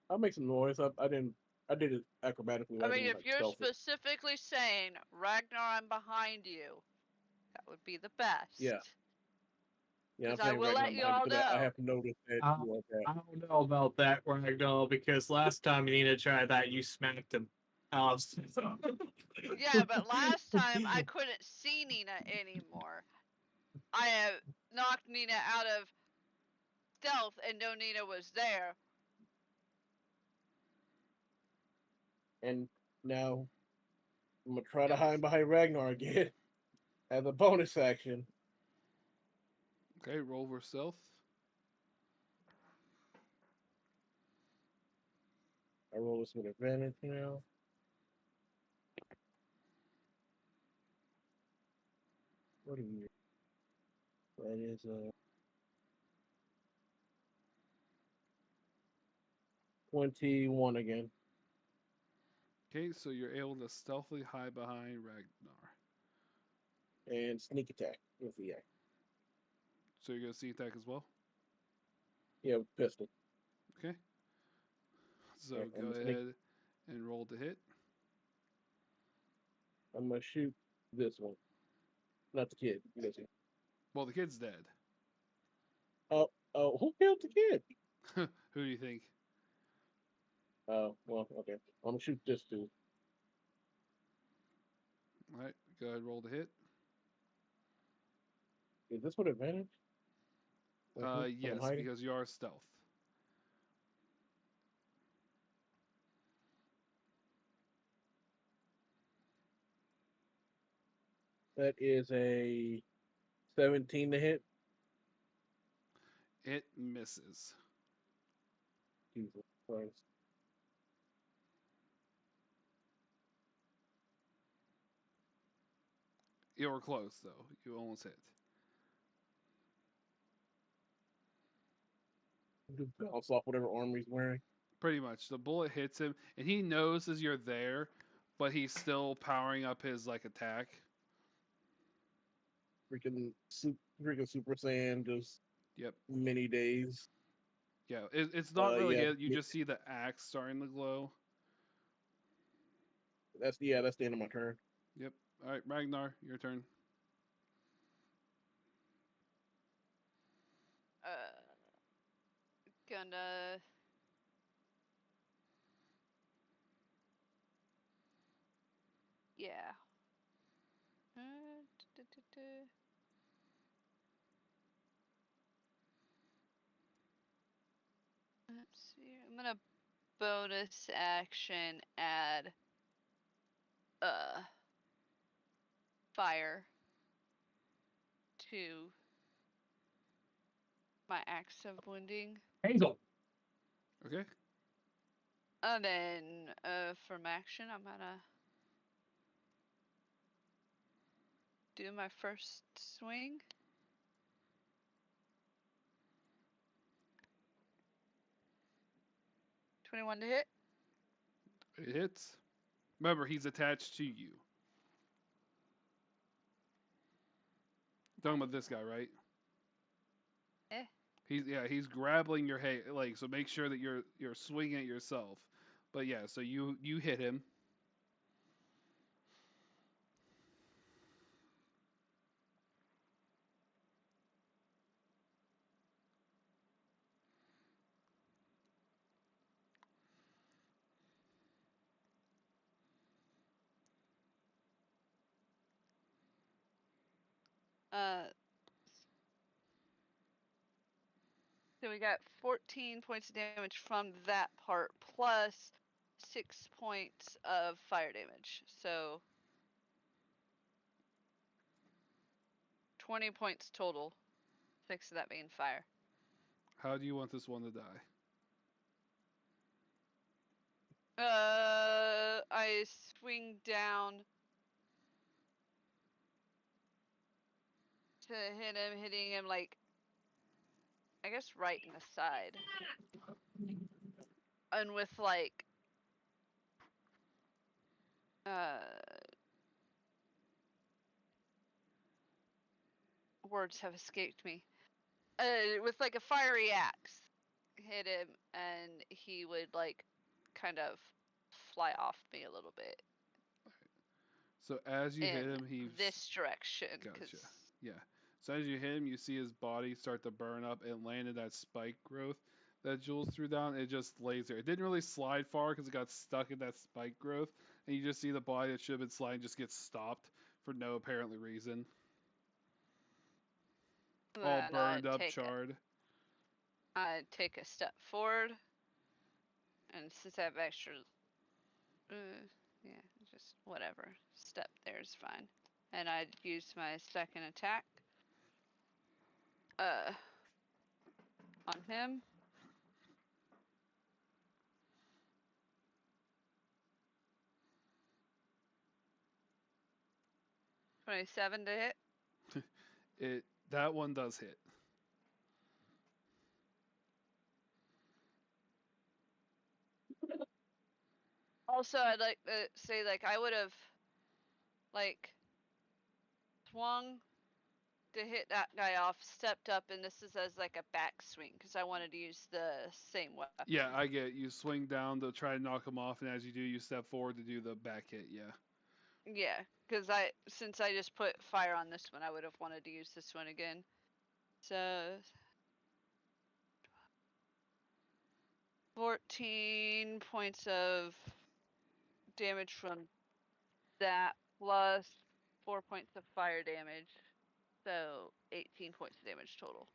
I'll make some noise. I did it acrobatically. I mean, didn't, if like, you're stealth it. specifically saying Ragnar, I'm behind you, that would be the best. Yeah. Yeah, I'm 'Cause I saying will right now let you behind all you, 'cause I know. have noticed that you like that. I don't know about that, Ragdoll, because last time Nina tried that, you smacked him. Yeah, but last time I couldn't see Nina anymore. I have knocked Nina out of stealth and no Nina was there. And now I'm gonna try to Yes. hide behind Ragnar again as a bonus action. Okay, roll for stealth. I roll this with advantage now. What are you? That is 21 again. Okay, so you're able to stealthily hide behind Ragnar. And sneak attack with the act. So you're gonna sneak attack as well. Yeah, with pistol. Okay. So Alright, go I'm sneak- ahead and roll to hit. I'm gonna shoot this one. Not the kid. This one. Well, the kid's dead. Oh, who killed the kid? Who do you think? Oh, well, okay. I'm gonna shoot this dude. All right, Go ahead, roll the hit. Is this with advantage? Like, I'm Yes, hiding? because you are stealth. That is a 17 to hit. It misses. Jesus Christ. You were close though. You almost hit. Just bounce off whatever armor he's wearing. Pretty much. The bullet hits him, and he knows as you're there, but he's still powering up his like attack. Freaking Super Saiyan, just Yep. many days. Yeah. It's not really Yeah, hit. You just see the axe starting to glow. that's the end of my turn. Yep. All right, Ragnar, your turn. Gonna. Yeah. Let's see. I'm gonna bonus action add fire to my axe of wounding. Hazel. Okay. And then from action I'm gonna do my first swing. $21 to hit. It hits. Remember, he's attached to you. Talking about this guy, right? Eh. He's grabbing your leg, so make sure that you're swinging it yourself. But yeah, so you hit him. So we got 14 points of damage from that part, plus 6 points of fire damage. So 20 points total. 6 of that being fire. How do you want this one to die? I swing down to hit him, hitting him like, I guess right in the side. And with like, words have escaped me. With like a fiery axe, hit him, and he would like kind of fly off me a little bit. So as you hit him, he this direction. Gotcha. Yeah. So as you hit him, you see his body start to burn up and land in that spike growth that Jules threw down. It just lays there. It didn't really slide far because it got stuck in that spike growth, and you just see the body that should have been sliding just get stopped for no apparent reason. All burned up, charred. I take a step forward, and since I have extra, yeah, just whatever. Step there is fine. And I'd use my second attack. On him. $27 to hit. That one does hit. Also, I'd like to say, like, I would have, like, swung to hit that guy off, stepped up, and this is as, like, a back swing, because I wanted to use the same weapon. Yeah, I get it. You swing down to try to knock him off, and as you do, you step forward to do the back hit, yeah. Yeah, because since I just put fire on this one, I would have wanted to use this one again. So 14 points of damage from that, plus 4 points of fire damage. So 18 points of damage total.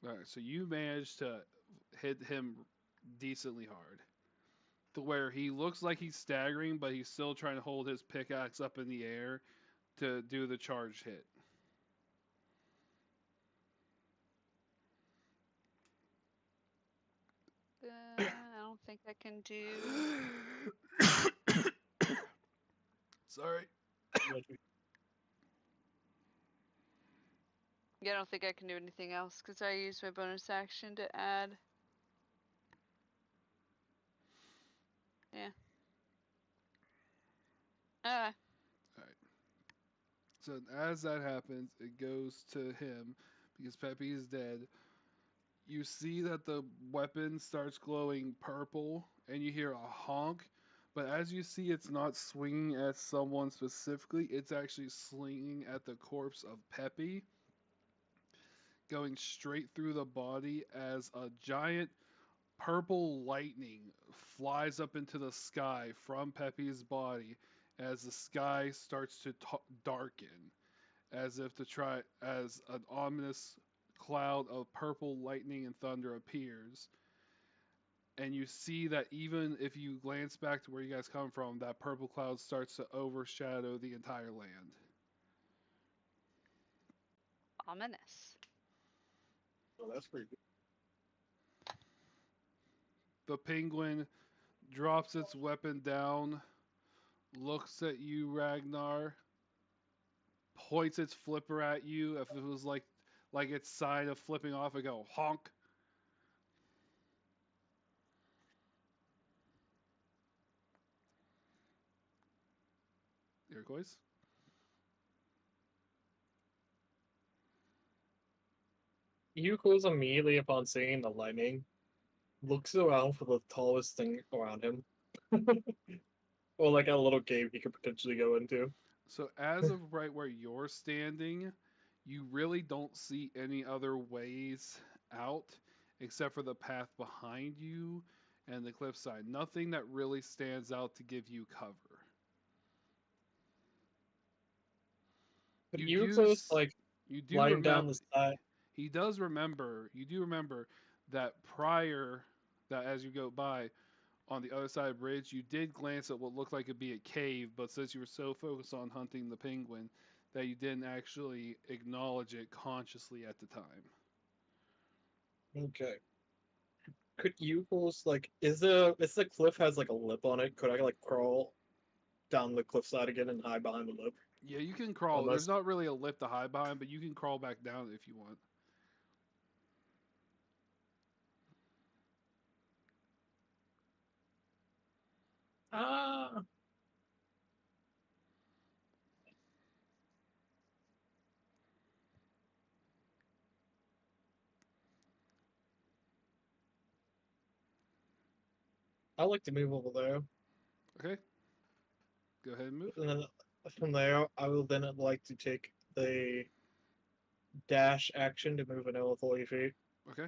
All right, so you managed to hit him decently hard, to where he looks like he's staggering, but he's still trying to hold his pickaxe up in the air to do the charge hit. I don't think I can do. Sorry. Yeah, I don't think I can do anything else because I used my bonus action to add. Yeah. Alright. So as that happens, it goes to him because Peppy is dead. You see that the weapon starts glowing purple, and you hear a honk. But as you see, it's not swinging at someone specifically. It's actually swinging at the corpse of Peppy, going straight through the body as a giant purple lightning flies up into the sky from Peppy's body as the sky starts to darken, as if to try as an ominous cloud of purple lightning and thunder appears. And you see that even if you glance back to where you guys come from, that purple cloud starts to overshadow the entire land. Ominous. Oh, that's pretty good. The penguin drops its weapon down, looks at you, Ragnar, points its flipper at you. If it was like its sign of flipping off, it go honk. Iroquois? Yuko's immediately upon seeing the lightning looks around for the tallest thing around him. Or like a little cave he could potentially go into. So as of right where you're standing, you really don't see any other ways out except for the path behind you and the cliffside. Nothing that really stands out to give you cover. But You do Yuko's s- like You do lying down remember. the side. He does remember. You do remember that prior, that as you go by, on the other side of the bridge, you did glance at what looked like it'd be a cave, but since you were so focused on hunting the penguin, that you didn't actually acknowledge it consciously at the time. Okay. Could Yuko's like is the cliff has like a lip on it? Could I like crawl down the cliffside again and hide behind the lip? Yeah, you can crawl. Unless There's not really a lip to hide behind, but you can crawl back down if you want. ah I like to move over there. Okay. Go ahead and move. And then from there I will then like to take the dash action to move another 40 feet. Okay.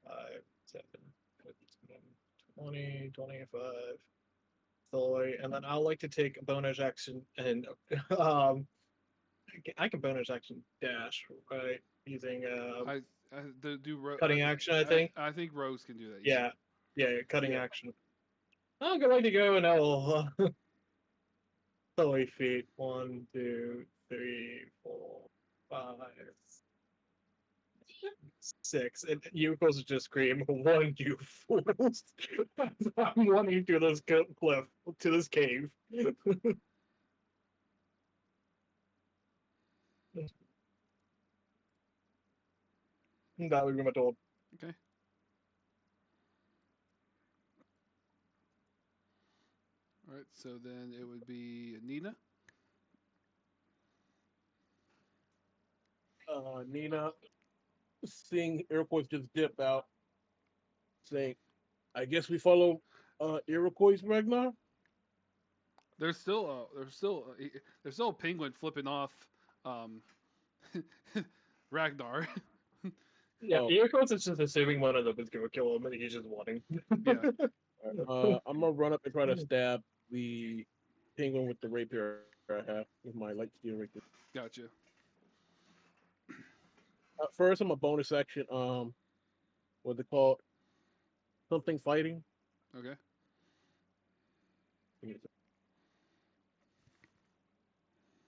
Five, 7, 15, 20, 25, 30, and then I'll like to take a bonus action and I can bonus action dash, right? Using Cutting action, I think. I think Rose can do that. Yeah, cutting Yeah. action. I'm going to go and I'll 30 feet. 1, 2, 3, 4, 5, 6. And Yukos just scream, "One, you fools!" I'm running to this cliff, to this cave. That would be my told. Okay. All right. So then it would be Nina. Nina, seeing Iroquois just dip out, saying, "I guess we follow Iroquois, Ragnar." There's still a penguin flipping off Ragnar Yeah, Oh. Earcoats is just assuming one of them is gonna kill him, and he's just wanting. Yeah. I'm gonna run up and try to stab the penguin with the rapier I have with my light steel rapier. Gotcha. First, I'm a bonus action. What's it called? Something fighting. Okay.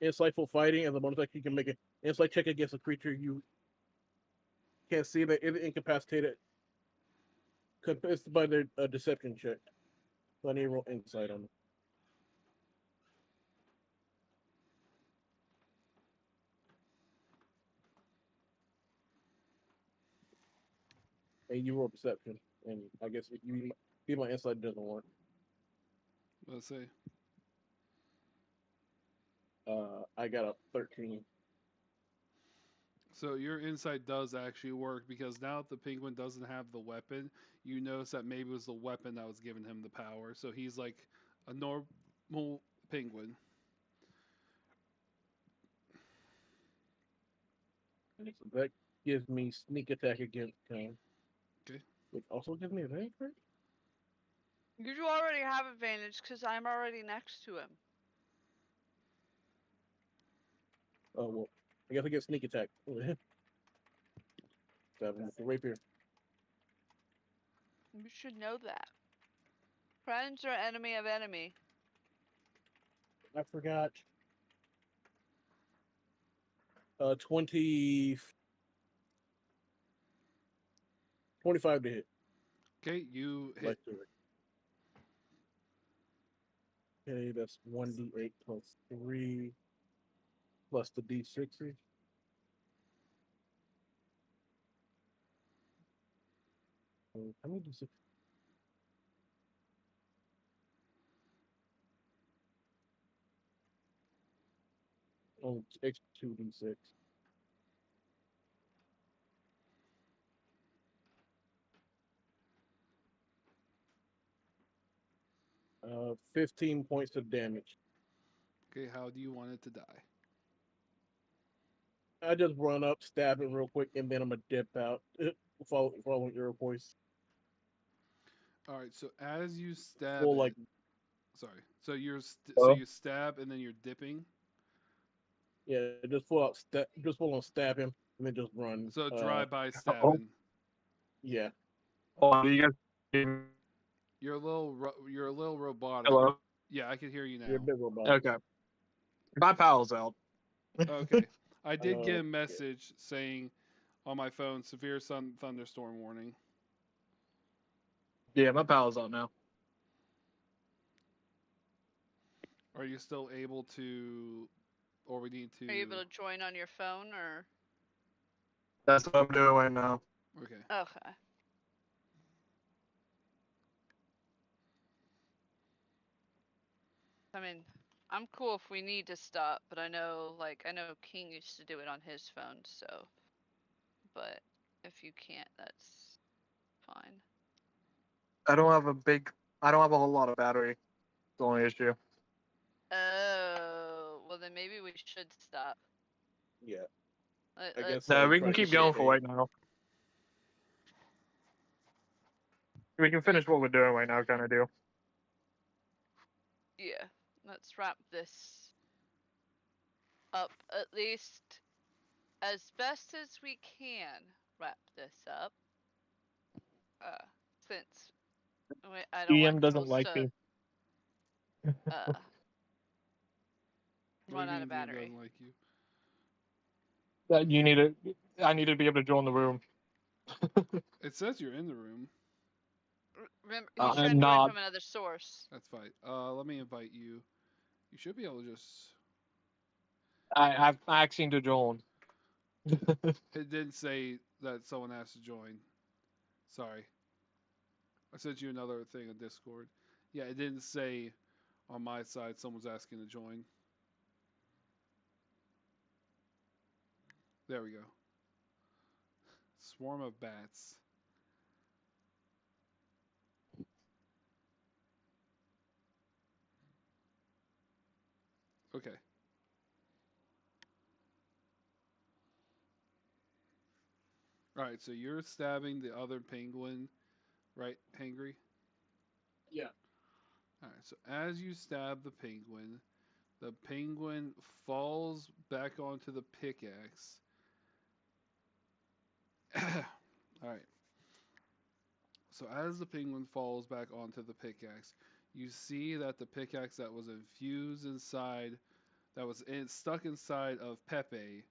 Insightful fighting. As a bonus action, you can make an insight check against a creature you can't see that is incapacitated. It's by their deception check. So I need to roll insight on it. And you roll perception, and I guess if you see my insight doesn't work. Let's see. I got a 13. So your insight does actually work because now that the penguin doesn't have the weapon, you notice that maybe it was the weapon that was giving him the power. So he's like a normal penguin. So that gives me sneak attack against him. Okay. Which also gives me advantage, right? You already have advantage because I'm already next to him. Oh well, I guess I get sneak attack. Seven with the rapier. You should know that. Friends are enemy of enemy. I forgot. 20, 25 to hit. Okay, you hit. Like to it. Okay, that's 1d8 plus 3 plus the d6. How many d6? Oh, it's 2d6. 15 points of damage. Okay, how do you want it to die? I just run up, stab it real quick, and then I'm gonna dip out. Following your voice. All right, so as you stab Full it, like sorry. So so Hello? you stab and then you're dipping. yeah, just full on stab him and then just run. So drive-by Oh. stabbing. Yeah. Oh, do you guys hear me? You're a little robotic. Hello? Yeah, I can hear you You're a now. big robot. Okay. My pal's out. Okay. I did get a Okay. message saying on my phone severe thunderstorm warning. Yeah, my pal's out now. Are you still able to, or we need to? Are you able to join on your phone or? That's what I'm doing right now. Okay. Okay. I mean, I'm cool if we need to stop, but I know King used to do it on his phone, so. But if you can't, that's fine. I don't have a whole lot of battery. It's the only issue. Oh, well then maybe we should stop. Yeah. Let, I let's guess No, we try can to keep get going for paid. right now. We can finish what we're doing right now, kind of deal. Yeah, let's wrap this up at least as best as we can. Wrap this up. Since I don't want EM doesn't Jules like to me. uh What run do you out of mean Ian battery. doesn't like you? I need to be able to join the room. It says you're in the room. Remember, he's I'm trying to join not. from another source. That's fine. Let me invite you. You should be able to just. I'm asking to join. It didn't say that someone has to join. Sorry. I sent you another thing on Discord. Yeah, it didn't say on my side someone's asking to join. There we go. Swarm of bats. Okay. All right, so you're stabbing the other penguin, right, Hangry? Yeah. All right, so as you stab the penguin falls back onto the pickaxe. All right. So as the penguin falls back onto the pickaxe, you see that the pickaxe that was infused inside, stuck inside of Pepe,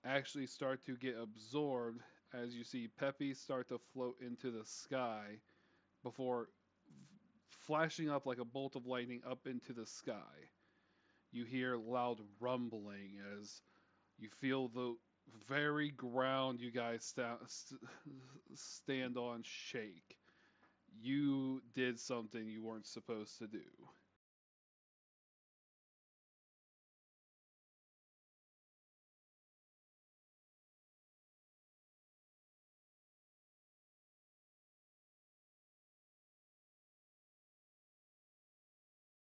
actually start to get absorbed as you see Pepe start to float into the sky before flashing up like a bolt of lightning up into the sky. You hear loud rumbling as you feel the very ground you guys stand on shake. You did something you weren't supposed to do.